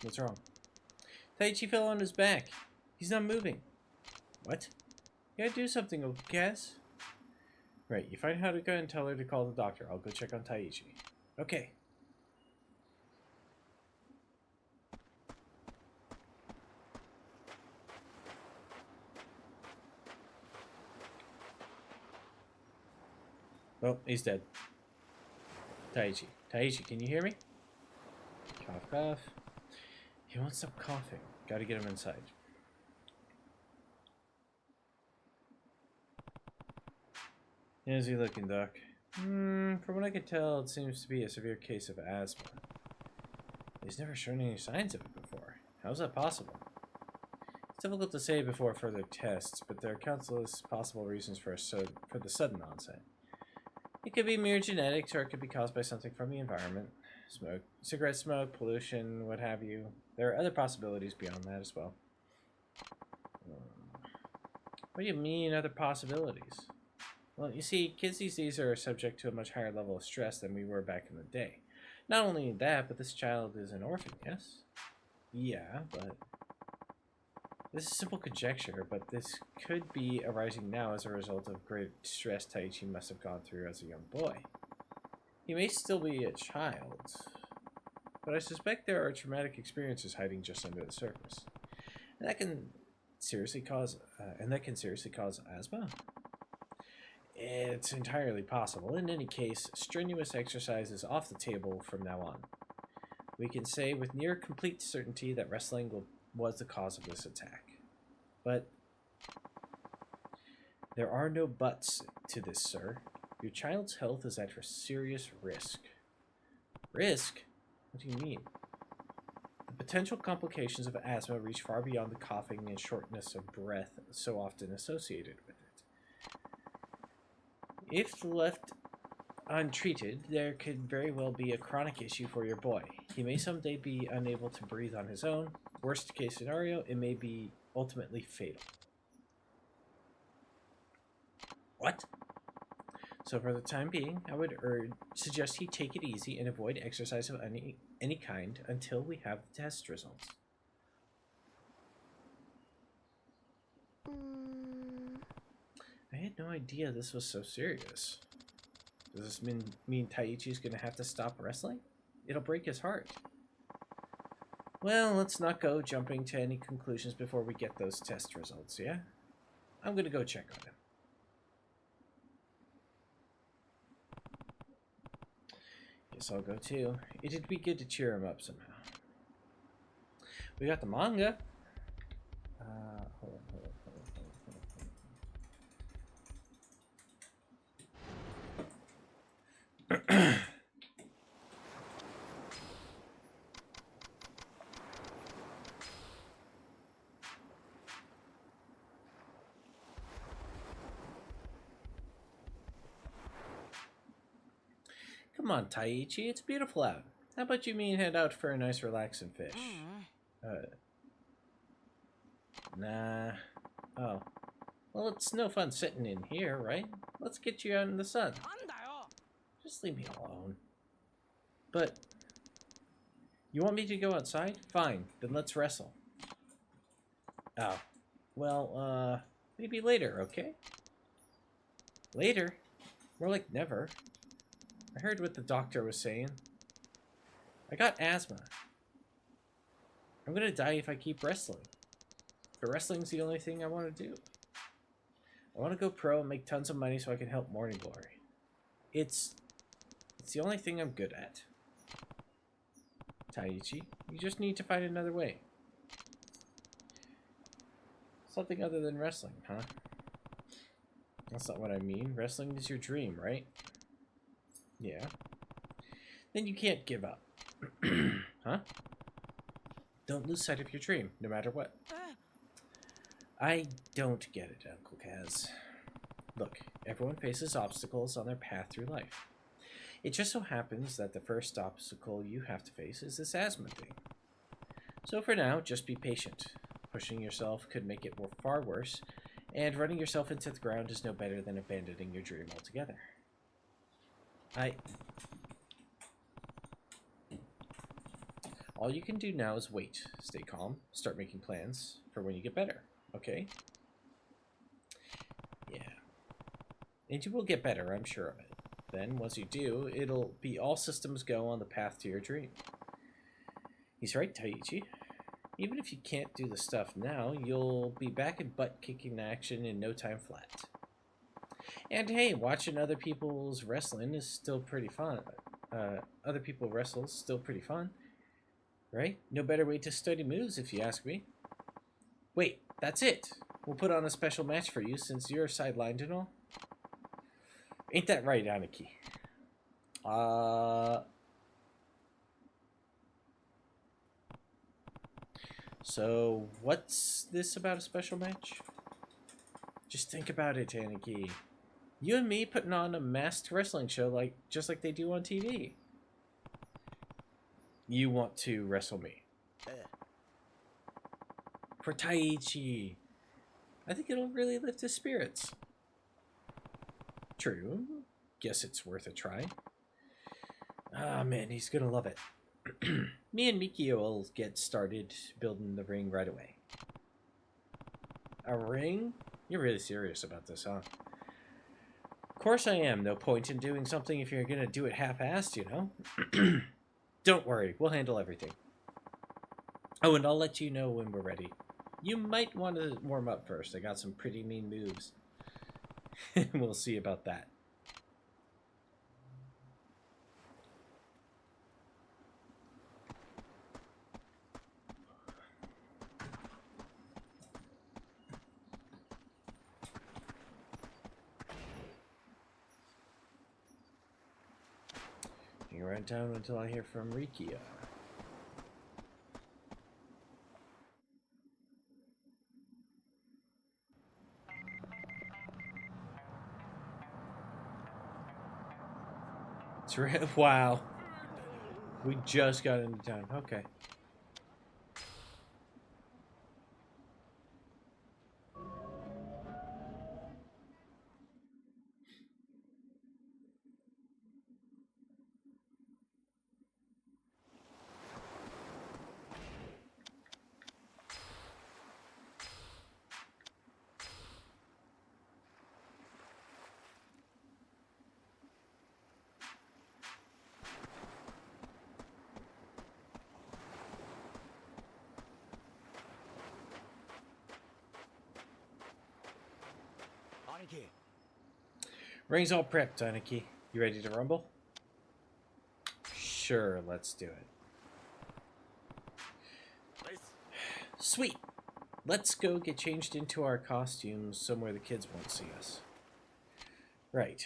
S1: What's wrong? Taichi fell on his back. He's not moving. What? You gotta do something, Uncle Kaz. Right, you find how to go and tell her to call the doctor. I'll go check on Taichi. Okay. Oh, he's dead. Taichi. Taichi, can you hear me? Cough, cough. He won't stop coughing. Gotta get him inside. How's he looking, Doc? From what I can tell, it seems to be a severe case of asthma. He's never shown any signs of it before. How's that possible? It's difficult to say before further tests, but there are countless possible reasons for the sudden onset. It could be mere genetics, or it could be caused by something from the environment. Smoke, cigarette smoke, pollution, what have you. There are other possibilities beyond that as well. What do you mean, other possibilities? Well, you see, kids these days are subject to a much higher level of stress than we were back in the day. Not only that, but this child is an orphan, yes? Yeah, but... This is simple conjecture, but this could be arising now as a result of great stress Taichi must have gone through as a young boy. He may still be a child, but I suspect there are traumatic experiences hiding just under the surface. And that can seriously cause asthma? It's entirely possible. In any case, strenuous exercise is off the table from now on. We can say with near complete certainty that wrestling was the cause of this attack. But there are no buts to this, sir. Your child's health is at serious risk. Risk? What do you mean? The potential complications of asthma reach far beyond the coughing and shortness of breath so often associated with it. If left untreated, there could very well be a chronic issue for your boy. He may someday be unable to breathe on his own. Worst case scenario, it may be ultimately fatal. What? So for the time being, I would suggest he take it easy and avoid exercise of any kind until we have the test results. I had no idea this was so serious. Does this mean Taichi's gonna have to stop wrestling? It'll break his heart. Well, let's not go jumping to any conclusions before we get those test results, yeah? I'm gonna go check on him. Guess I'll go too. It'd be good to cheer him up somehow. We got the manga. Hold on. Come on, Taichi, it's beautiful out. How about you and head out for a nice relaxing fish? Nah. Oh. Well, it's no fun sitting in here, right? Let's get you out in the sun. Just leave me alone. But, you want me to go outside? Fine, then let's wrestle. Oh. Well, maybe later, okay? Later? More like never. I heard what the doctor was saying. I got asthma. I'm gonna die if I keep wrestling. But wrestling's the only thing I want to do. I want to go pro and make tons of money so I can help Morning Glory. It's the only thing I'm good at. Taichi, you just need to find another way. Something other than wrestling, huh? That's not what I mean. Wrestling is your dream, right? Yeah. Then you can't give up. Huh? Don't lose sight of your dream, no matter what. I don't get it, Uncle Kaz. Look, everyone faces obstacles on their path through life. It just so happens that the first obstacle you have to face is this asthma thing. So for now, just be patient. Pushing yourself could make it far worse, and running yourself into the ground is no better than abandoning your dream altogether. All you can do now is wait, stay calm, start making plans for when you get better, okay? Yeah. And you will get better, I'm sure of it. Then, once you do, it'll be all systems go on the path to your dream. He's right, Taichi. Even if you can't do the stuff now, you'll be back in butt-kicking action in no time flat. And hey, watching other people's wrestling is still pretty fun. Other people wrestle is still pretty fun. Right? No better way to study moves, if you ask me. Wait, that's it. We'll put on a special match for you since you're sidelined and all. Ain't that right, Aniki? So, what's this about a special match? Just think about it, Aniki. You and me putting on a masked wrestling show just like they do on TV. You want to wrestle me? For Taichi. I think it'll really lift his spirits. True. Guess it's worth a try. Ah, man, he's gonna love it. Me and Mikio will get started building the ring right away. A ring? You're really serious about this, huh? Of course I am. No point in doing something if you're gonna do it half-assed, you know? Don't worry, we'll handle everything. Oh, and I'll let you know when we're ready. You might want to warm up first. I got some pretty mean moves. We'll see about that. Hang around town until I hear from Rikia. It's right. Wow. We just got into town. Okay. Ring's all prepped, Aniki. You ready to rumble? Sure, let's do it. Sweet! Let's go get changed into our costumes somewhere the kids won't see us. Right.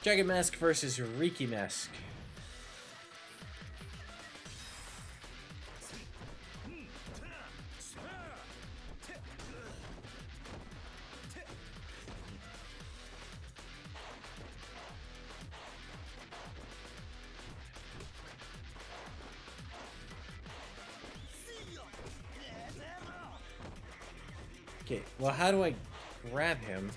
S1: Dragon Mask versus Riki Mask. Okay, well, how do I grab him?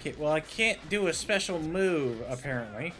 S1: Okay, well, I can't do a special move, apparently.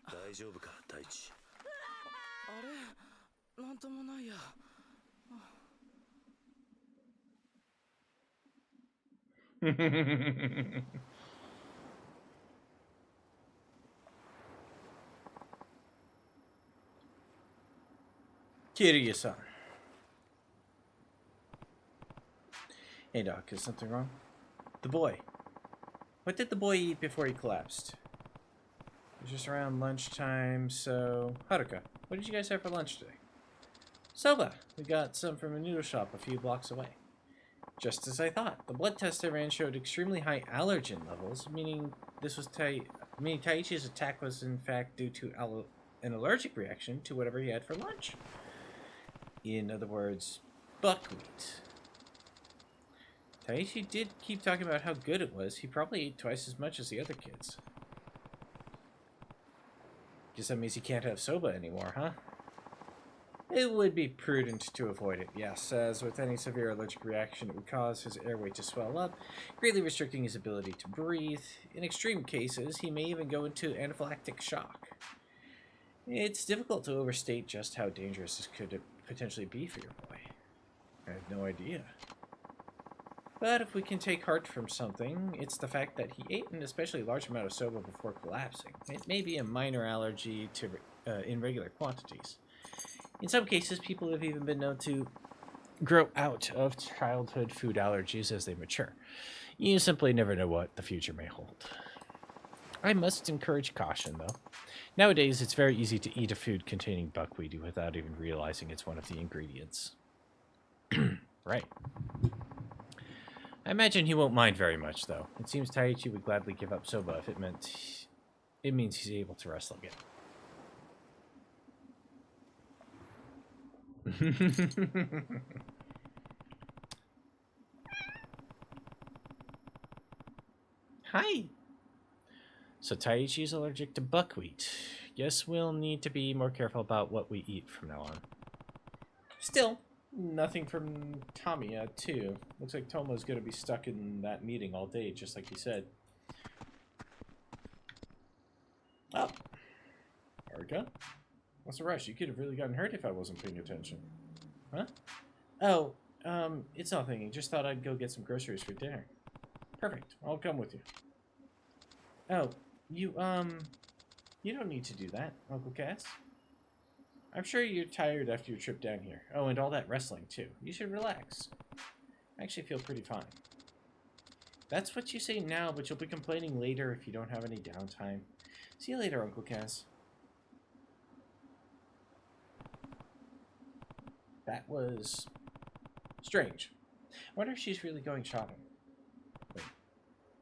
S3: 大丈夫か、太一。あれ、なんともないや。
S1: Kiryu-san. Hey Doc, is something wrong? The boy. What did the boy eat before he collapsed? It was just around lunchtime, so... Haruka, what did you guys have for lunch today? Soba! We got some from a noodle shop a few blocks away. Just as I thought. The blood test I ran showed extremely high allergen levels, meaning this was Taichi's attack was in fact due to an allergic reaction to whatever he had for lunch. In other words, buckwheat. Taichi did keep talking about how good it was. He probably ate twice as much as the other kids. Guess that means he can't have soba anymore, huh? It would be prudent to avoid it, yes, as with any severe allergic reaction, it would cause his airway to swell up, greatly restricting his ability to breathe. In extreme cases, he may even go into anaphylactic shock. It's difficult to overstate just how dangerous this could potentially be for your boy. I have no idea. But if we can take heart from something, it's the fact that he ate an especially large amount of soba before collapsing. It may be a minor allergy to in regular quantities. In some cases, people have even been known to grow out of childhood food allergies as they mature. You simply never know what the future may hold. I must encourage caution, though. Nowadays, it's very easy to eat a food containing buckwheat without even realizing it's one of the ingredients. Right. I imagine he won't mind very much, though. It seems Taichi would gladly give up soba if it means he's able to wrestle again. Hi! So Taichi's allergic to buckwheat. Guess we'll need to be more careful about what we eat from now on. Still, nothing from Tamiya, too. Looks like Tomo's gonna be stuck in that meeting all day, just like he said. Oh. Haruka? What's the rush? You could have really gotten hurt if I wasn't paying attention. Huh? Oh, it's nothing. Just thought I'd go get some groceries for dinner. Perfect. I'll come with you. Oh, you don't need to do that, Uncle Cass. I'm sure you're tired after your trip down here. Oh, and all that wrestling, too. You should relax. I actually feel pretty fine. That's what you say now, but you'll be complaining later if you don't have any downtime. See you later, Uncle Cass. That was strange. I wonder if she's really going shopping. Wait,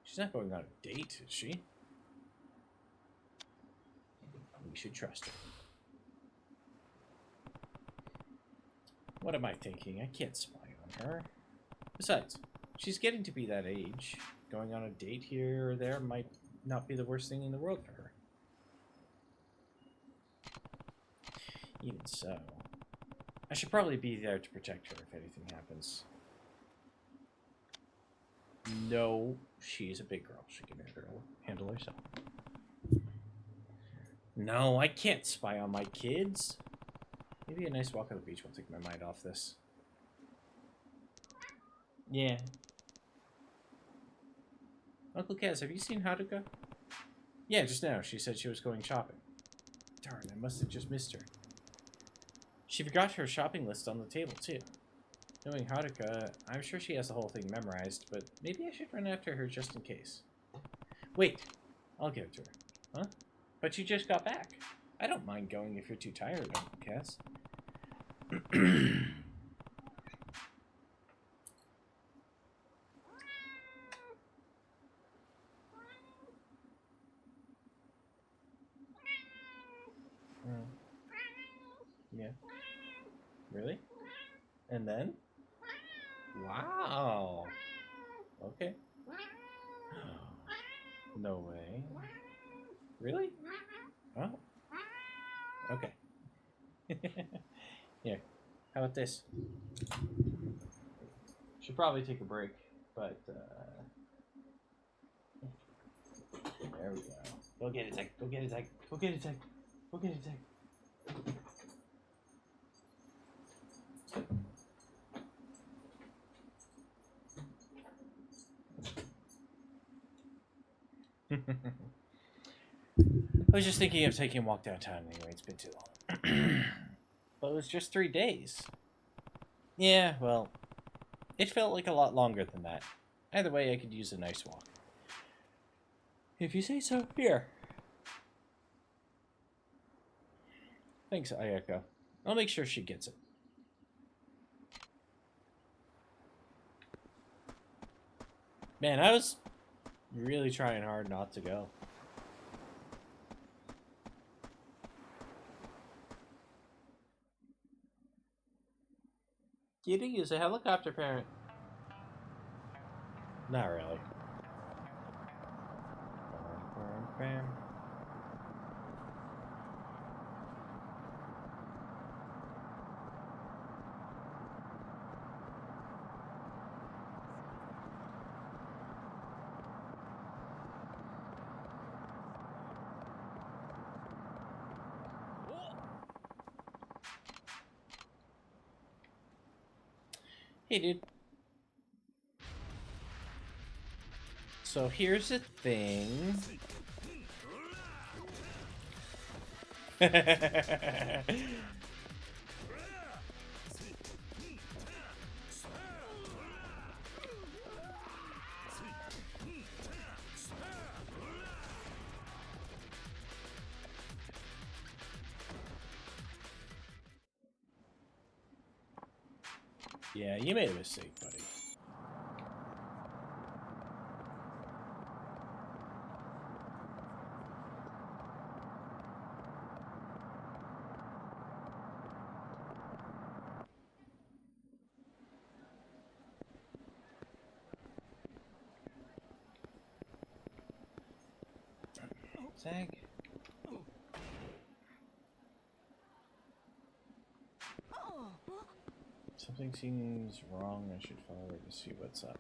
S1: she's not going on a date, is she? We should trust her. What am I thinking? I can't spy on her. Besides, she's getting to be that age. Going on a date here or there might not be the worst thing in the world for her. Even so, I should probably be there to protect her if anything happens. No, she's a big girl. She can handle herself. No, I can't spy on my kids. Maybe a nice walk on the beach will take my mind off this. Yeah. Uncle Kaz, have you seen Haruka? Yeah, just now. She said she was going shopping. Darn, I must have just missed her. She forgot her shopping list on the table, too. Knowing Haruka, I'm sure she has the whole thing memorized, but maybe I should run after her just in case. Wait, I'll give it to her. Huh? But you just got back. I don't mind going if you're too tired, Uncle Kaz. Yeah. Really? And then? Wow. Okay. No way. Really? Oh. Okay. Here. How about this? Should probably take a break, but there we go. Go get it, Zach. Go get it, Zach. Go get it, Zach. Go get it, Zach. I was just thinking of taking a walk downtown anyway. It's been too long. But it was just 3 days. Yeah, well, it felt like a lot longer than that. Either way, I could use a nice walk. If you say so. Here. Thanks, Ayako. I'll make sure she gets it. Man, I was really trying hard not to go. Kitty is a helicopter parent. Not really. Bam. Hey, dude. So here's the thing. Yeah, you made a mistake, buddy. Zag. Something seems wrong. I should follow her to see what's up.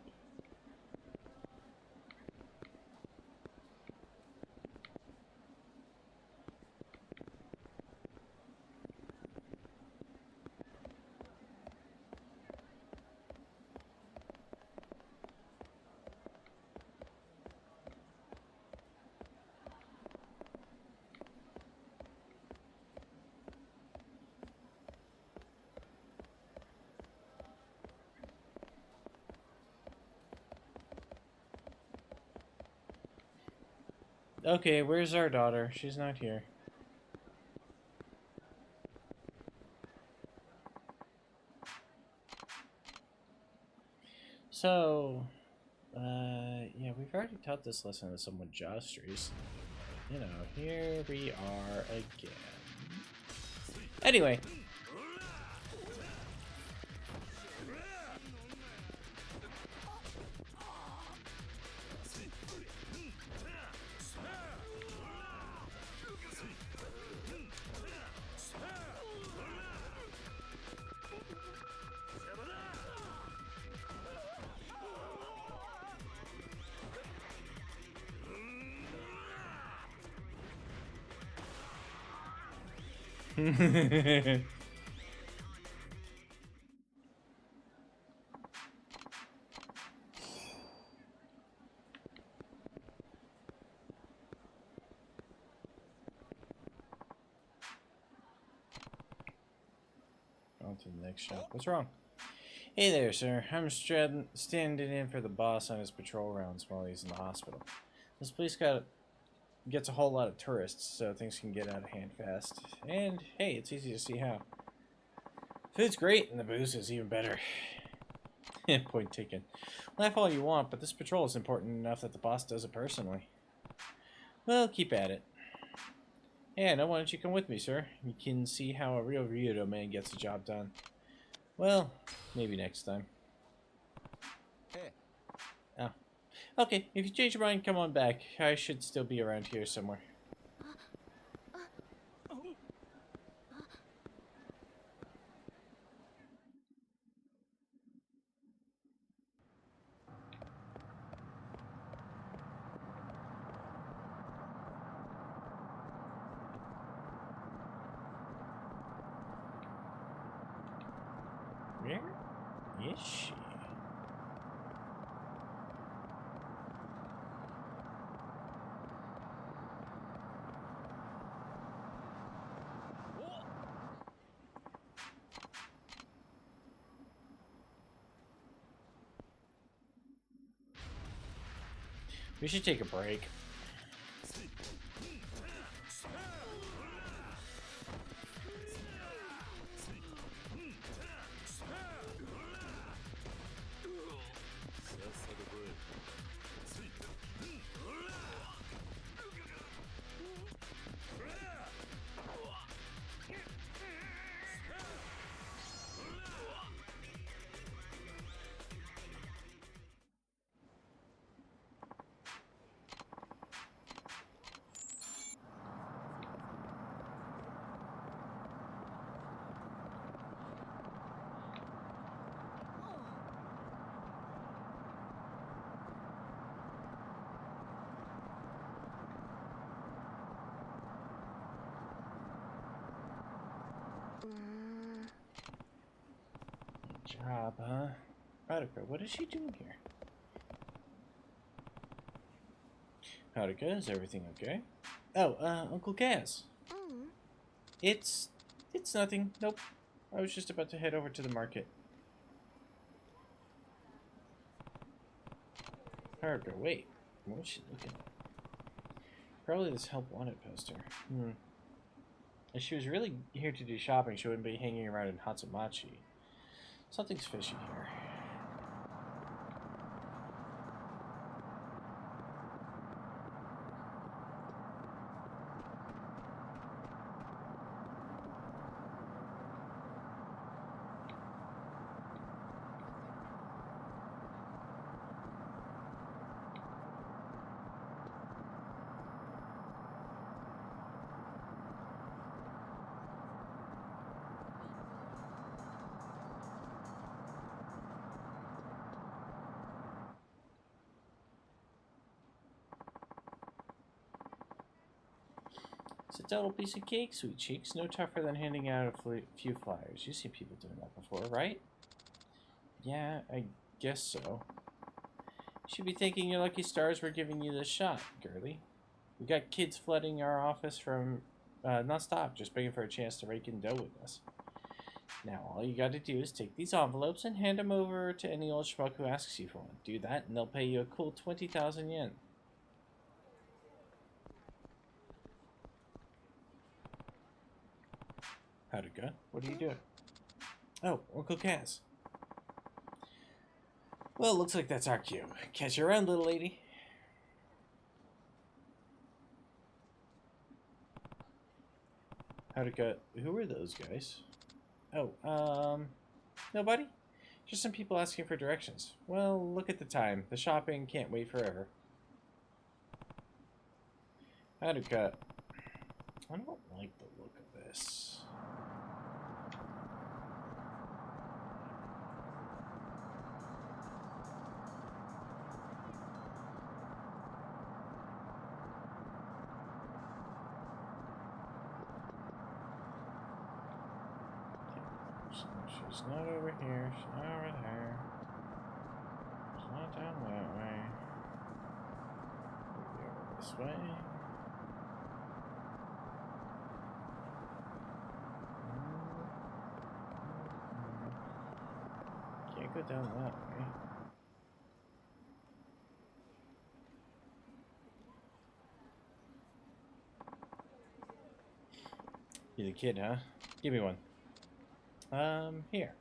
S1: Okay, where's our daughter? She's not here. So, yeah, we've already taught this lesson to someone just recently. You know, here we are again. Anyway. On to the next shop. What's wrong? Hey there, sir. I'm standing in for the boss on his patrol rounds while he's in the hospital. This place gets a whole lot of tourists, so things can get out of hand fast. And, hey, it's easy to see how. Food's great, and the booze is even better. Point taken. Laugh all you want, but this patrol is important enough that the boss does it personally. Well, keep at it. Hey, now why don't you come with me, sir? You can see how a real Ryudo man gets the job done. Well, maybe next time.
S8: Hey.
S1: Oh. Okay, if you change your mind, come on back. I should still be around here somewhere. Where is she? We should take a break. Job, huh? Haruka, what is she doing here? Haruka, is everything okay? Oh, Uncle Kaz. It's nothing. Nope. I was just about to head over to the market. Haruka, wait. What was she looking at? Probably this help wanted poster. If she was really here to do shopping, she wouldn't be hanging around in Hatsumachi. Something's fishy here. It's a total piece of cake, sweet cheeks. No tougher than handing out a few flyers. You've seen people doing that before, right? Yeah, I guess so. You should be thanking your lucky stars for giving you this shot, girly. We got kids flooding our office from non-stop, just begging for a chance to rake in dough with us. Now, all you gotta do is take these envelopes and hand them over to any old schmuck who asks you for one. Do that, and they'll pay you a cool 20,000 yen. Haruka, what are you doing? Oh, Uncle Kaz. Well, looks like that's our cue. Catch you around, little lady. Haruka, who are those guys? Oh, nobody? Just some people asking for directions. Well, look at the time. The shopping can't wait forever. Haruka, I don't like the look of this. She's not over here. She's not over there. She's not down that way. Maybe over this way. Can't go down that way. You're the kid, huh? Give me one. Here.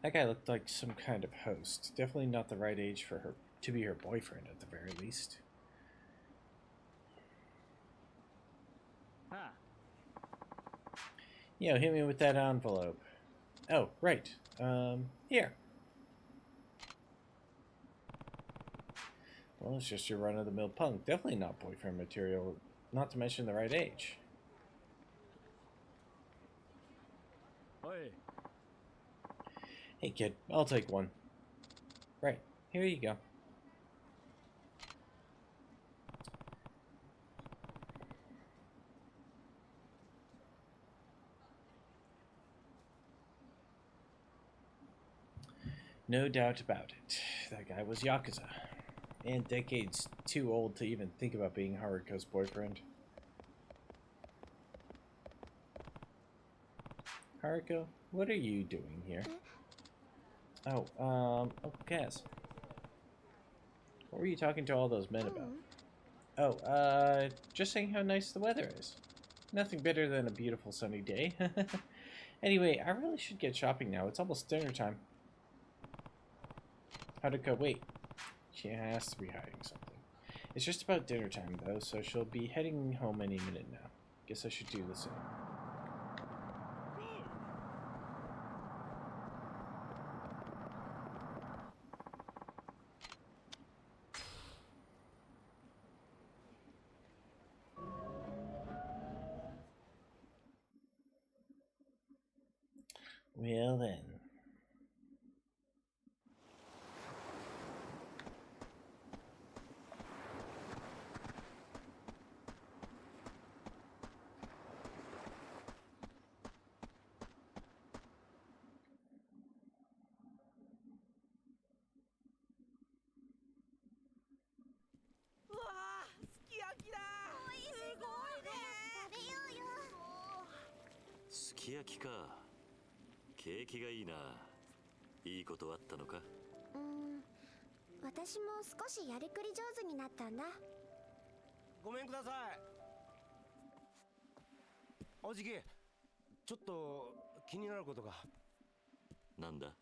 S1: That guy looked like some kind of host. Definitely not the right age for her to be her boyfriend at the very least.
S6: Huh.
S1: Yo, hit me with that envelope. Oh, right. Here. Well, it's just your run-of-the-mill punk. Definitely not boyfriend material. Not to mention the right age.
S6: Oi.
S1: Hey, kid. I'll take one. Right. Here you go. No doubt about it. That guy was Yakuza. And decades too old to even think about being Haruko's boyfriend. Haruko, what are you doing here? Oh, Kaz. What were you talking to all those men about? Oh, just saying how nice the weather is. Nothing better than a beautiful sunny day. Anyway, I really should get shopping now. It's almost dinner time. Haruko, wait. She has to be hiding something. It's just about dinner time, though, so she'll be heading home any minute now. Guess I should do the same. Well then.
S2: すき焼きか。景気がいいな。いいことあったのか？
S13: 私も少しやりくり上手になったんだ。
S3: ごめんください。おじき、ちょっと気になることが。
S2: なんだ？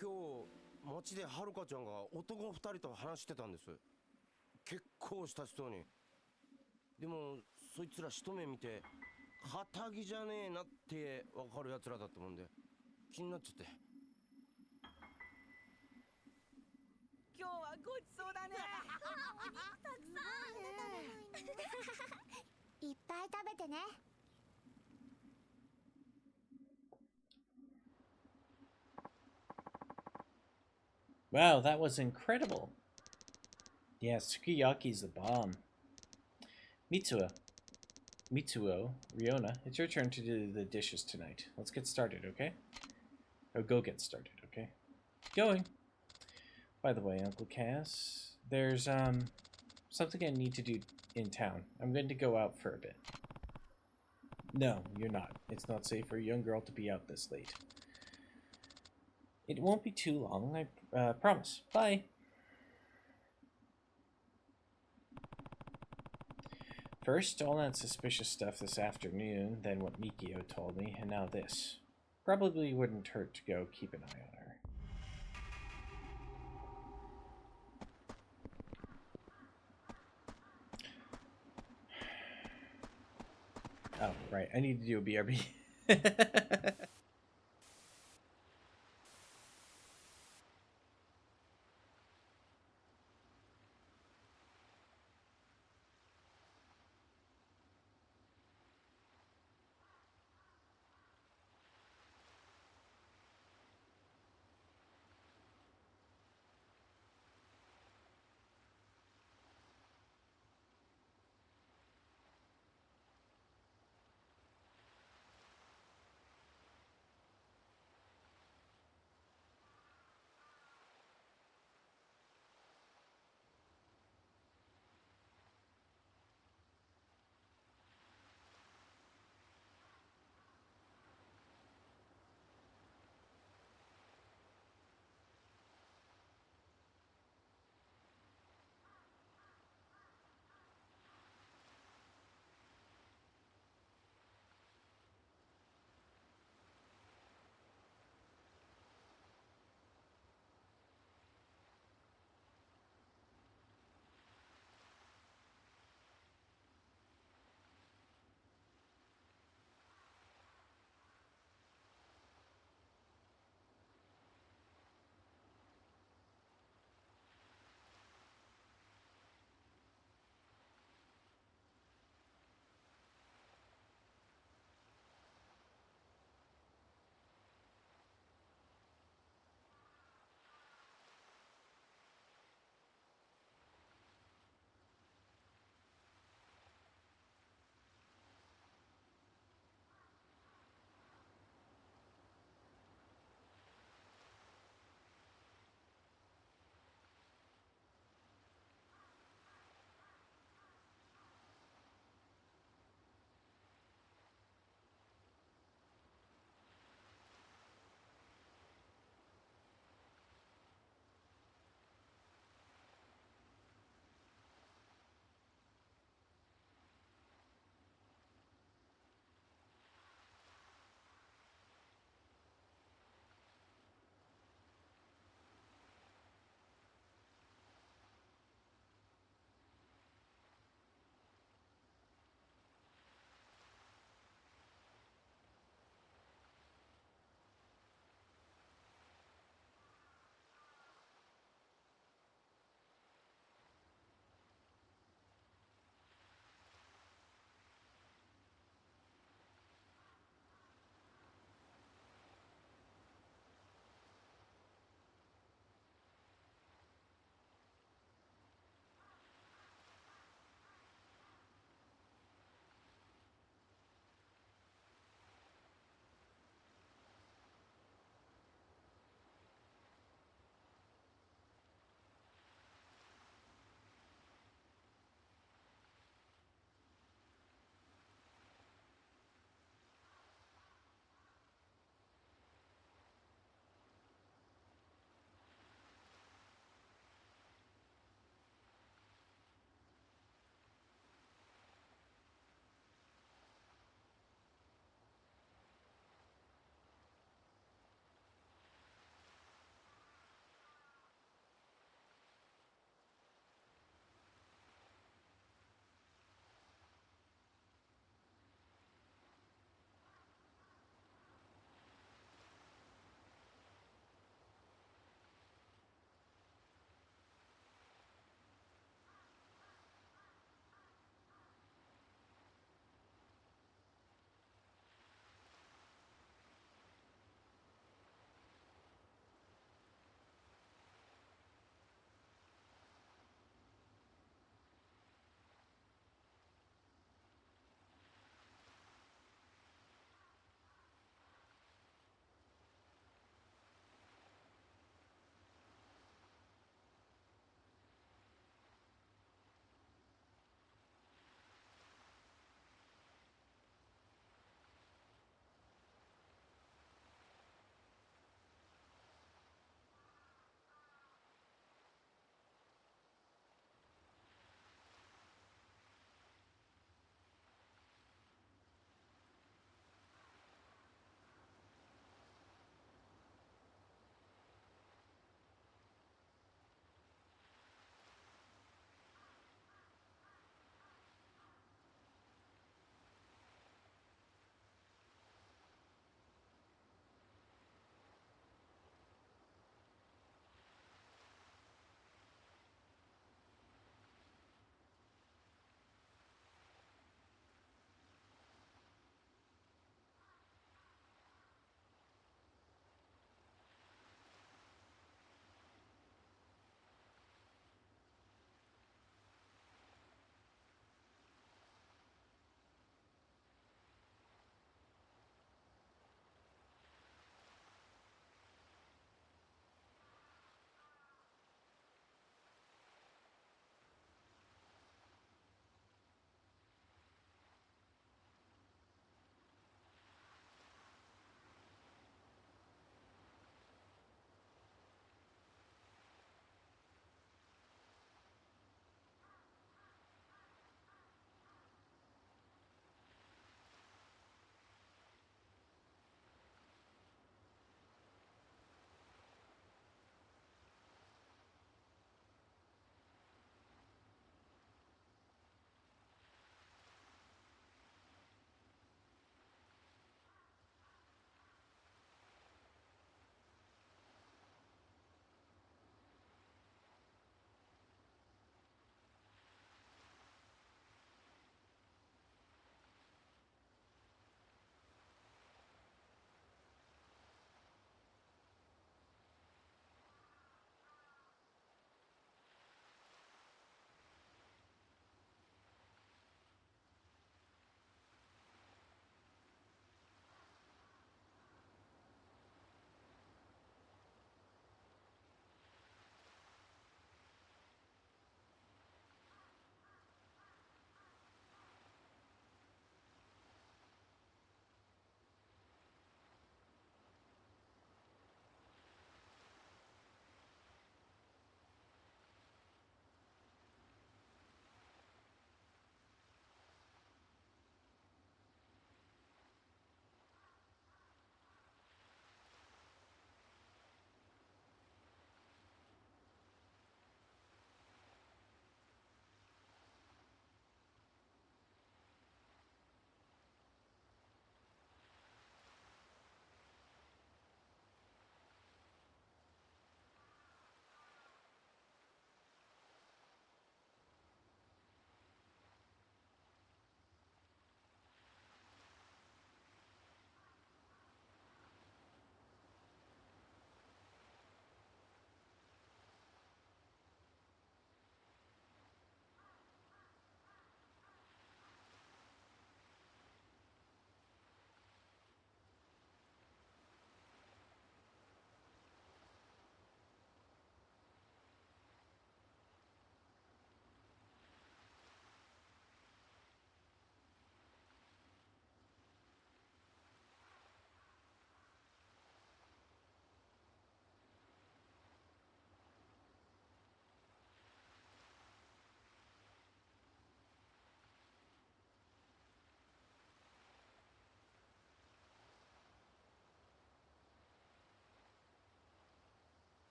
S3: 今日街ではるかちゃんが男2人と話してたんです。結構親しそうに。でもそいつら一目見て堅気じゃねえなってわかるやつらだったもんで気になっちゃって。
S10: 今日はごちそうだね。お肉たくさん。
S13: いっぱい食べてね。
S1: Wow, that was incredible. Yeah, Sukiyaki's the bomb. Mitsuo, Riona, it's your turn to do the dishes tonight. Let's get started, okay? Or go get started, okay? Going. By the way, Uncle Cass, there's, something I need to do in town. I'm going to go out for a bit. No, you're not. It's not safe for a young girl to be out this late. It won't be too long, I promise. Bye. First, all that suspicious stuff this afternoon, then what Mikio told me, and now this. Probably wouldn't hurt to go keep an eye on her. Oh, right. I need to do a BRB.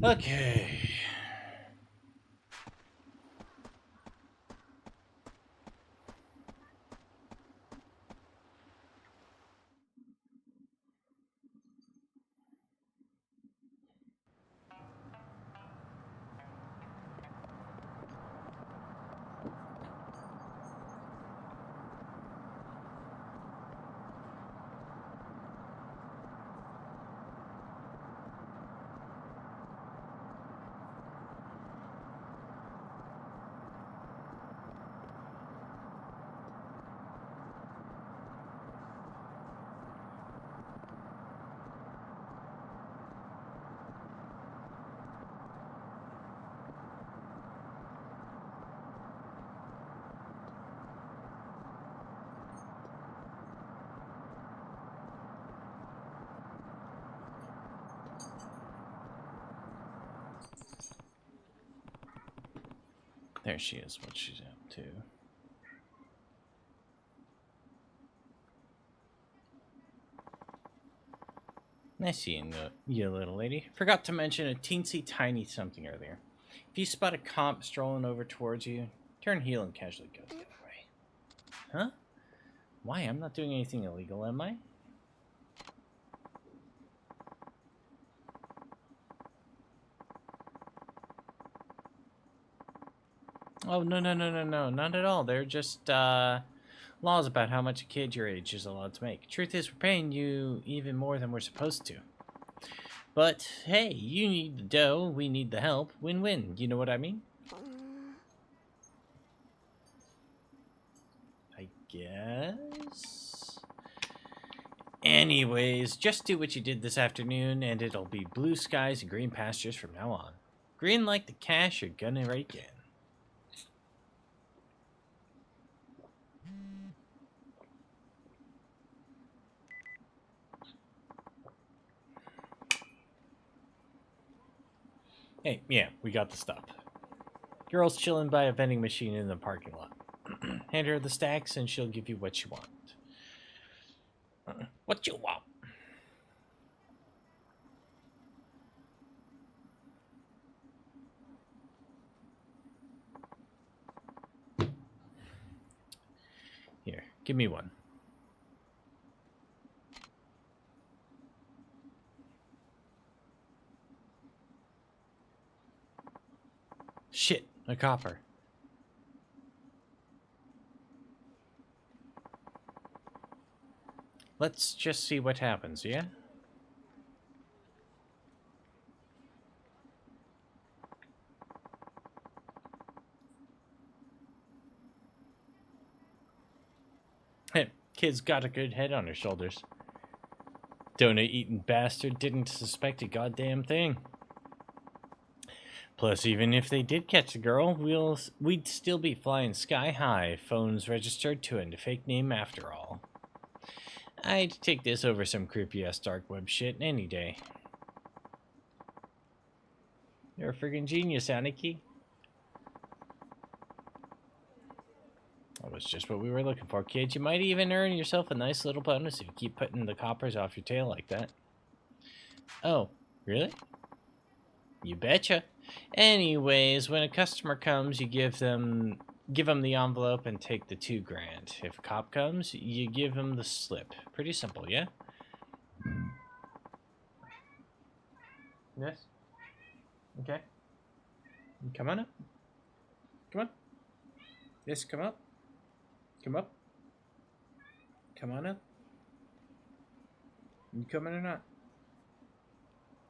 S1: Okay. There she is, what she's up to. Nice seeing you, little lady. Forgot to mention a teensy tiny something earlier. If you spot a comp strolling over towards you, turn heel and casually go the other way. Huh? Why? I'm not doing anything illegal, am I? Oh, no, not at all. They're just, laws about how much a kid your age is allowed to make. Truth is, we're paying you even more than we're supposed to. But, hey, you need the dough, we need the help. Win-win, you know what I mean? I guess? Anyways, just do what you did this afternoon, and it'll be blue skies and green pastures from now on. Green like the cash you're gonna rake in. Hey, yeah, we got the stuff. Girl's chilling by a vending machine in the parking lot. Hand her the stacks and she'll give you what you want. What you want? Here, give me one. Shit, a copper. Let's just see what happens, yeah? Hey, kid's got a good head on her shoulders. Donut-eating bastard didn't suspect a goddamn thing. Plus, even if they did catch the girl, we'd still be flying sky high, phones registered to a fake name after all. I'd take this over some creepy-ass dark web shit any day. You're a friggin' genius, Aniki. That was just what we were looking for, kid. You might even earn yourself a nice little bonus if you keep putting the coppers off your tail like that. Oh, really? You betcha. Anyways, when a customer comes, you give them the envelope and take the $2 grand. If a cop comes, you give him the slip. Pretty simple, yeah? Yes? Okay. Come on up. Come on. Yes, come up. Come up. Come on up. You coming or not?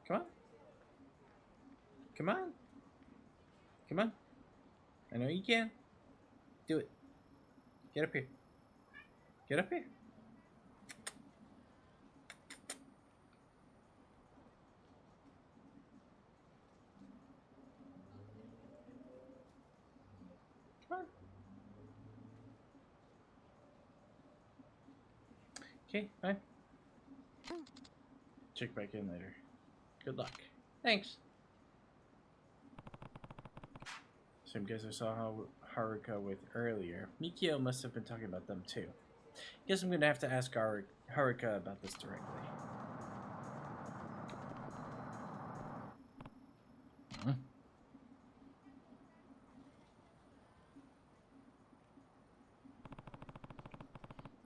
S1: Come on. Come on. Come on. I know you can. Do it. Get up here. Get up here. Come on. Okay, bye. Check back in later. Good luck. Thanks. Same guys I saw Haruka with earlier. Mikio must have been talking about them too. Guess I'm gonna have to ask Haruka about this directly.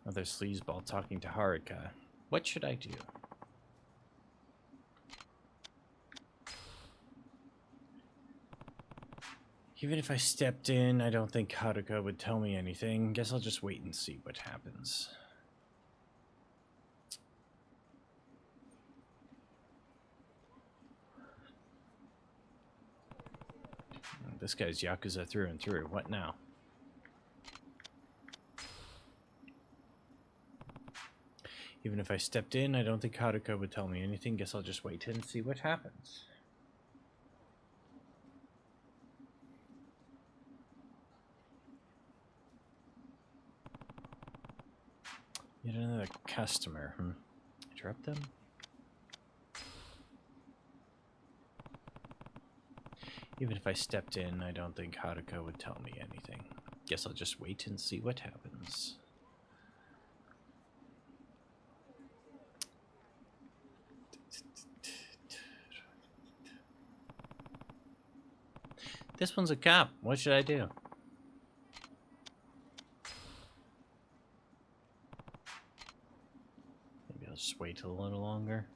S1: Other sleazeball talking to Haruka. What should I do? Even if I stepped in, I don't think Haruka would tell me anything. Guess I'll just wait and see what happens. This guy's Yakuza through and through. What now? Even if I stepped in, I don't think Haruka would tell me anything. Guess I'll just wait and see what happens. Yet another customer. Interrupt them? Even if I stepped in, I don't think Haruka would tell me anything. Guess I'll just wait and see what happens. This one's a cop. What should I do? Maybe I'll just wait a little longer.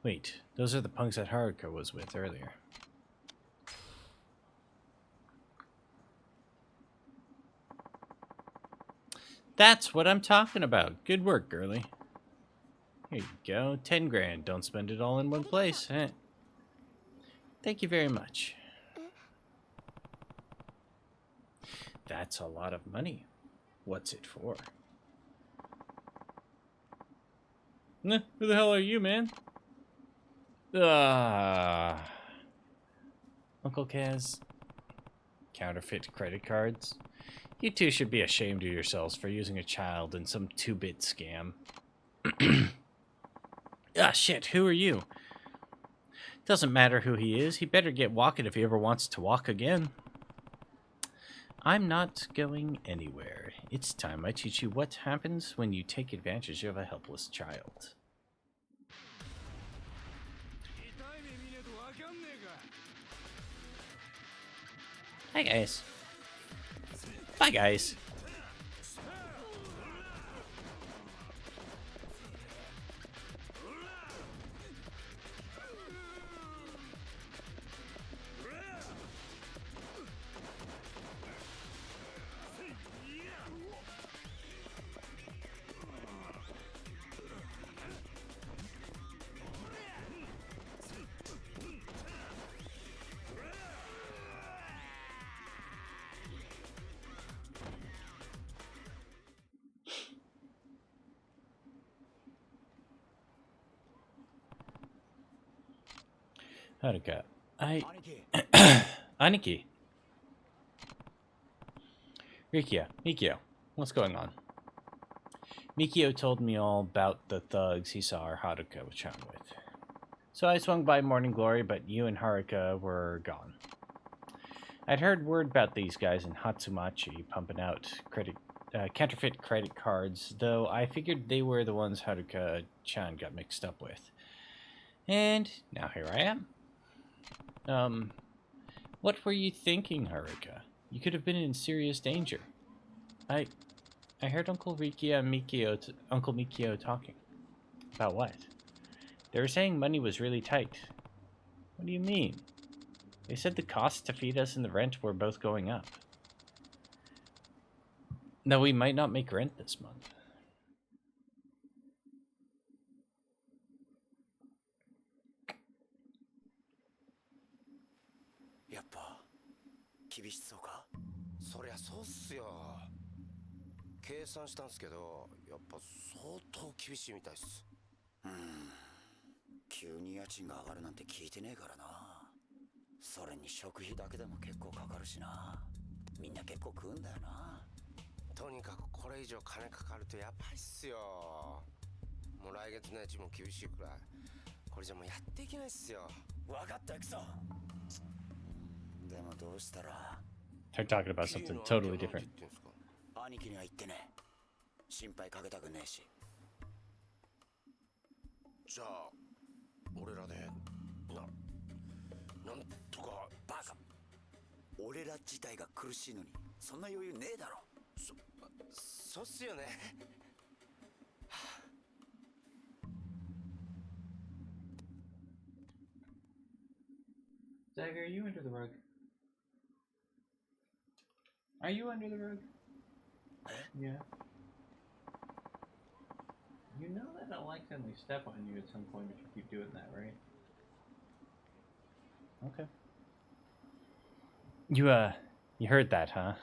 S1: Wait, those are the punks that Haruka was with earlier. That's what I'm talking about. Good work, girlie. Here you go. 10 grand. Don't spend it all in one place. Eh? Thank you very much. That's a lot of money. What's it for? Who the hell are you, man? Uncle Kaz. Counterfeit credit cards. You two should be ashamed of yourselves for using a child in some 2-bit scam. Ah, shit, who are you? Doesn't matter who he is. He better get walking if he ever wants to walk again. I'm not going anywhere. It's time I teach you what happens when you take advantage of a helpless child. Hi, guys. Bye, guys. Haruka, Aniki. Rikia, Mikio, what's going on? Mikio told me all about the thugs he saw Haruka-chan with. So I swung by Morning Glory, but you and Haruka were gone. I'd heard word about these guys in Hatsumachi pumping out counterfeit credit cards, though I figured they were the ones Haruka-chan got mixed up with. And now here I am. What were you thinking, Haruka? You could have been in serious danger. I heard Uncle Rikia and Uncle Mikio talking. About what? They were saying money was really tight. What do you mean? They said the costs to feed us and the rent were both going up. No, we might not make rent this month.
S3: Yappa, 厳しそうか? そりゃそうっすよ。計算したんすけど、やっぱ相当厳しいみたいっす。
S8: 急に家賃が上がるなんて聞いてねえからな。それに食費だけでも結構かかるしな。みんな結構食うんだよな。
S3: とにかくこれ以上金かかるとやばいっすよ。もう来月の家賃も厳しいくらい。これじゃもうやっていけないっすよ。わかったクソ。でもどうしたら。
S1: They're talking about something totally different.
S8: 兄貴には言ってね。心配かけたくねえし。
S3: じゃあ俺らでなんとか
S8: 俺ら自体が苦しいのにそんな余裕ねえだろ。
S6: そうっすよね。
S1: Dagger, are you under the rug? Are you under the rug? Yeah. You know that I'll accidentally step on you at some point if you keep doing that, right? Okay. You heard that, huh?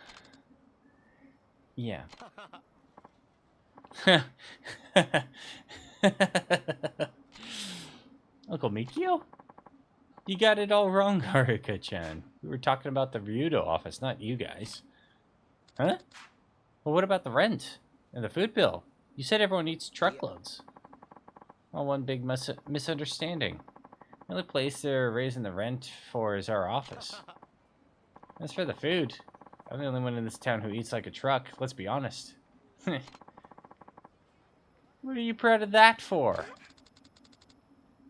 S1: Yeah. Uncle Mikio? You got it all wrong, Haruka-chan. We were talking about the Ryudo office, not you guys. Huh? Well, what about the rent? And the food bill? You said everyone eats truckloads. Well, one big misunderstanding. The only place they're raising the rent for is our office. As for the food, I'm the only one in this town who eats like a truck, let's be honest. What are you proud of that for?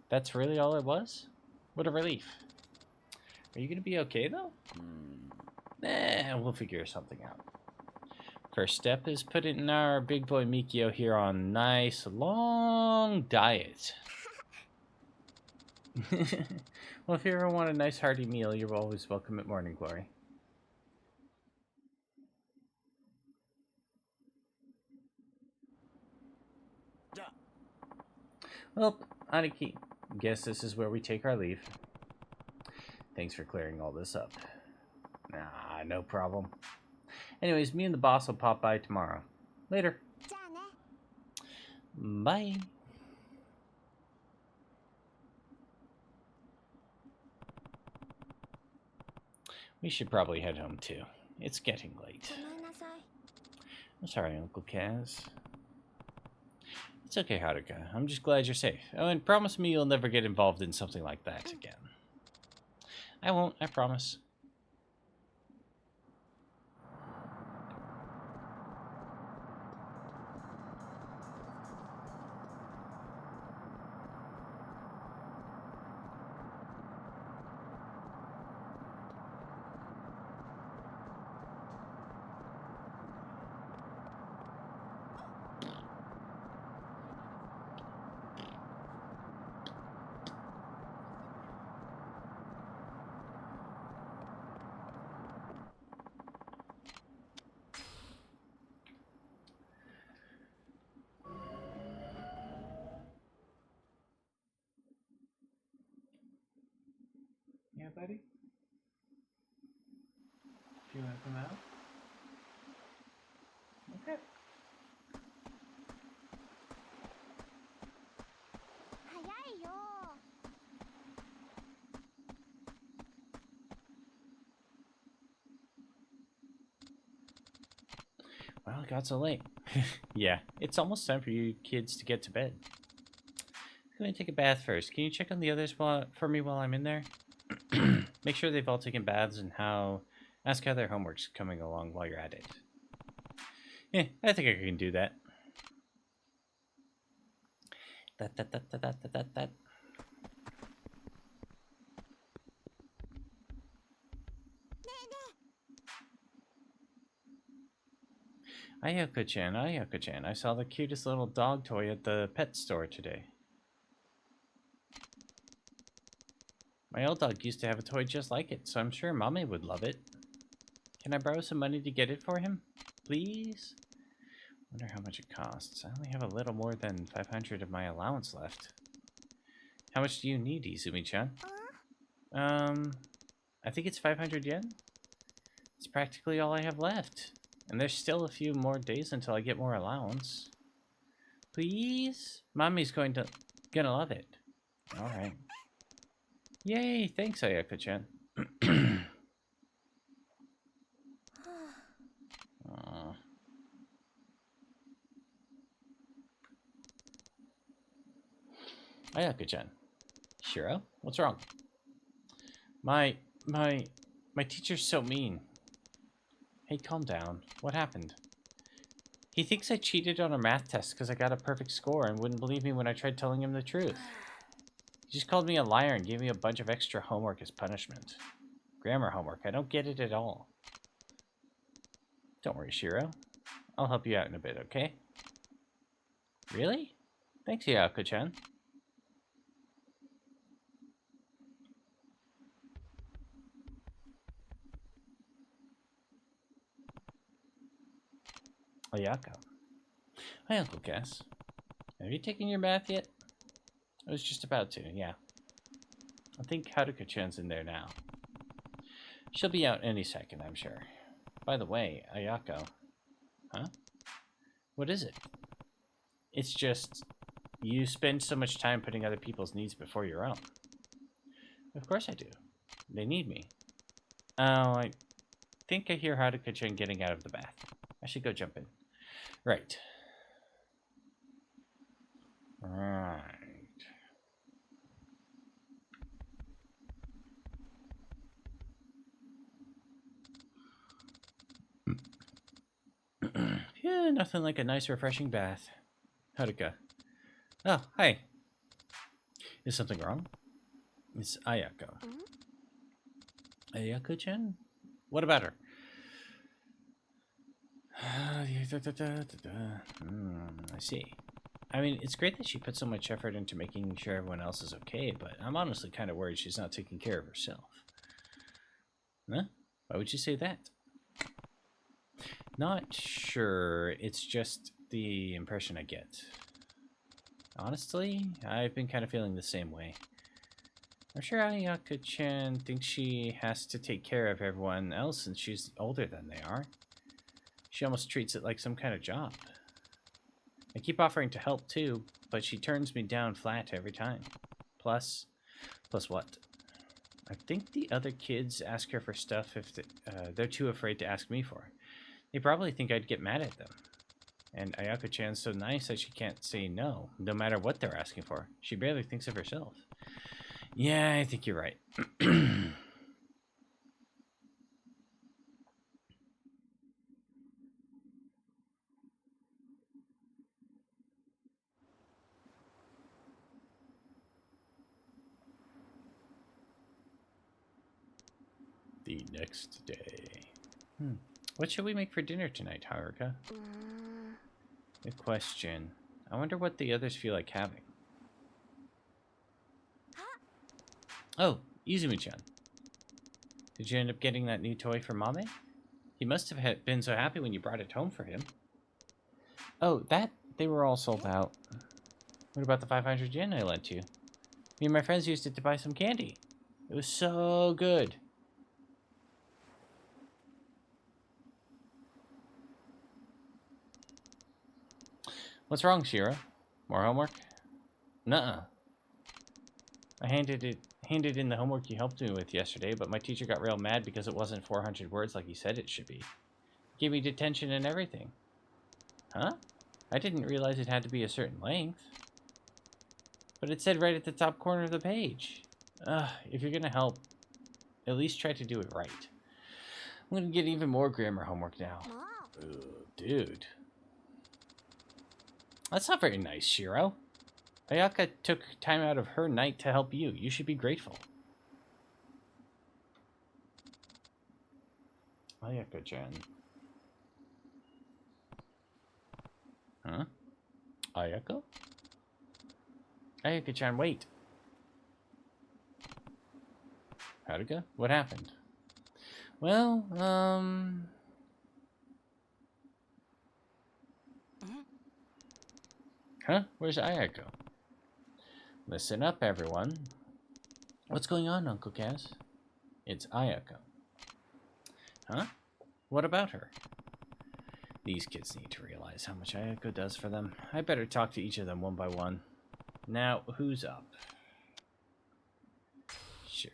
S1: That's really all it was? What a relief. Are you gonna be okay, though? We'll figure something out. First step is putting our big boy Mikio here on a nice, long diet. Well, if you ever want a nice hearty meal, you're always welcome at Morning Glory. Well, Aniki, guess this is where we take our leave. Thanks for clearing all this up. Nah, no problem. Anyways, me and the boss will pop by tomorrow. Later. Bye. We should probably head home too. It's getting late. I'm sorry, Uncle Kaz. It's okay, Haruka. I'm just glad you're safe. Oh, and promise me you'll never get involved in something like that again. I won't, I promise. Yeah, buddy? Do you want to come out? Okay. Well, it got so late. Yeah, it's almost time for you kids to get to bed. I'm gonna take a bath first. Can you check on the others for me while I'm in there? Make sure they've all taken baths and ask how their homework's coming along while you're at it. Yeah, I think I can do that. That. Ayako-chan, Ayako-chan, I saw the cutest little dog toy at the pet store today. My old dog used to have a toy just like it, so I'm sure Mommy would love it. Can I borrow some money to get it for him? Please? Wonder how much it costs. I only have a little more than 500 of my allowance left. How much do you need, Izumi-chan? I think it's 500 yen? It's practically all I have left. And there's still a few more days until I get more allowance. Please? Mommy's gonna love it. Alright. Yay! Thanks, Ayako-chan. Ayako-chan. Shiro? What's wrong? My teacher's so mean. Hey, calm down. What happened? He thinks I cheated on a math test because I got a perfect score and wouldn't believe me when I tried telling him the truth. He just called me a liar and gave me a bunch of extra homework as punishment. Grammar homework. I don't get it at all. Don't worry, Shiro. I'll help you out in a bit, okay? Really? Thanks, Yakuza-chan. Ayako. Hi, Uncle Cass. Have you taken your bath yet? I was just about to, yeah. I think Haruka-chan's in there now. She'll be out any second, I'm sure. By the way, Ayako. Huh? What is it? It's just, you spend so much time putting other people's needs before your own. Of course I do. They need me. Oh, I think I hear Haruka-chan getting out of the bath. I should go jump in. Right. Right. Yeah, nothing like a nice refreshing bath. Haruka. Oh, hi. Is something wrong? It's Ayako. Ayako-chan? What about her? I see. I mean, it's great that she put so much effort into making sure everyone else is okay, but I'm honestly kind of worried she's not taking care of herself. Huh? Why would you say that? Not sure. It's just the impression I get. Honestly, I've been kind of feeling the same way. I'm sure Ayako-chan thinks she has to take care of everyone else since she's older than they are. She almost treats it like some kind of job. I keep offering to help too, but she turns me down flat every time. Plus what? I think the other kids ask her for stuff if they're too afraid to ask me for. They probably think I'd get mad at them. And Ayako-chan's so nice that she can't say no, no matter what they're asking for. She barely thinks of herself. Yeah, I think you're right. The next day. What should we make for dinner tonight, Haruka? Good question. I wonder what the others feel like having. Oh, Izumi-chan. Did you end up getting that new toy for Mame? He must have been so happy when you brought it home for him. Oh, they were all sold out. What about the 500 yen I lent you? Me and my friends used it to buy some candy. It was so good. What's wrong, Shiro? More homework? Nuh-uh. I handed in the homework you helped me with yesterday, but my teacher got real mad because it wasn't 400 words like he said it should be. Gave me detention and everything. Huh? I didn't realize it had to be a certain length. But it said right at the top corner of the page. If you're gonna help, at least try to do it right. I'm gonna get even more grammar homework now. Ugh, dude. That's not very nice, Shiro. Ayaka took time out of her night to help you. You should be grateful. Ayaka-chan. Huh? Ayako? Ayaka-chan, wait. Haruka? What happened? Well, Huh? Where's Ayako? Listen up, everyone. What's going on, Uncle Cass? It's Ayako. Huh? What about her? These kids need to realize how much Ayako does for them. I better talk to each of them one by one. Now, who's up? Shiro.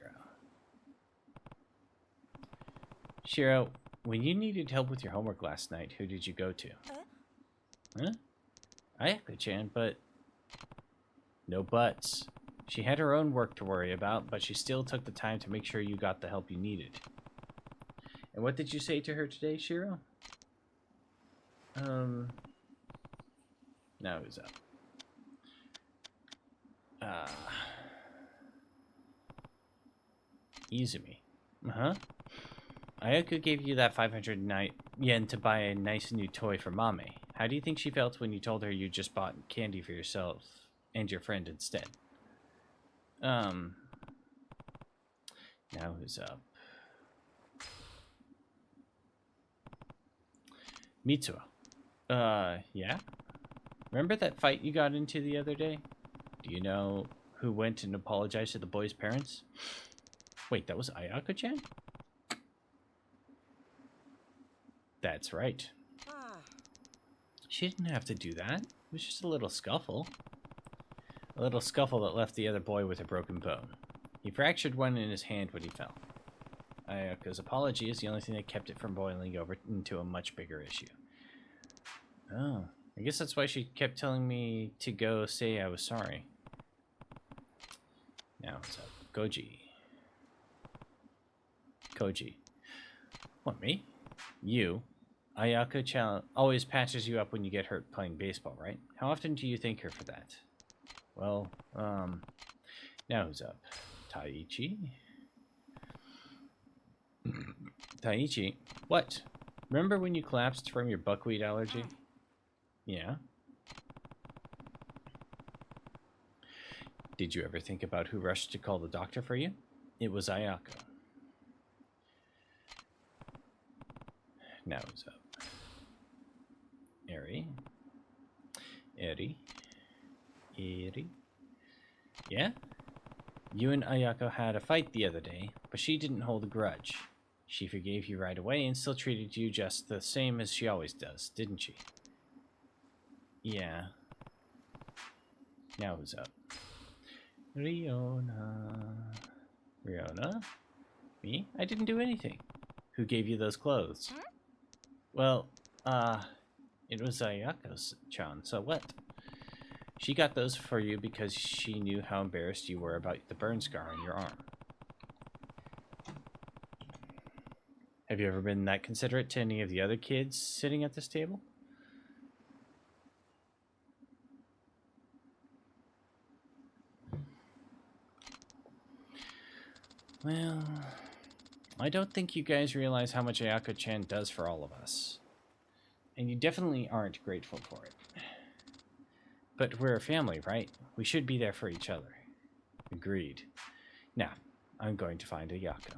S1: Shiro, when you needed help with your homework last night, who did you go to? Huh? Ayako-chan, but... No buts. She had her own work to worry about, but she still took the time to make sure you got the help you needed. And what did you say to her today, Shiro? Now who's up? Izumi. Uh-huh. Ayako gave you that 500 yen to buy a nice new toy for Mame. How do you think she felt when you told her you just bought candy for yourself and your friend instead? Now who's up? Mitsuo. Yeah? Remember that fight you got into the other day? Do you know who went and apologized to the boy's parents? Wait, that was Ayako-chan? That's right. She didn't have to do that. It was just a little scuffle. A little scuffle that left the other boy with a broken bone. He fractured one in his hand when he fell. Ayako's apology is the only thing that kept it from boiling over into a much bigger issue. Oh, I guess that's why she kept telling me to go say I was sorry. Now it's up. Koji. What, me? You. Ayako-chan always patches you up when you get hurt playing baseball, right? How often do you thank her for that? Well, now who's up? Taichi? Taichi? What? Remember when you collapsed from your buckwheat allergy? Yeah? Did you ever think about who rushed to call the doctor for you? It was Ayako. Now who's up? Eri? Yeah? You and Ayako had a fight the other day, but she didn't hold a grudge. She forgave you right away and still treated you just the same as she always does, didn't she? Yeah. Now who's up? Riona? Me? I didn't do anything. Who gave you those clothes? Well, it was Ayako's-chan, so what? She got those for you because she knew how embarrassed you were about the burn scar on your arm. Have you ever been that considerate to any of the other kids sitting at this table? Well, I don't think you guys realize how much Ayako-chan does for all of us. And you definitely aren't grateful for it. But we're a family, right? We should be there for each other. Agreed. Now, I'm going to find Ayako.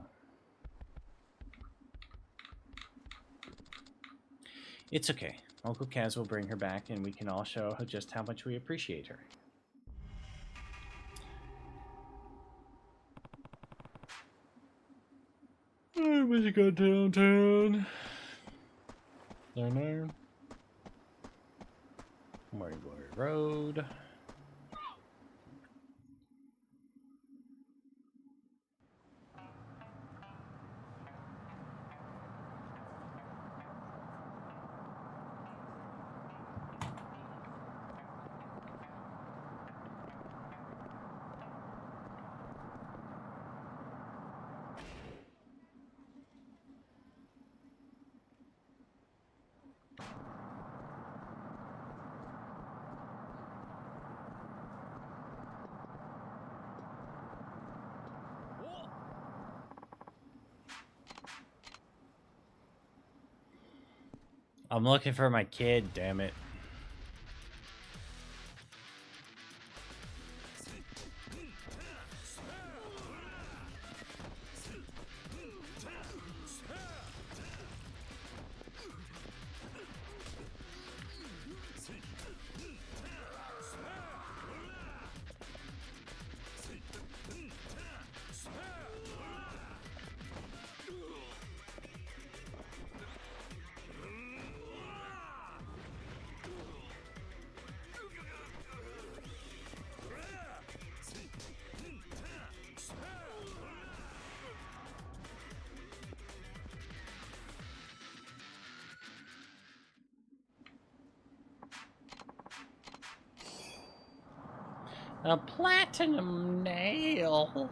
S1: It's okay. Uncle Kaz will bring her back and we can all show her just how much we appreciate her. Alright, we should go downtown. There. Morning Glory Road. I'm looking for my kid, damn it. A platinum nail.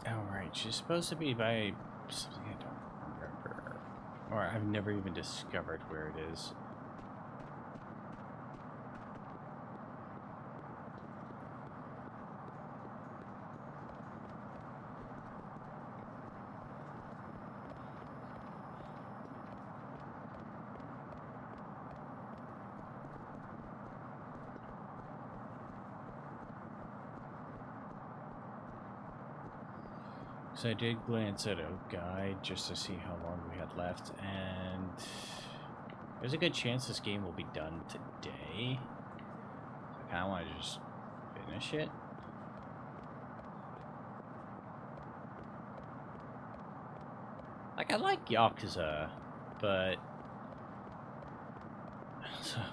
S1: Oh, right. She's supposed to be by something I don't remember. Or I've never even discovered where it is. So I did glance at a guide just to see how long we had left, and there's a good chance this game will be done today. So I kind of want to just finish it. Like, I like Yakuza, but so like,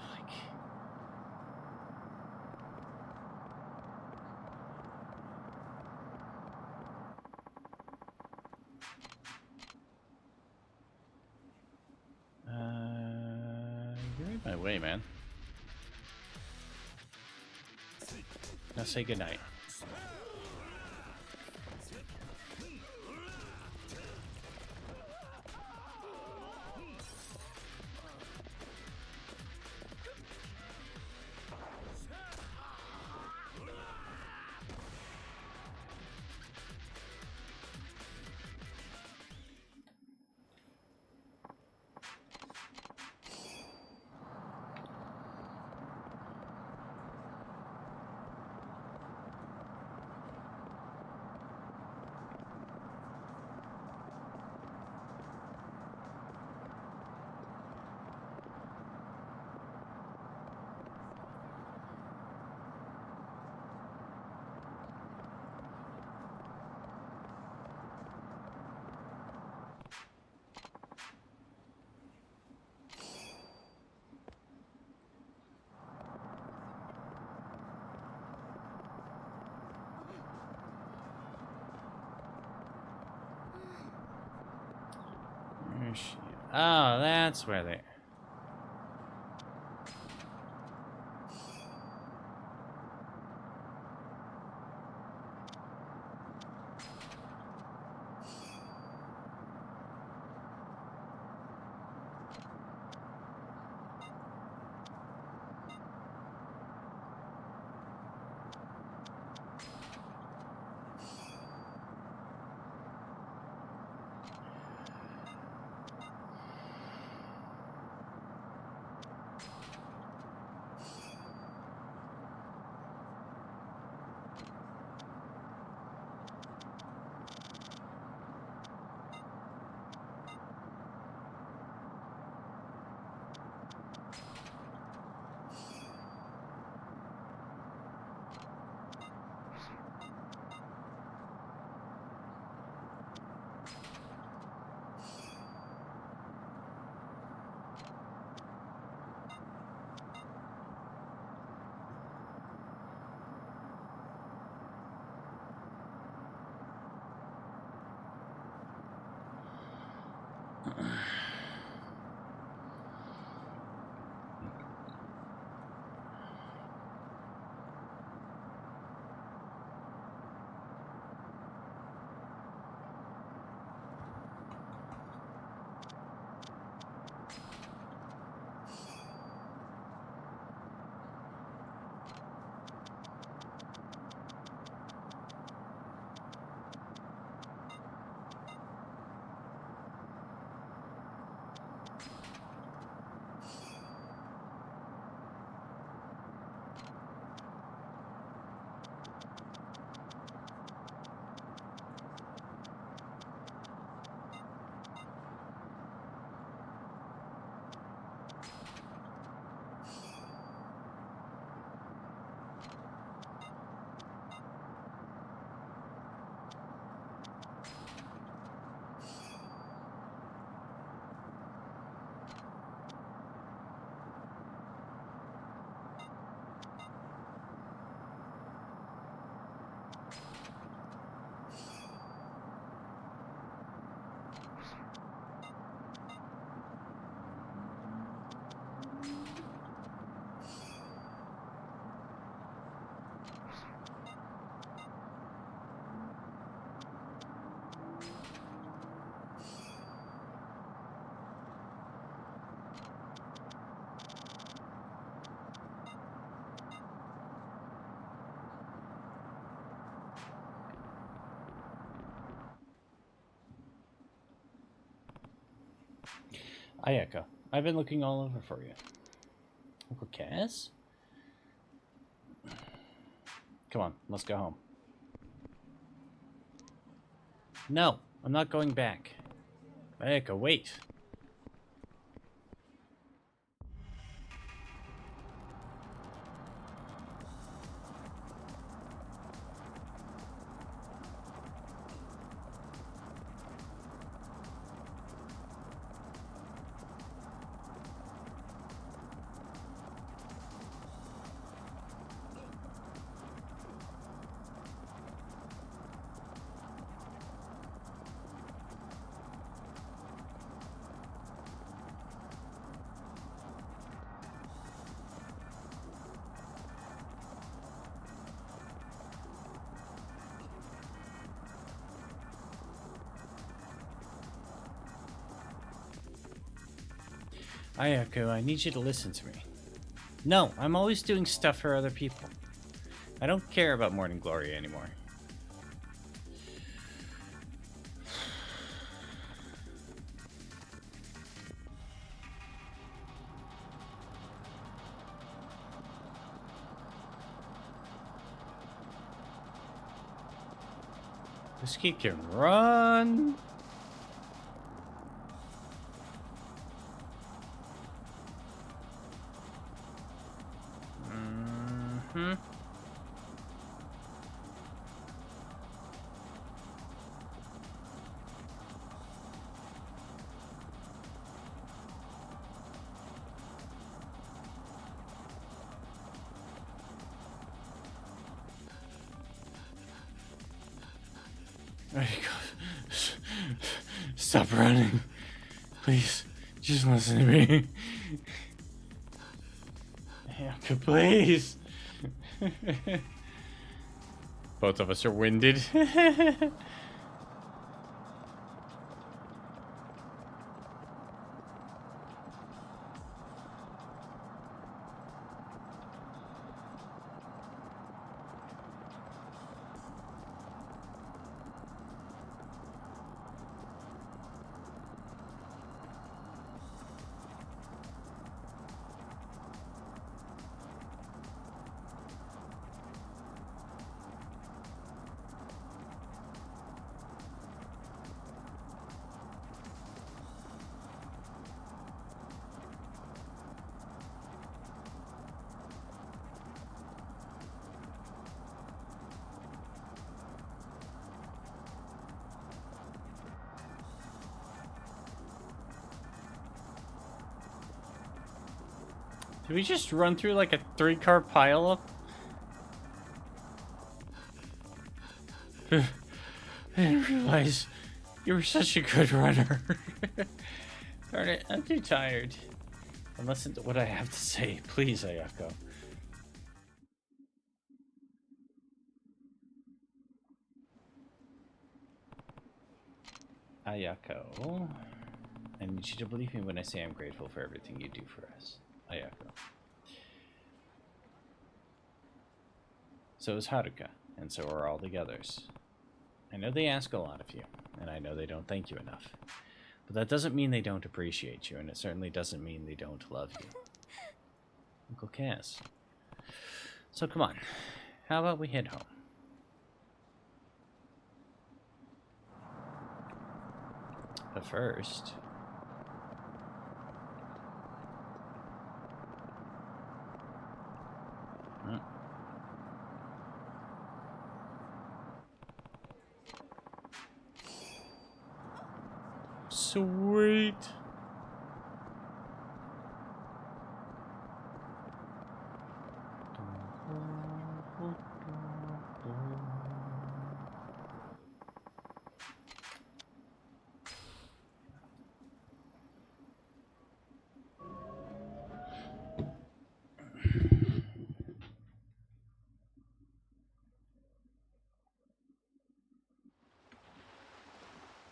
S1: you're in my way, man. Now say goodnight. Where is she? Oh, that's where they. Ayako, I've been looking all over for you. Uncle Cass? Come on, let's go home. No, I'm not going back. Ayako, wait. Ayako, I need you to listen to me. No, I'm always doing stuff for other people. I don't care about Morning Glory anymore. This kid can run. Stop running. Please, just listen to me. Ayako, please. Both of us are winded. Did we just run through like a 3-car pileup? I didn't realize you were such a good runner. Darn it, I'm too tired. And listen to what I have to say, please, Ayako. Ayako, I need you to believe me when I say I'm grateful for everything you do for us. Ayako. So is Haruka, and so are all the others. I know they ask a lot of you, and I know they don't thank you enough. But that doesn't mean they don't appreciate you, and it certainly doesn't mean they don't love you. Uncle Cass. So come on, how about we head home? But first... Sweet.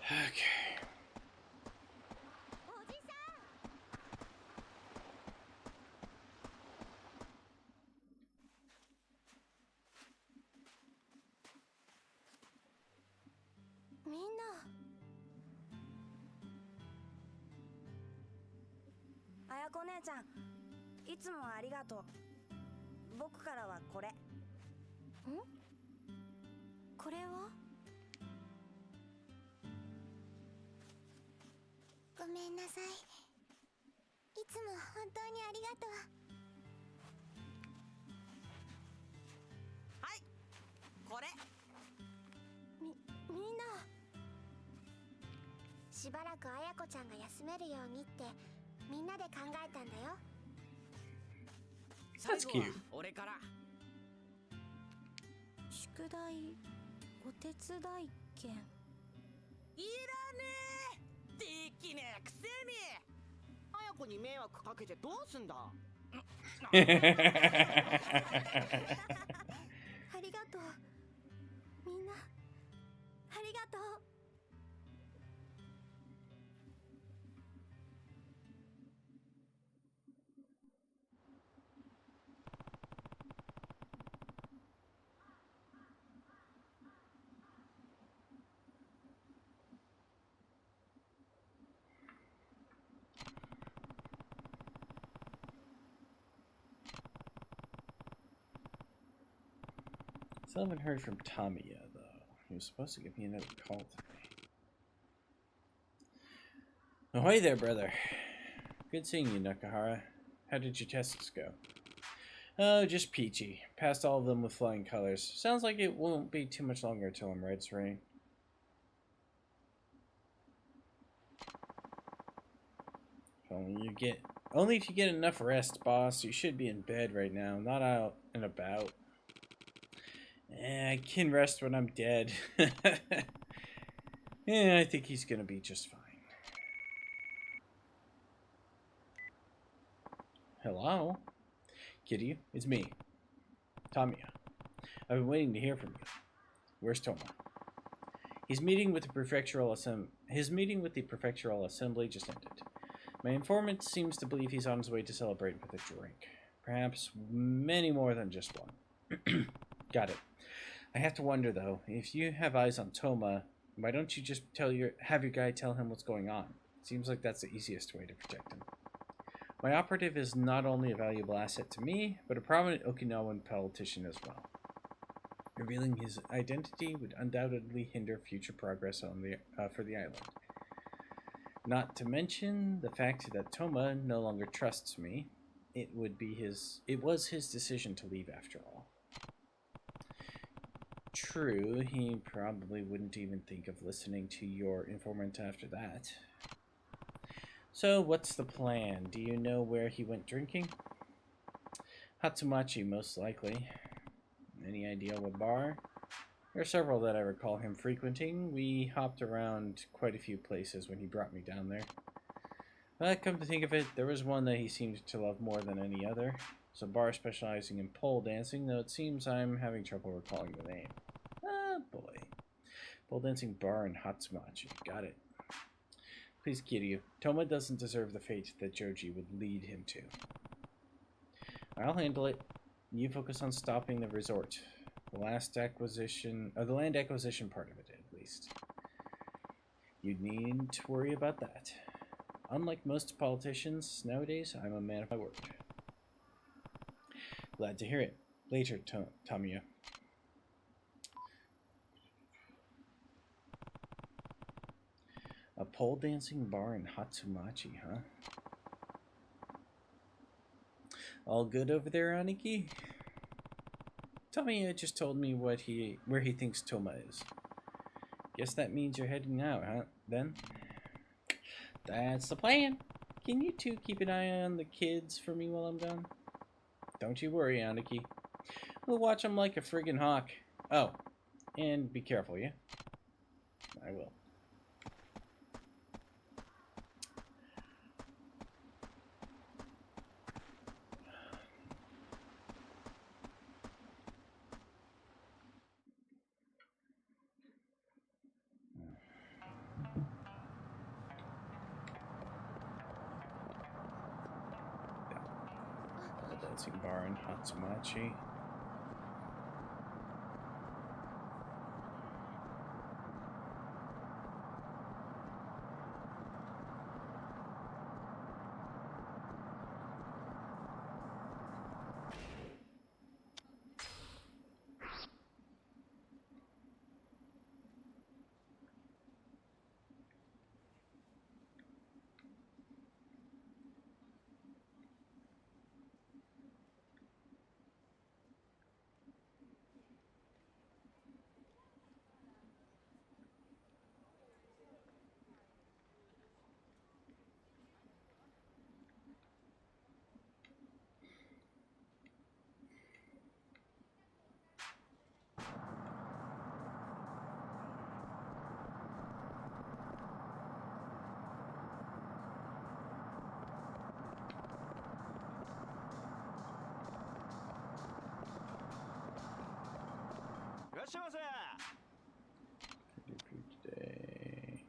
S1: Okay.
S10: 子姉ちゃん、いつもありがとう。僕からはこれ。ん？これは？
S13: ごめんなさい。いつも本当にありがとう。
S10: はい、これ。
S13: みんな。しばらく綾子ちゃんが休めるようにってみんなで考えたんだよ。
S6: 最後は俺から。
S10: 宿題お手伝い券。
S6: いらねえ。できねえくせに。綾子に迷惑かけてどうすんだ。
S10: ありがとう。みんなありがとう。
S1: Still haven't heard from Tamiya, though. He was supposed to give me another call today. Oh, hey there, brother. Good seeing you, Nakahara. How did your tests go? Oh, just peachy. Passed all of them with flying colors. Sounds like it won't be too much longer till I'm red ring. Only if you get enough rest, boss. You should be in bed right now, not out and about. I can rest when I'm dead. Yeah, I think he's gonna be just fine. Hello? Kitty, it's me. Tamiya. I've been waiting to hear from you. Where's Toma? His meeting with the prefectural assembly just ended. My informant seems to believe he's on his way to celebrate with a drink. Perhaps many more than just one. Got it. I have to wonder, though, if you have eyes on Toma, why don't you just have your guy tell him what's going on? Seems like that's the easiest way to protect him. My operative is not only a valuable asset to me, but a prominent Okinawan politician as well. Revealing his identity would undoubtedly hinder future progress for the island. Not to mention the fact that Toma no longer trusts me. It was his decision to leave after all. True, he probably wouldn't even think of listening to your informant after that. So, what's the plan? Do you know where he went drinking? Hatsumachi, most likely. Any idea what bar? There are several that I recall him frequenting. We hopped around quite a few places when he brought me down there. But come to think of it, there was one that he seemed to love more than any other. It's a bar specializing in pole dancing, though it seems I'm having trouble recalling the name. Ah, boy. Pole dancing bar in Hatsumachi. Got it. Please, Kiryu. Toma doesn't deserve the fate that Joji would lead him to. I'll handle it. You focus on stopping the resort. The land acquisition part of it, at least. You needn't to worry about that. Unlike most politicians nowadays, I'm a man of my word. Glad to hear it. Later, Tamiya. A pole dancing bar in Hatsumachi, huh? All good over there, Aniki? Tamiya just told me where he thinks Toma is. Guess that means you're heading out, huh? Then? That's the plan. Can you two keep an eye on the kids for me while I'm gone? Don't you worry, Aniki. We'll watch them like a friggin' hawk. Oh, and be careful, yeah? I will. Dancing bar in Hatsumachi. Today.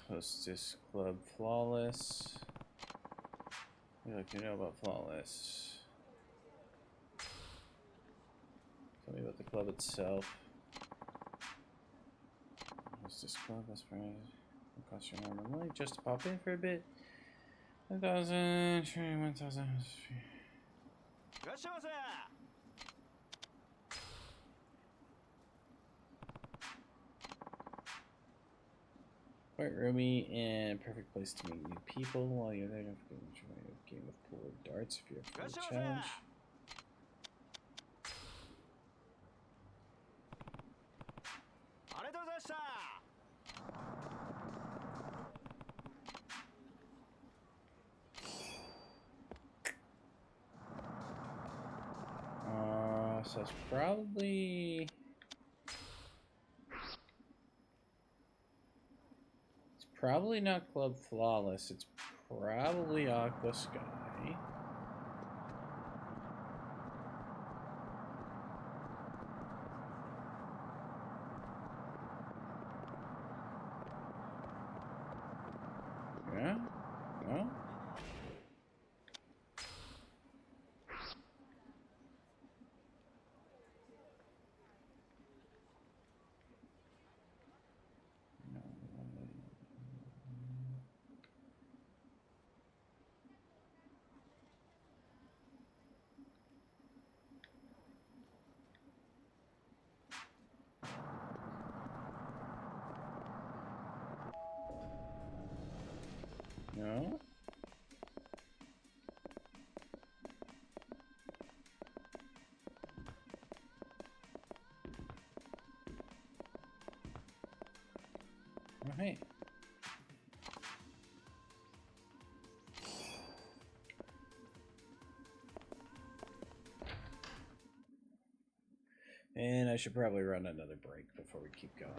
S1: Hostess Club Flawless. What do you know about Flawless? Tell me about the club itself. Hostess Club, that's right. It costs your normal money just to pop in for a bit. 1,000, 1,000. Quite roomy and perfect place to meet new people. While you're there, don't forget to try a game of pool or darts if you're up for a challenge. So it's probably not Club Flawless. It's probably Aqua Sky. Yeah? No? No? Oh, hey. And I should probably run another break before we keep going.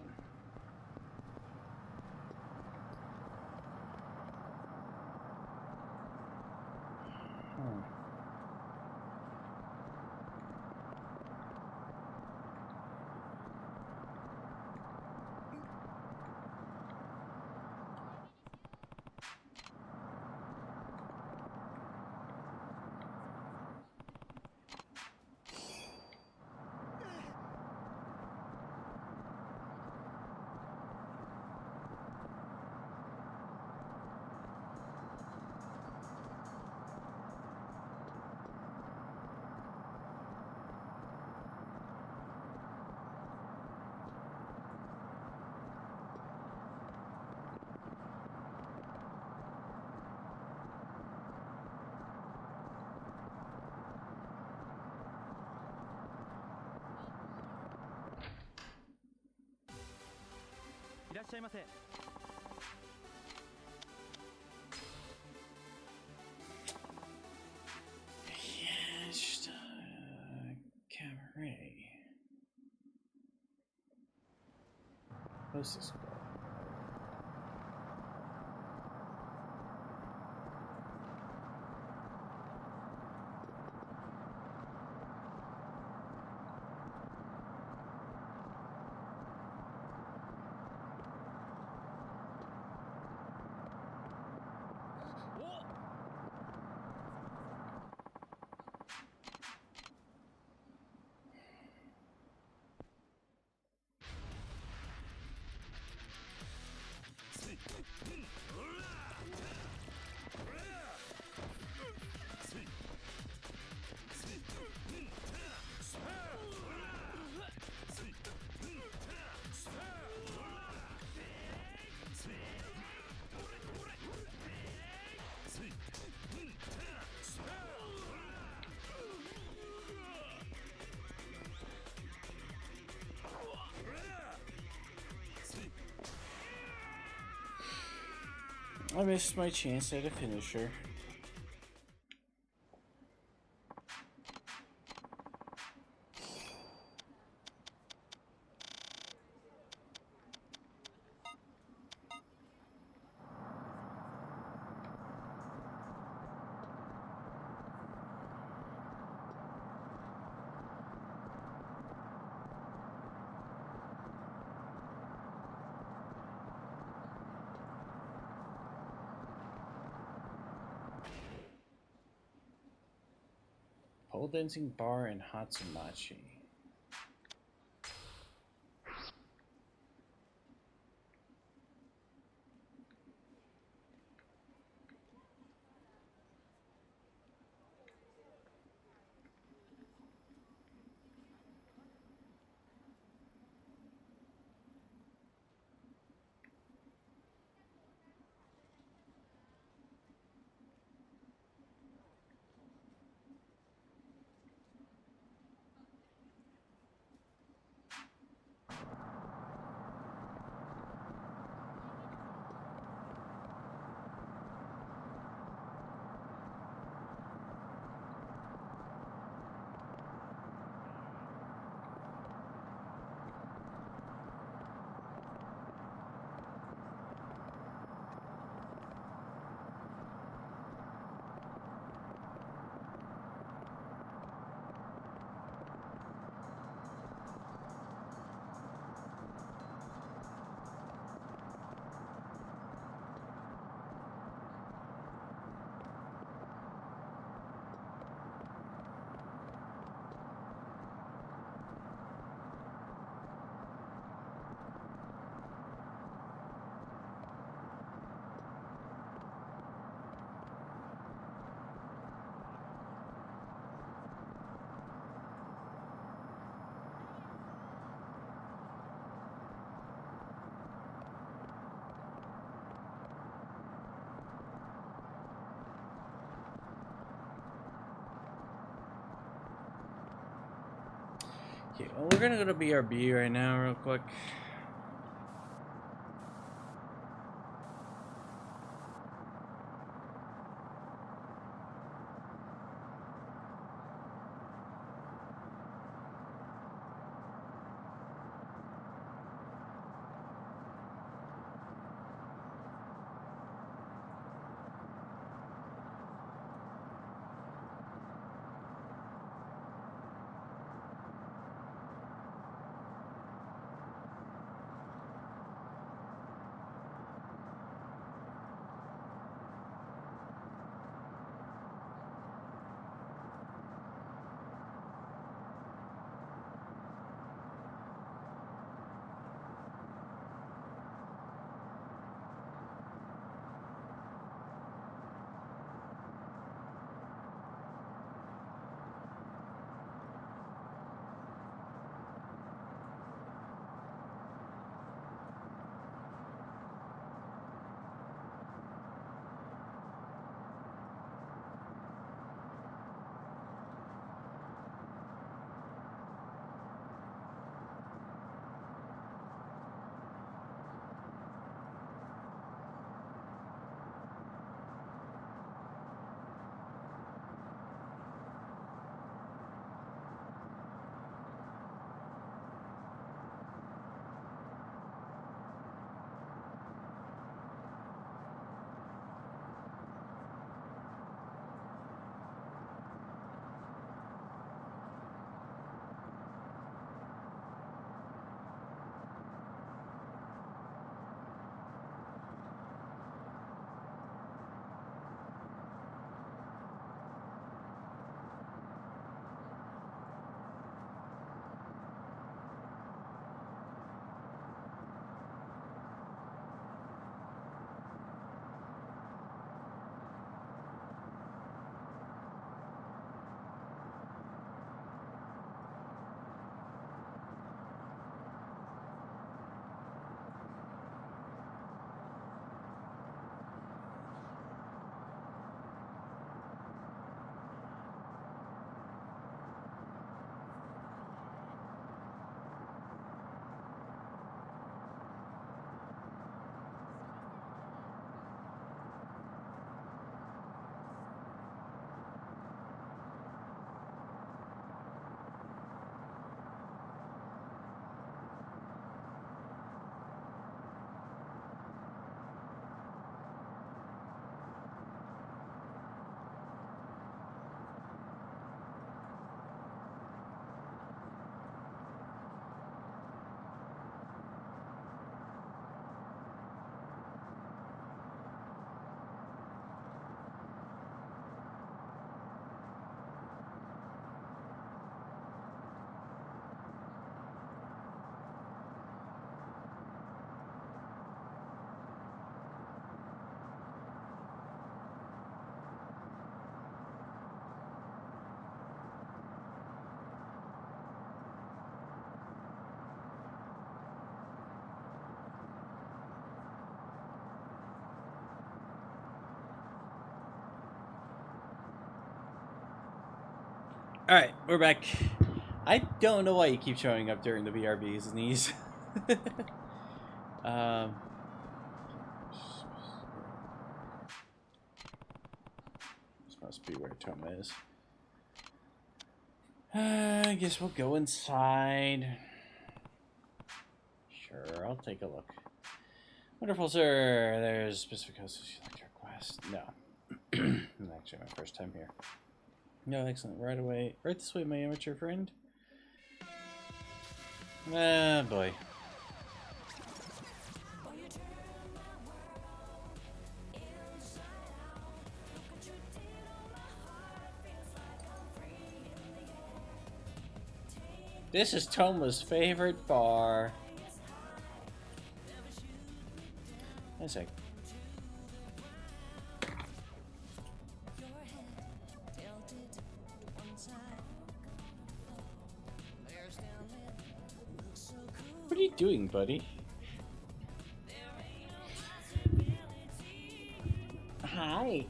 S1: Yes, cabaret. What's this called? I missed my chance at a finisher. Pole dancing bar in Hatsumachi. Okay, well, we're gonna go to BRB right now, real quick. Alright, we're back. I don't know why you keep showing up during the BRBs and these. This must be where Toma is. I guess we'll go inside. Sure, I'll take a look. Wonderful, sir. There's specific houses you'd like to request. No. Actually, my first time here. No, excellent. Right away. Right this way, my amateur friend. Ah, boy. This is Toma's favorite bar. One sec. What are you doing, buddy? Hi.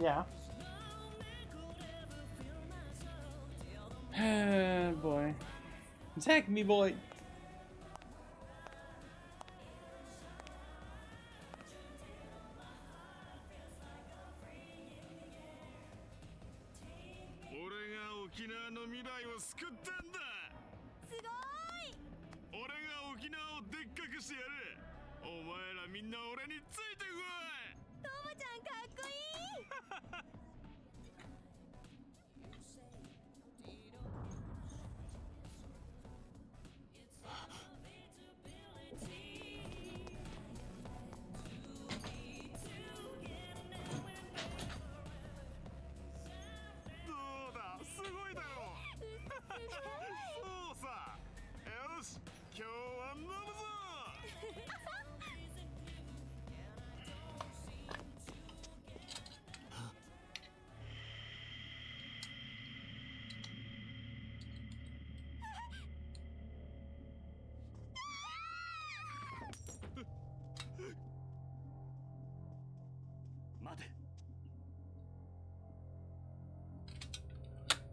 S1: Yeah. Boy. Attack me, boy.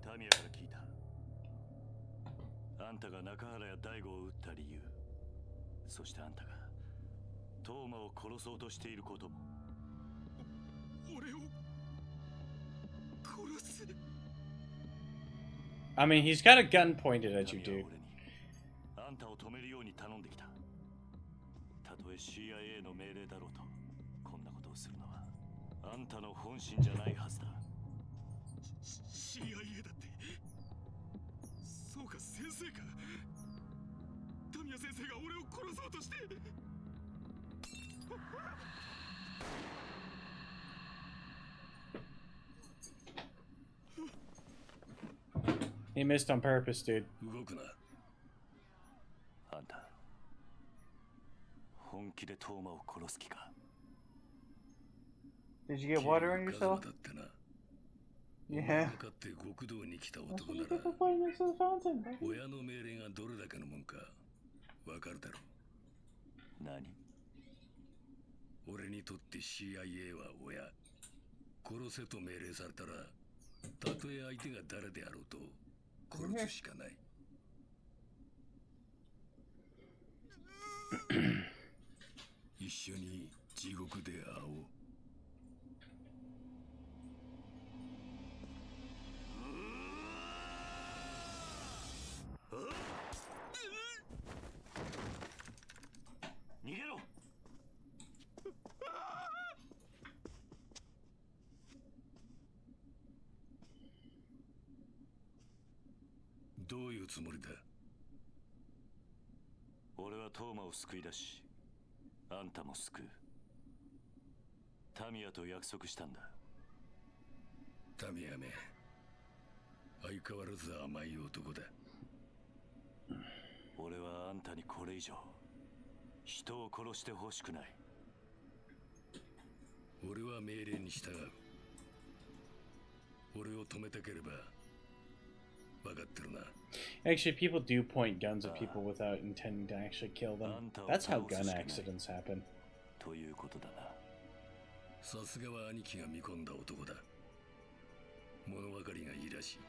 S2: タミヤから聞いた。あんたが中原や大吾を撃った理由、そしてあんたがトーマを殺そうとしていることも。
S5: 俺を殺す。
S1: I mean, he's got a gun pointed at you, dude.
S2: あんたを止めるように頼んできた。たとえ CIA の命令だろうと、こんなことをするのはあんたの本心じゃないはずだ。
S5: CIA だって。そうか、先生か。タミヤ先生が俺を殺そうとして。
S1: He missed on purpose, dude.
S5: 動くな。
S2: あんた、本気でトーマを殺す気か。
S1: Did you get water on yourself? Yeah.
S5: かって極道に来た男なら、親の命令がどれだけのもんかわかるだろう。
S2: 何？
S5: 俺にとって CIA は親。殺せと命令されたら、たとえ相手が誰であろうと殺すしかない。一緒に地獄で会おう。
S2: 逃げろ！
S5: どういうつもりだ？
S2: 俺はトーマを救い出し、あんたも救う。タミヤと約束したんだ。
S5: タミヤめ、相変わらず甘い男だ。
S2: 俺はあんたにこれ以上人を殺してほしくない。
S5: 俺は命令に従う。俺を止めたければ
S7: 分かってるな。
S1: Actually, people do point guns at people without intending to actually kill them. That's how gun accidents happen.
S2: ということだな。
S7: さすがは兄貴が見込んだ男だ。物分かりがいいらしい。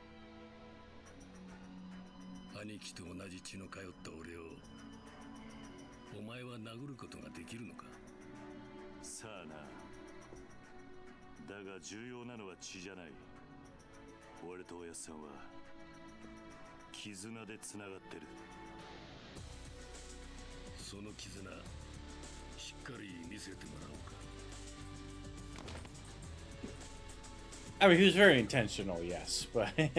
S7: 兄貴と同じ血の通った俺をお前は殴ることができるのか。
S2: さあな。だが重要なのは血じゃない。俺とおやっさんは絆でつながってる。
S7: その絆しっかり見せてもらおうか。
S1: I mean, he was very intentional, yes, but there's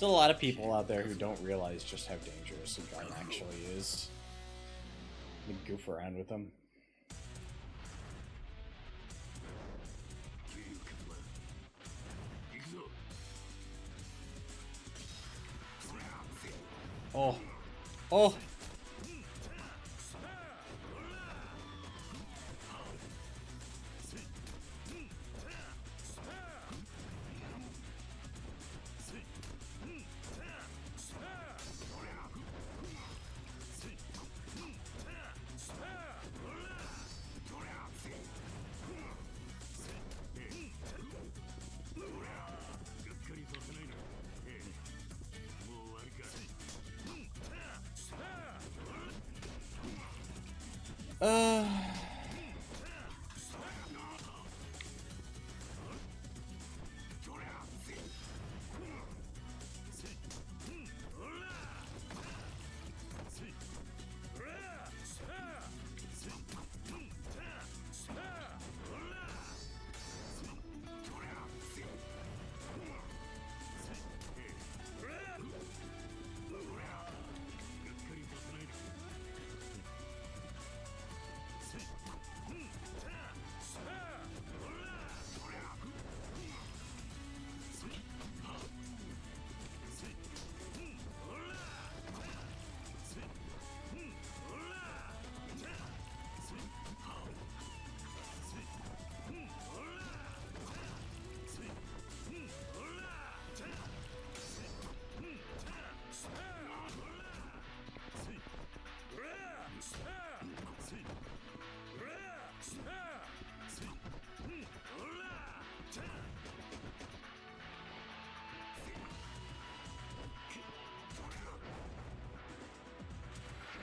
S1: a lot of people out there who don't realize just how dangerous a gun actually is. They goof around with them. Oh. Oh.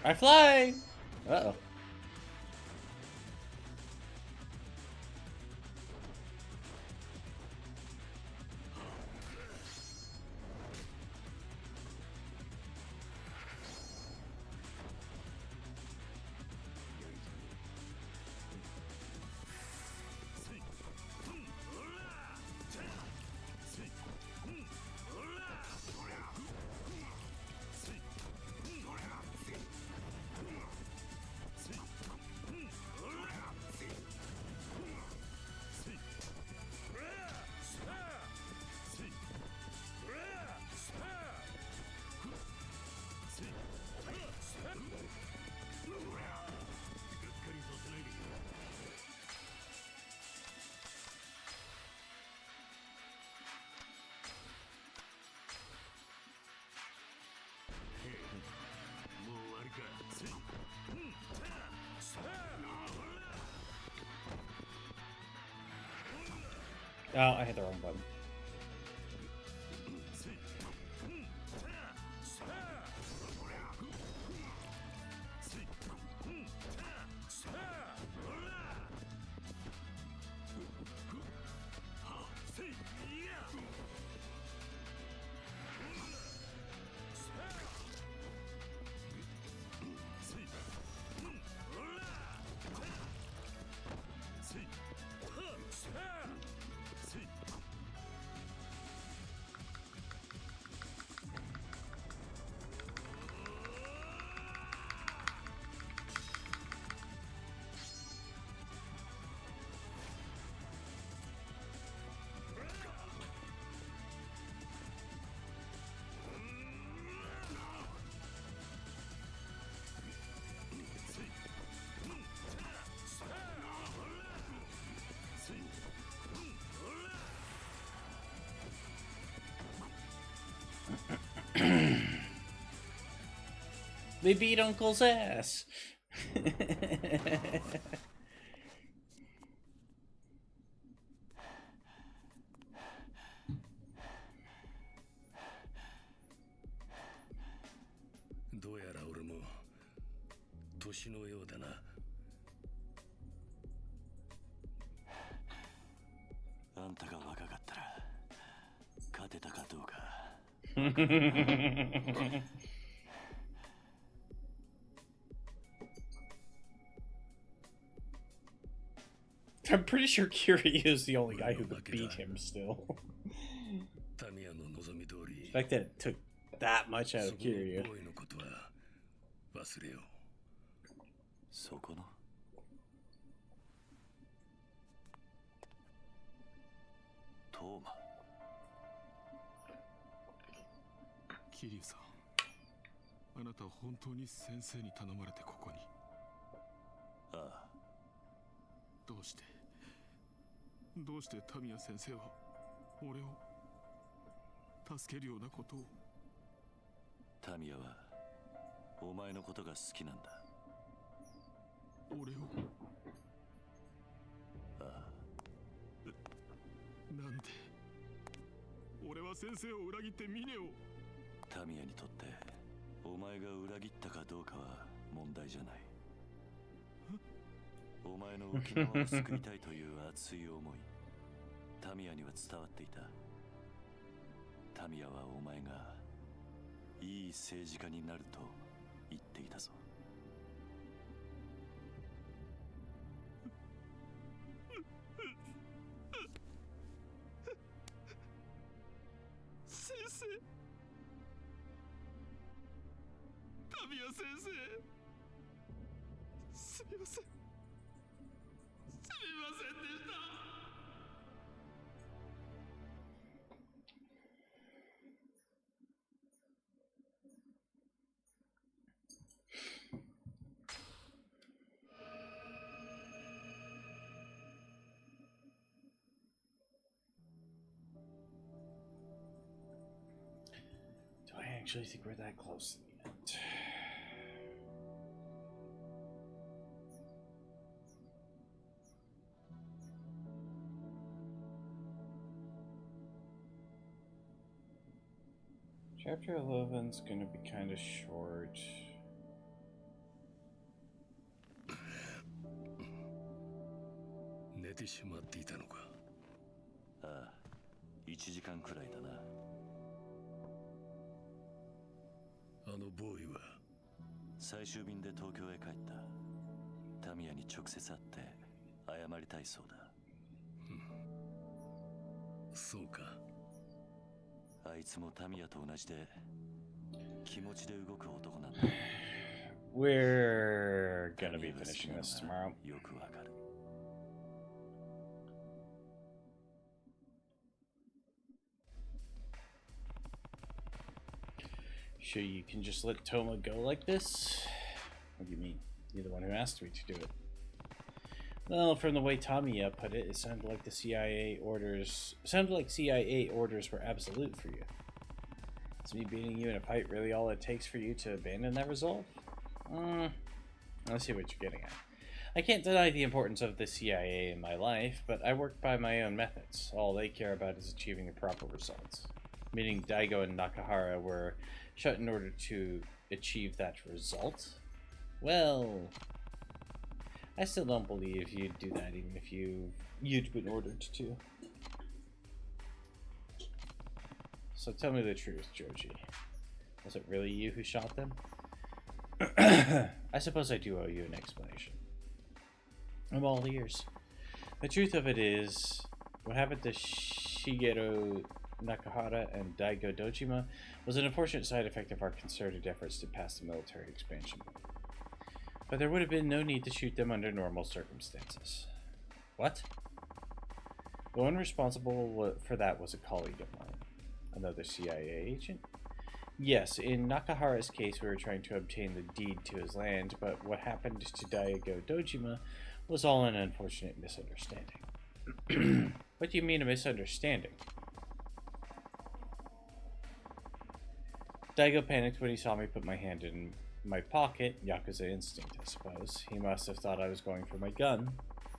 S1: I fly! Uh-oh. Oh, I hit the wrong button. They beat Uncle's ass.
S3: どうやら俺も年のようだな。
S2: あんたが若かったら勝てたかどうか。
S1: I'm pretty sure Kiryu is the only guy who could beat him still. The fact that it took that much out of Kiryu.
S2: そこのトーマ。
S5: 桐生さん、あなたは本当に先生に頼まれてここに。
S2: ああ。
S5: どうしてタミヤ先生は俺を助けるようなことを。
S2: タミヤはお前のことが好きなんだ。
S5: 俺を。
S2: ああ。
S5: なんで俺は先生を裏切ってミネを。
S2: タミヤにとってお前が裏切ったかどうかは問題じゃない。お前の沖縄を救いたいという熱い思い、タミヤには伝わっていた。タミヤはお前がいい政治家になると言っていたぞ。
S5: 先生、タミヤ先生、すみません。
S1: Do I actually think we're that close to the end? Chapter 11's gonna be kind of short.
S3: 寝てしまっていたのか。
S2: ああ、1時間くらいだな。
S3: あのボーイは
S2: 最終便で東京へ帰った。タミヤに直接会って謝りたいそうだ。
S3: そうか。
S2: あいつもタミヤと同じで気持ちで動く男なんだ。
S1: We're gonna be finishing this tomorrow.
S2: よくわかる。
S1: Sure you can just let Toma go like this? What do you mean? You're the one who asked me to do it. Well, from the way Tamiya put it, it sounded like CIA orders were absolute for you. Is me beating you in a fight really all it takes for you to abandon that resolve? I see what you're getting at. I can't deny the importance of the CIA in my life, but I work by my own methods. All they care about is achieving the proper results. Meaning Daigo and Nakahara were shut in order to achieve that result? Well, I still don't believe you'd do that even if you'd been ordered to. So tell me the truth, Joji. Was it really you who shot them? I suppose I do owe you an explanation. I'm all ears. The truth of it is, what happened to Shigeru Nakahara and Daigo Dojima was an unfortunate side effect of our concerted efforts to pass the military expansion bill. But there would have been no need to shoot them under normal circumstances. What? The one responsible for that was a colleague of mine. Another CIA agent? Yes, in Nakahara's case we were trying to obtain the deed to his land, but what happened to Daigo Dojima was all an unfortunate misunderstanding. What do you mean a misunderstanding? Daigo panicked when he saw me put my hand in my pocket, Yakuza instinct, I suppose. He must have thought I was going for my gun.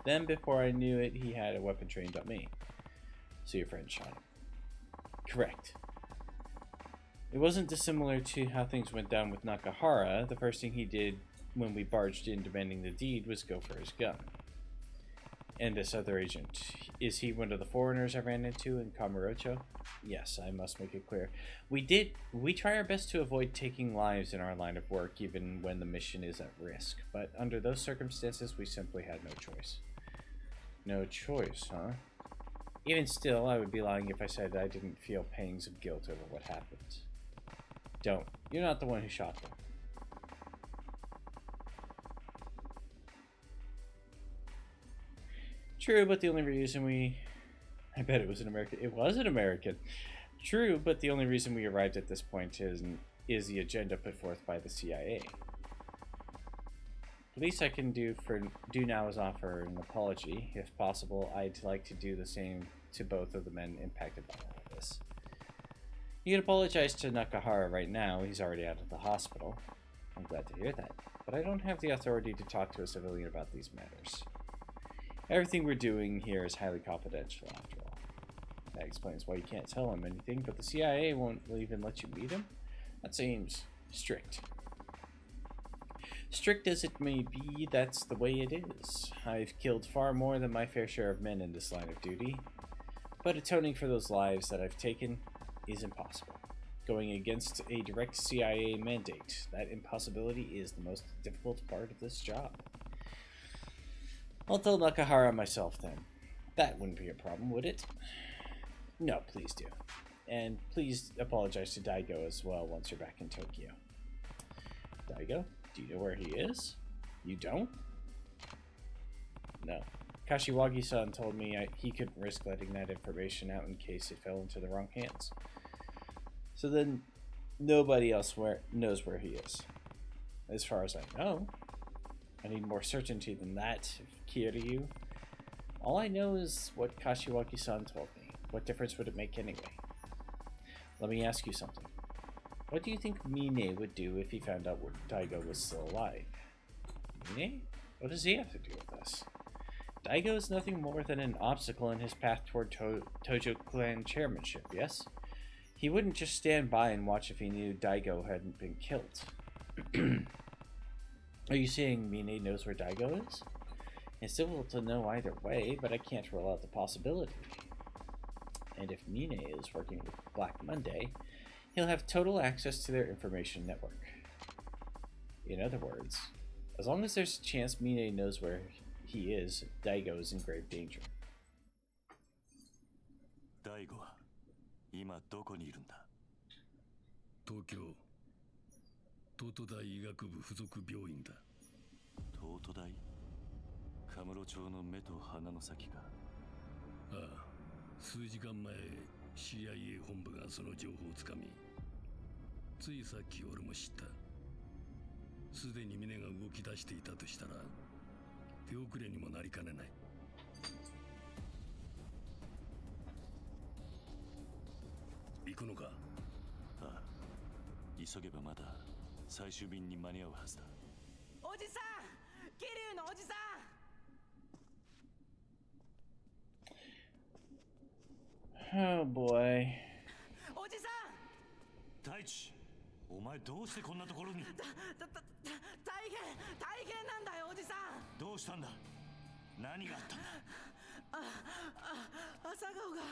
S1: Then, before I knew it, he had a weapon trained on me. So your friend shot him. Correct. It wasn't dissimilar to how things went down with Nakahara. The first thing he did when we barged in demanding the deed was go for his gun. And this other agent, is he one of the foreigners I ran into in Kamurocho? Yes, I must make it clear. We try our best to avoid taking lives in our line of work, even when the mission is at risk. But under those circumstances, we simply had no choice. No choice, huh? Even still, I would be lying if I said I didn't feel pangs of guilt over what happened. Don't. You're not the one who shot them. True, but the only reason I bet it was an American. It was an American. True, but the only reason we arrived at this point is the agenda put forth by the CIA. The least I can do now is offer an apology. If possible, I'd like to do the same to both of the men impacted by all of this. You can apologize to Nakahara right now. He's already out of the hospital. I'm glad to hear that. But I don't have the authority to talk to a civilian about these matters. Everything we're doing here is highly confidential, after all. That explains why you can't tell him anything, but the CIA won't even let you meet him? That seems strict. Strict as it may be, that's the way it is. I've killed far more than my fair share of men in this line of duty, but atoning for those lives that I've taken is impossible. Going against a direct CIA mandate, that impossibility is the most difficult part of this job. I'll tell Nakahara myself then. That wouldn't be a problem, would it? No, please do. And please apologize to Daigo as well once you're back in Tokyo. Daigo, do you know where he is? You don't? No. Kashiwagi-san told me he couldn't risk letting that information out in case it fell into the wrong hands. So then, nobody else knows where he is. As far as I know. I need more certainty than that, Kiryu. All I know is what Kashiwagi-san told me. What difference would it make anyway? Let me ask you something. What do you think Mine would do if he found out Daigo was still alive? Mine? What does he have to do with this? Daigo is nothing more than an obstacle in his path toward Tojo clan chairmanship, yes? He wouldn't just stand by and watch if he knew Daigo hadn't been killed. Are you saying Mine knows where Daigo is? It's difficult to know either way, but I can't rule out the possibility. And if Mine is working with Black Monday, he'll have total access to their information network. In other words, as long as there's a chance Mine knows where he is, Daigo is in grave danger.
S2: Daigo は今どこにいるんだ?
S5: 東京東都大医学部附属病院だ。
S2: 東都大？カムロ町の目と鼻の先か。
S5: ああ、数時間前 CIA 本部がその情報をつかみ、ついさっき俺も知った。すでに峰が動き出していたとしたら手遅れにもなりかねない。行くのか？
S2: ああ、急げばまだ最終便に間に合うはずだ。
S10: おじさん、桐生のおじさん。
S1: Oh boy.
S10: おじさん。
S2: 大地、お前どうしてこんなところに？
S10: 大変なんだよおじさん。
S2: どうしたんだ？何があったんだ？
S10: 朝顔が。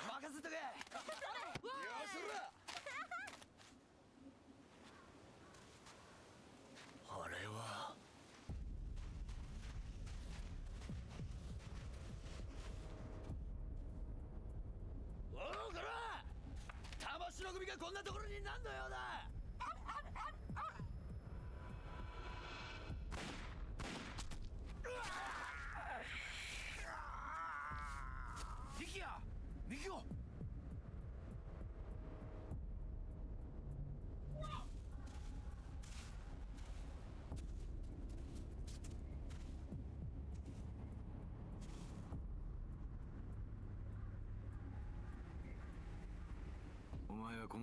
S3: 任せとけ。よしろ。あれはおうこら、魂の組がこんなところに何の用だ。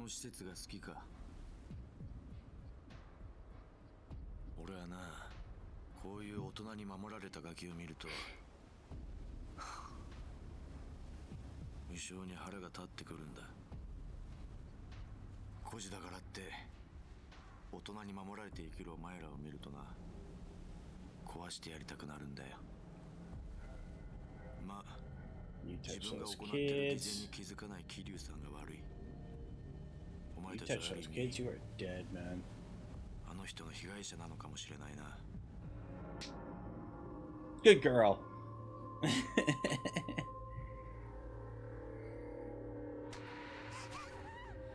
S3: の施設が好きか。俺はな、こういう大人に守られたガキを見ると無性に腹が立ってくるんだ。孤児だからって大人に守られて生きるお前らを見るとな、壊してやりたくなるんだよ。まあ、自分が行ってる偽善に気づかない桐生さんが悪い。お前たちはある意味あの人の被害者なのかもしれないな。
S1: Good girl.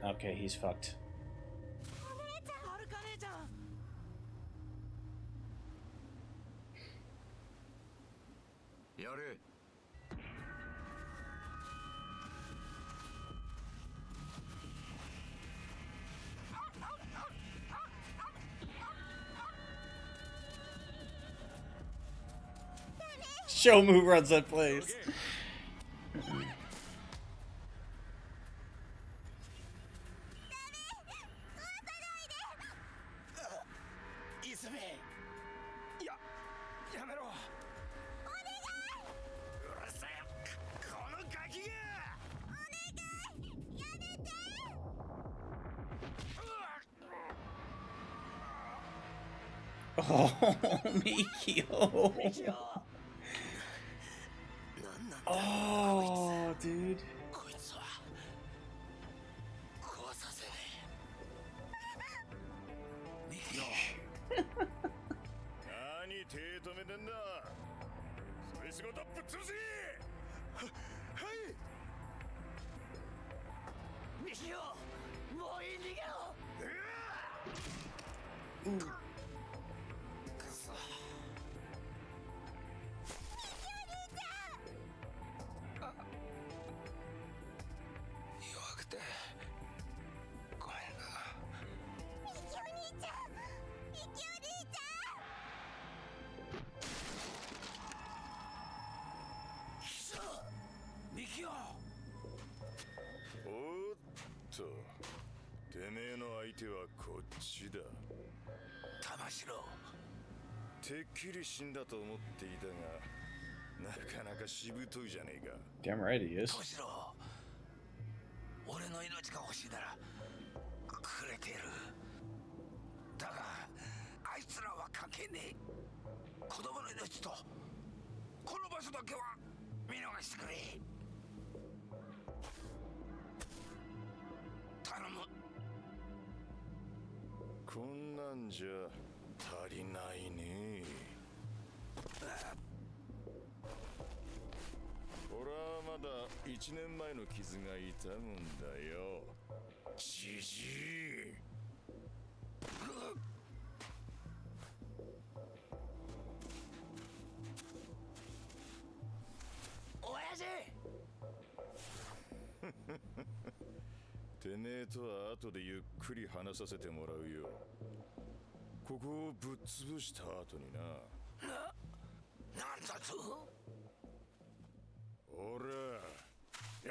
S1: Okay, he's fucked.
S6: はるか姉ちゃん。
S3: やれ。
S1: Show him who runs that place. Oh, Mikio. Oh, dude.
S5: 何手止めてんだ。それ仕事ぶっ潰せ。はい。
S6: ミキオ、もういい、逃げろ。くそ。弱くてごめんな。ミキお兄ちゃん、ミキお兄ちゃん。くそ、ミキオ。
S5: おっと、てめえの相手はこっちだ。
S6: 玉城。
S5: てっきり死んだと思っていたが、なかなかしぶといじゃねえか。
S1: Damn right he is.
S6: 玉城、俺の命が欲しいならくれてる。だがあいつらは関係ねえ。子供の命とこの場所だけは見逃してくれ。頼む。
S5: こんなんじゃ足りないね。俺はまだ1年前の傷が痛むんだよ。じじい。
S6: 親父。
S5: てめえとは後でゆっくり話させてもらうよ。ここをぶっ潰した後にな。
S6: なんだと。
S5: おら、やれ。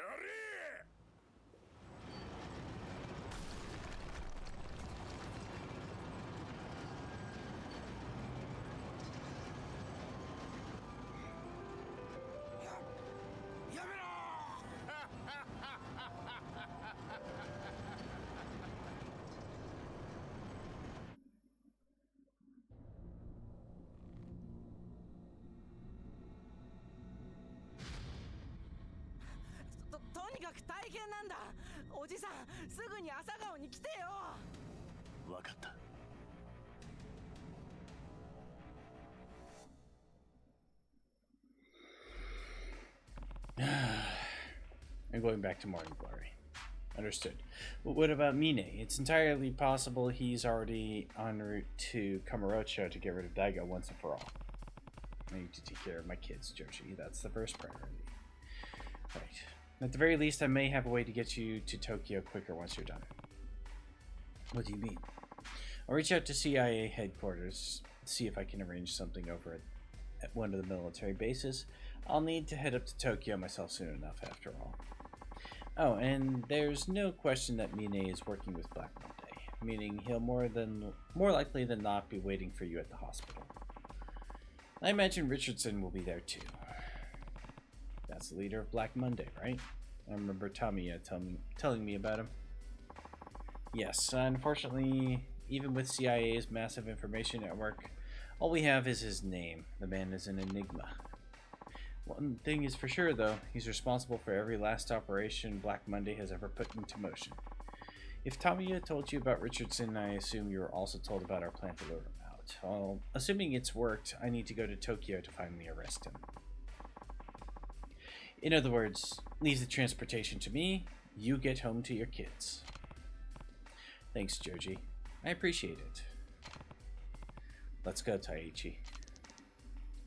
S6: やめろ。とにかく大変なんだ。おじさん、すぐに朝顔に来てよ。
S2: わかった。
S1: I'm going back to Morning Glory. Understood. But what about Mine? It's entirely possible he's already en route to Kamurocho to get rid of Daigo once and for all. I need to take care of my kids, Joshi. That's the first priority. Right. At the very least, I may have a way to get you to Tokyo quicker once you're done. What do you mean? I'll reach out to CIA headquarters, see if I can arrange something over at one of the military bases. I'll need to head up to Tokyo myself soon enough, after all. Oh, and there's no question that Mine is working with Black Monday, meaning he'll more likely than not be waiting for you at the hospital. I imagine Richardson will be there too. That's the leader of Black Monday, right? I remember Tamiya telling me about him. Yes, unfortunately, even with CIA's massive information network, all we have is his name. The man is an enigma. One thing is for sure, though, he's responsible for every last operation Black Monday has ever put into motion. If Tamiya told you about Richardson, I assume you were also told about our plan to lure him out. Well, assuming it's worked, I need to go to Tokyo to finally arrest him. In other words, leave the transportation to me, you get home to your kids. Thanks, Joji. I appreciate it. Let's go, Taichi.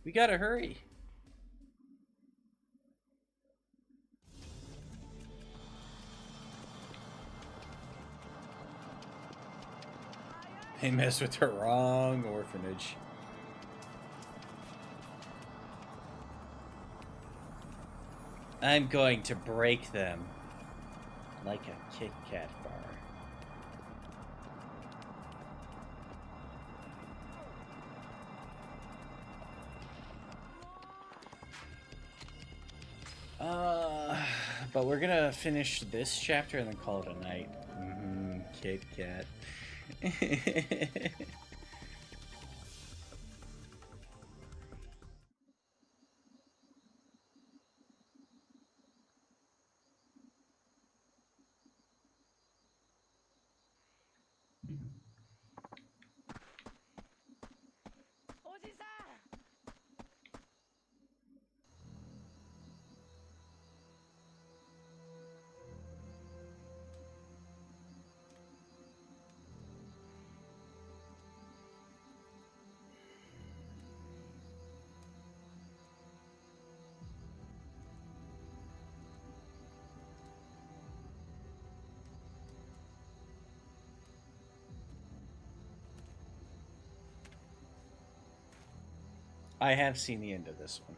S1: We gotta hurry. They messed with the wrong orphanage. I'm going to break them like a Kit Kat bar. But we're gonna finish this chapter and then call it a night. Kit Kat. I have seen the end of this one.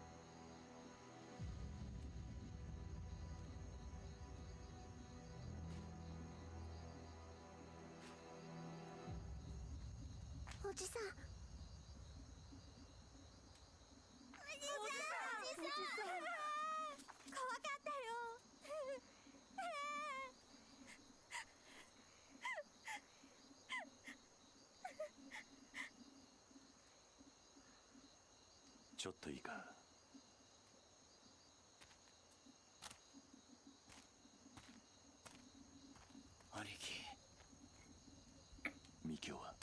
S2: ちょっといいか。
S8: 兄貴。
S2: ミキオは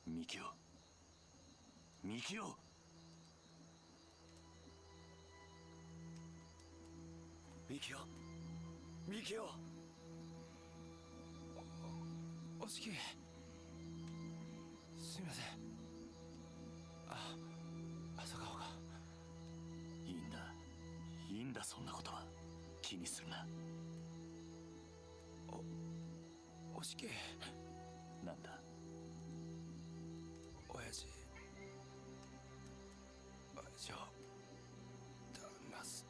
S2: ミキオ。ミキオ。
S8: ミキオ。ミキオ。
S6: おしき、すみません。朝顔が。
S2: いいんだ、いいんだ、そんなことは気にするな。
S6: おしき。
S2: なんだ。
S6: 親父を頼みます。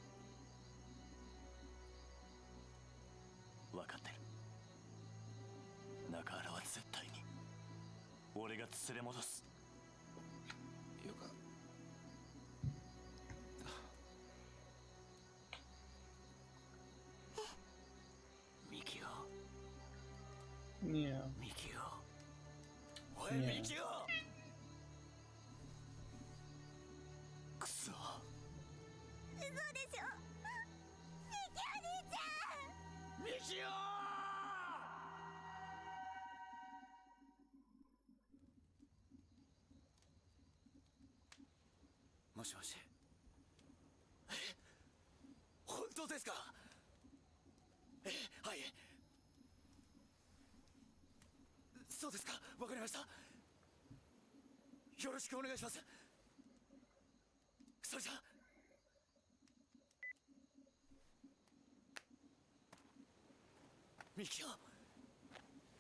S2: 分かってる。中原は絶対に俺が連れ戻す。
S6: よか。
S8: ミキオ。
S1: Yeah.
S8: ミキオ。おい、ミキオ。
S2: くそ。
S13: 嘘でしょ。ミキお兄ちゃん。
S8: ミキオ。もしもし。本当ですか。はい。そうですか。わかりました。よろしくお願いします。それじゃ。ミキオ、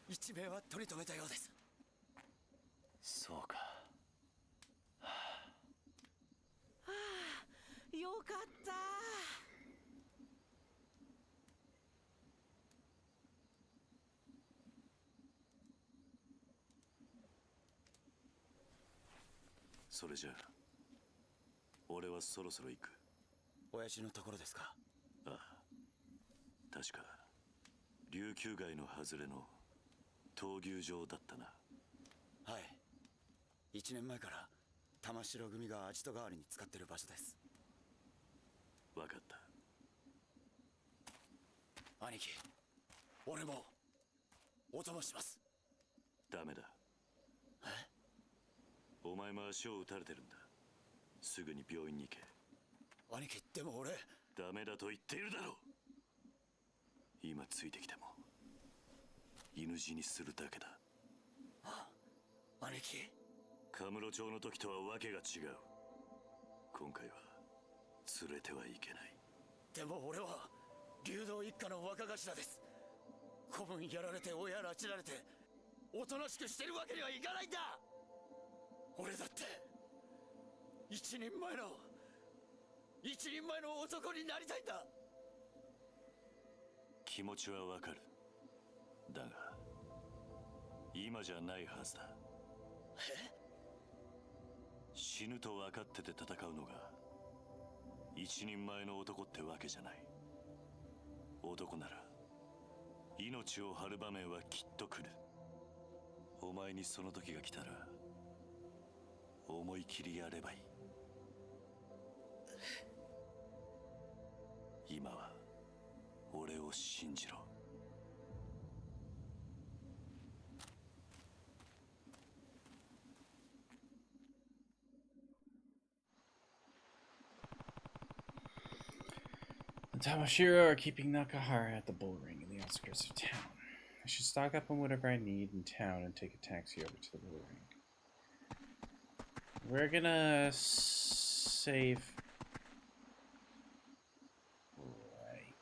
S8: 一命は取り留めたようです。
S2: そうか。
S10: よかった。
S2: それじゃあ俺はそろそろ行く。
S8: 親父のところですか？
S2: ああ、確か琉球街の外れの闘牛場だったな。
S8: はい、1年前から玉城組がアジト代わりに使ってる場所です。
S2: 分かった。
S8: 兄貴、俺もお供します。
S2: ダメだ。お前も足を撃たれてるんだ。すぐに病院に行け。
S8: 兄貴、でも俺。
S2: ダメだと言っているだろう。今ついてきても犬死にするだけだ。
S8: 兄貴、
S2: カムロ町の時とはわけが違う。今回は連れてはいけない。
S8: でも俺は竜道一家の若頭です。子分やられて親拉致られておとなしくしてるわけにはいかないんだ。俺だって一人前の男になりたいんだ。
S2: 気持ちはわかる。だが今じゃないはずだ。死ぬと分かってて戦うのが一人前の男ってわけじゃない。男なら命を張る場面はきっと来る。お前にその時が来たら思い切りやればいい。今は俺を信じろ。
S1: The Tamashiro are keeping Nakahara at the bull ring in the outskirts of town. I should stock up on whatever I need in town and take a taxi over to the bull ring. We're gonna save. Right.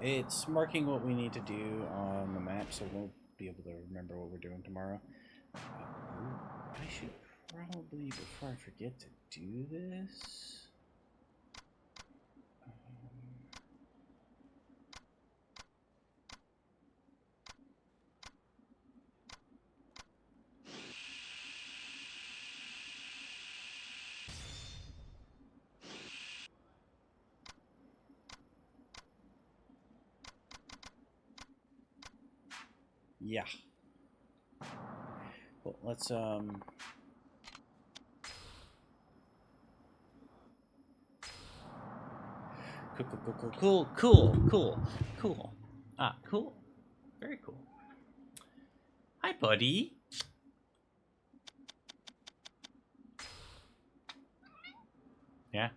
S1: It's marking what we need to do on the map, so we'll be able to remember what we're doing tomorrow. I should probably, before I forget to do this... Yeah. Well, let's Cool. Ah, cool. Very cool. Hi, buddy. Yeah.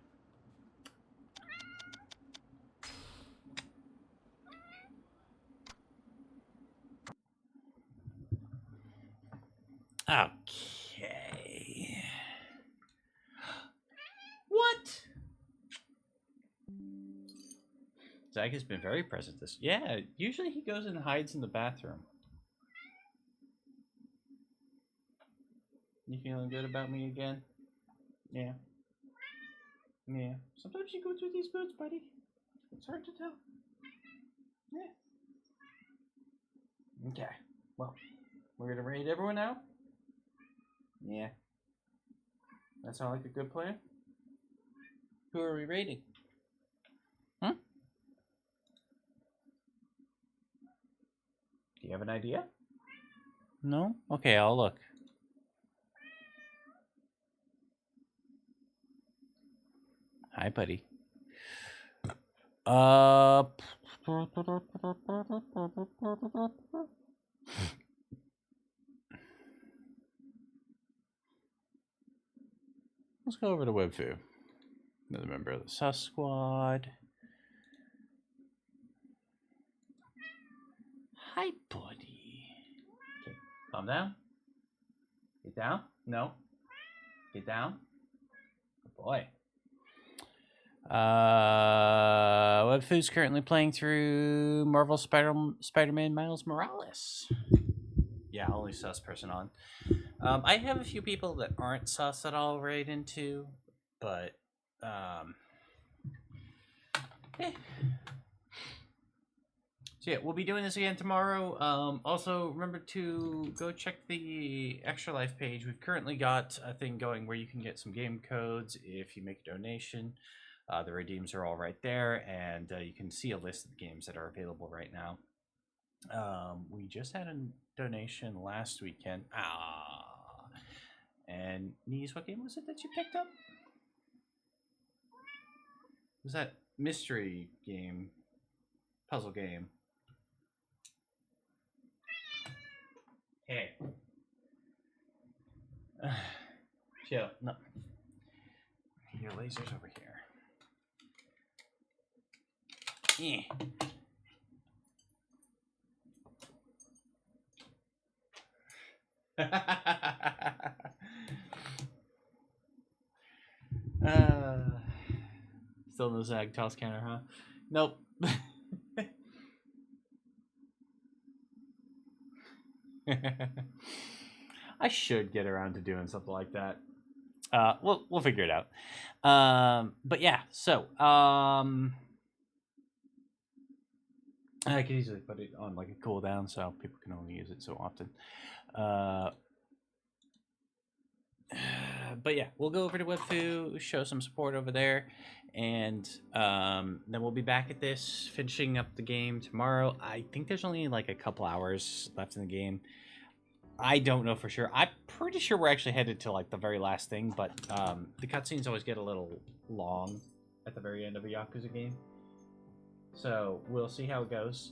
S1: Okay. What? Zach has been very present this. Yeah, usually he goes and hides in the bathroom. You feeling good about me again? Yeah. Yeah. Sometimes you go through these moods, buddy. It's hard to tell. Yeah. Okay. Well, we're gonna raid everyone out? Yeah. That sound like a good plan? Who are we raiding? Hmm? Do you have an idea? No? Okay, I'll look. Hi, buddy. Let's go over to Webfu. Another member of the Sus Squad. Hi, buddy. Okay, calm down. Get down. No. Get down. Good boy. Webfu's currently playing through Marvel Spider-Man Miles Morales. Yeah, only sus person on. I have a few people that aren't sus that I'll raid into, but So yeah, we'll be doing this again tomorrow. Also, remember to go check the Extra Life page. We've currently got a thing going where you can get some game codes if you make a donation. The redeems are all right there, and you can see a list of the games that are available right now. We just had a donation last weekend. And Nies, what game was it that you picked up? Was that mystery game, puzzle game? Hey. Chill. No. Your laser's over here. Still no Zag toss counter, huh? Nope. I should get around to doing something like that. We'll figure it out. But yeah, so I could easily put it on like a cooldown so people can only use it so often. But yeah, we'll go over to Webfu, show some support over there, and then we'll be back at this, finishing up the game tomorrow. I think there's only like a couple hours left in the game. I don't know for sure. I'm pretty sure we're actually headed to like the very last thing, but the cutscenes always get a little long at the very end of a Yakuza game. So we'll see how it goes.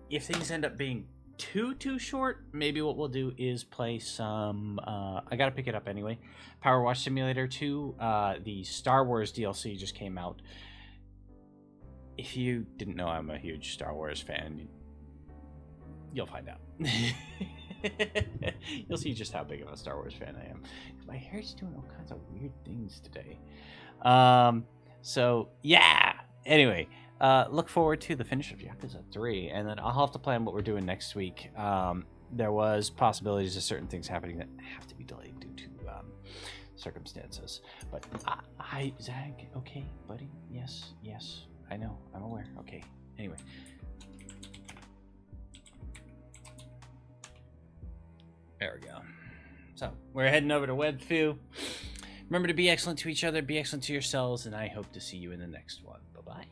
S1: If things end up being too short, maybe what we'll do is play some I gotta pick it up anyway. Power Wash Simulator 2. The Star Wars DLC just came out. If you didn't know I'm a huge Star Wars fan, you'll find out. You'll see just how big of a Star Wars fan I am. My hair's doing all kinds of weird things today. So yeah, anyway, look forward to the finish of Yakuza 3, and then I'll have to plan what we're doing next week. There was possibilities of certain things happening that have to be delayed due to circumstances. But hi, Zag. Okay, buddy. Yes, I know. I'm aware. Okay. Anyway. There we go. So, we're heading over to Webfu. Remember to be excellent to each other, be excellent to yourselves, and I hope to see you in the next one. Bye-bye.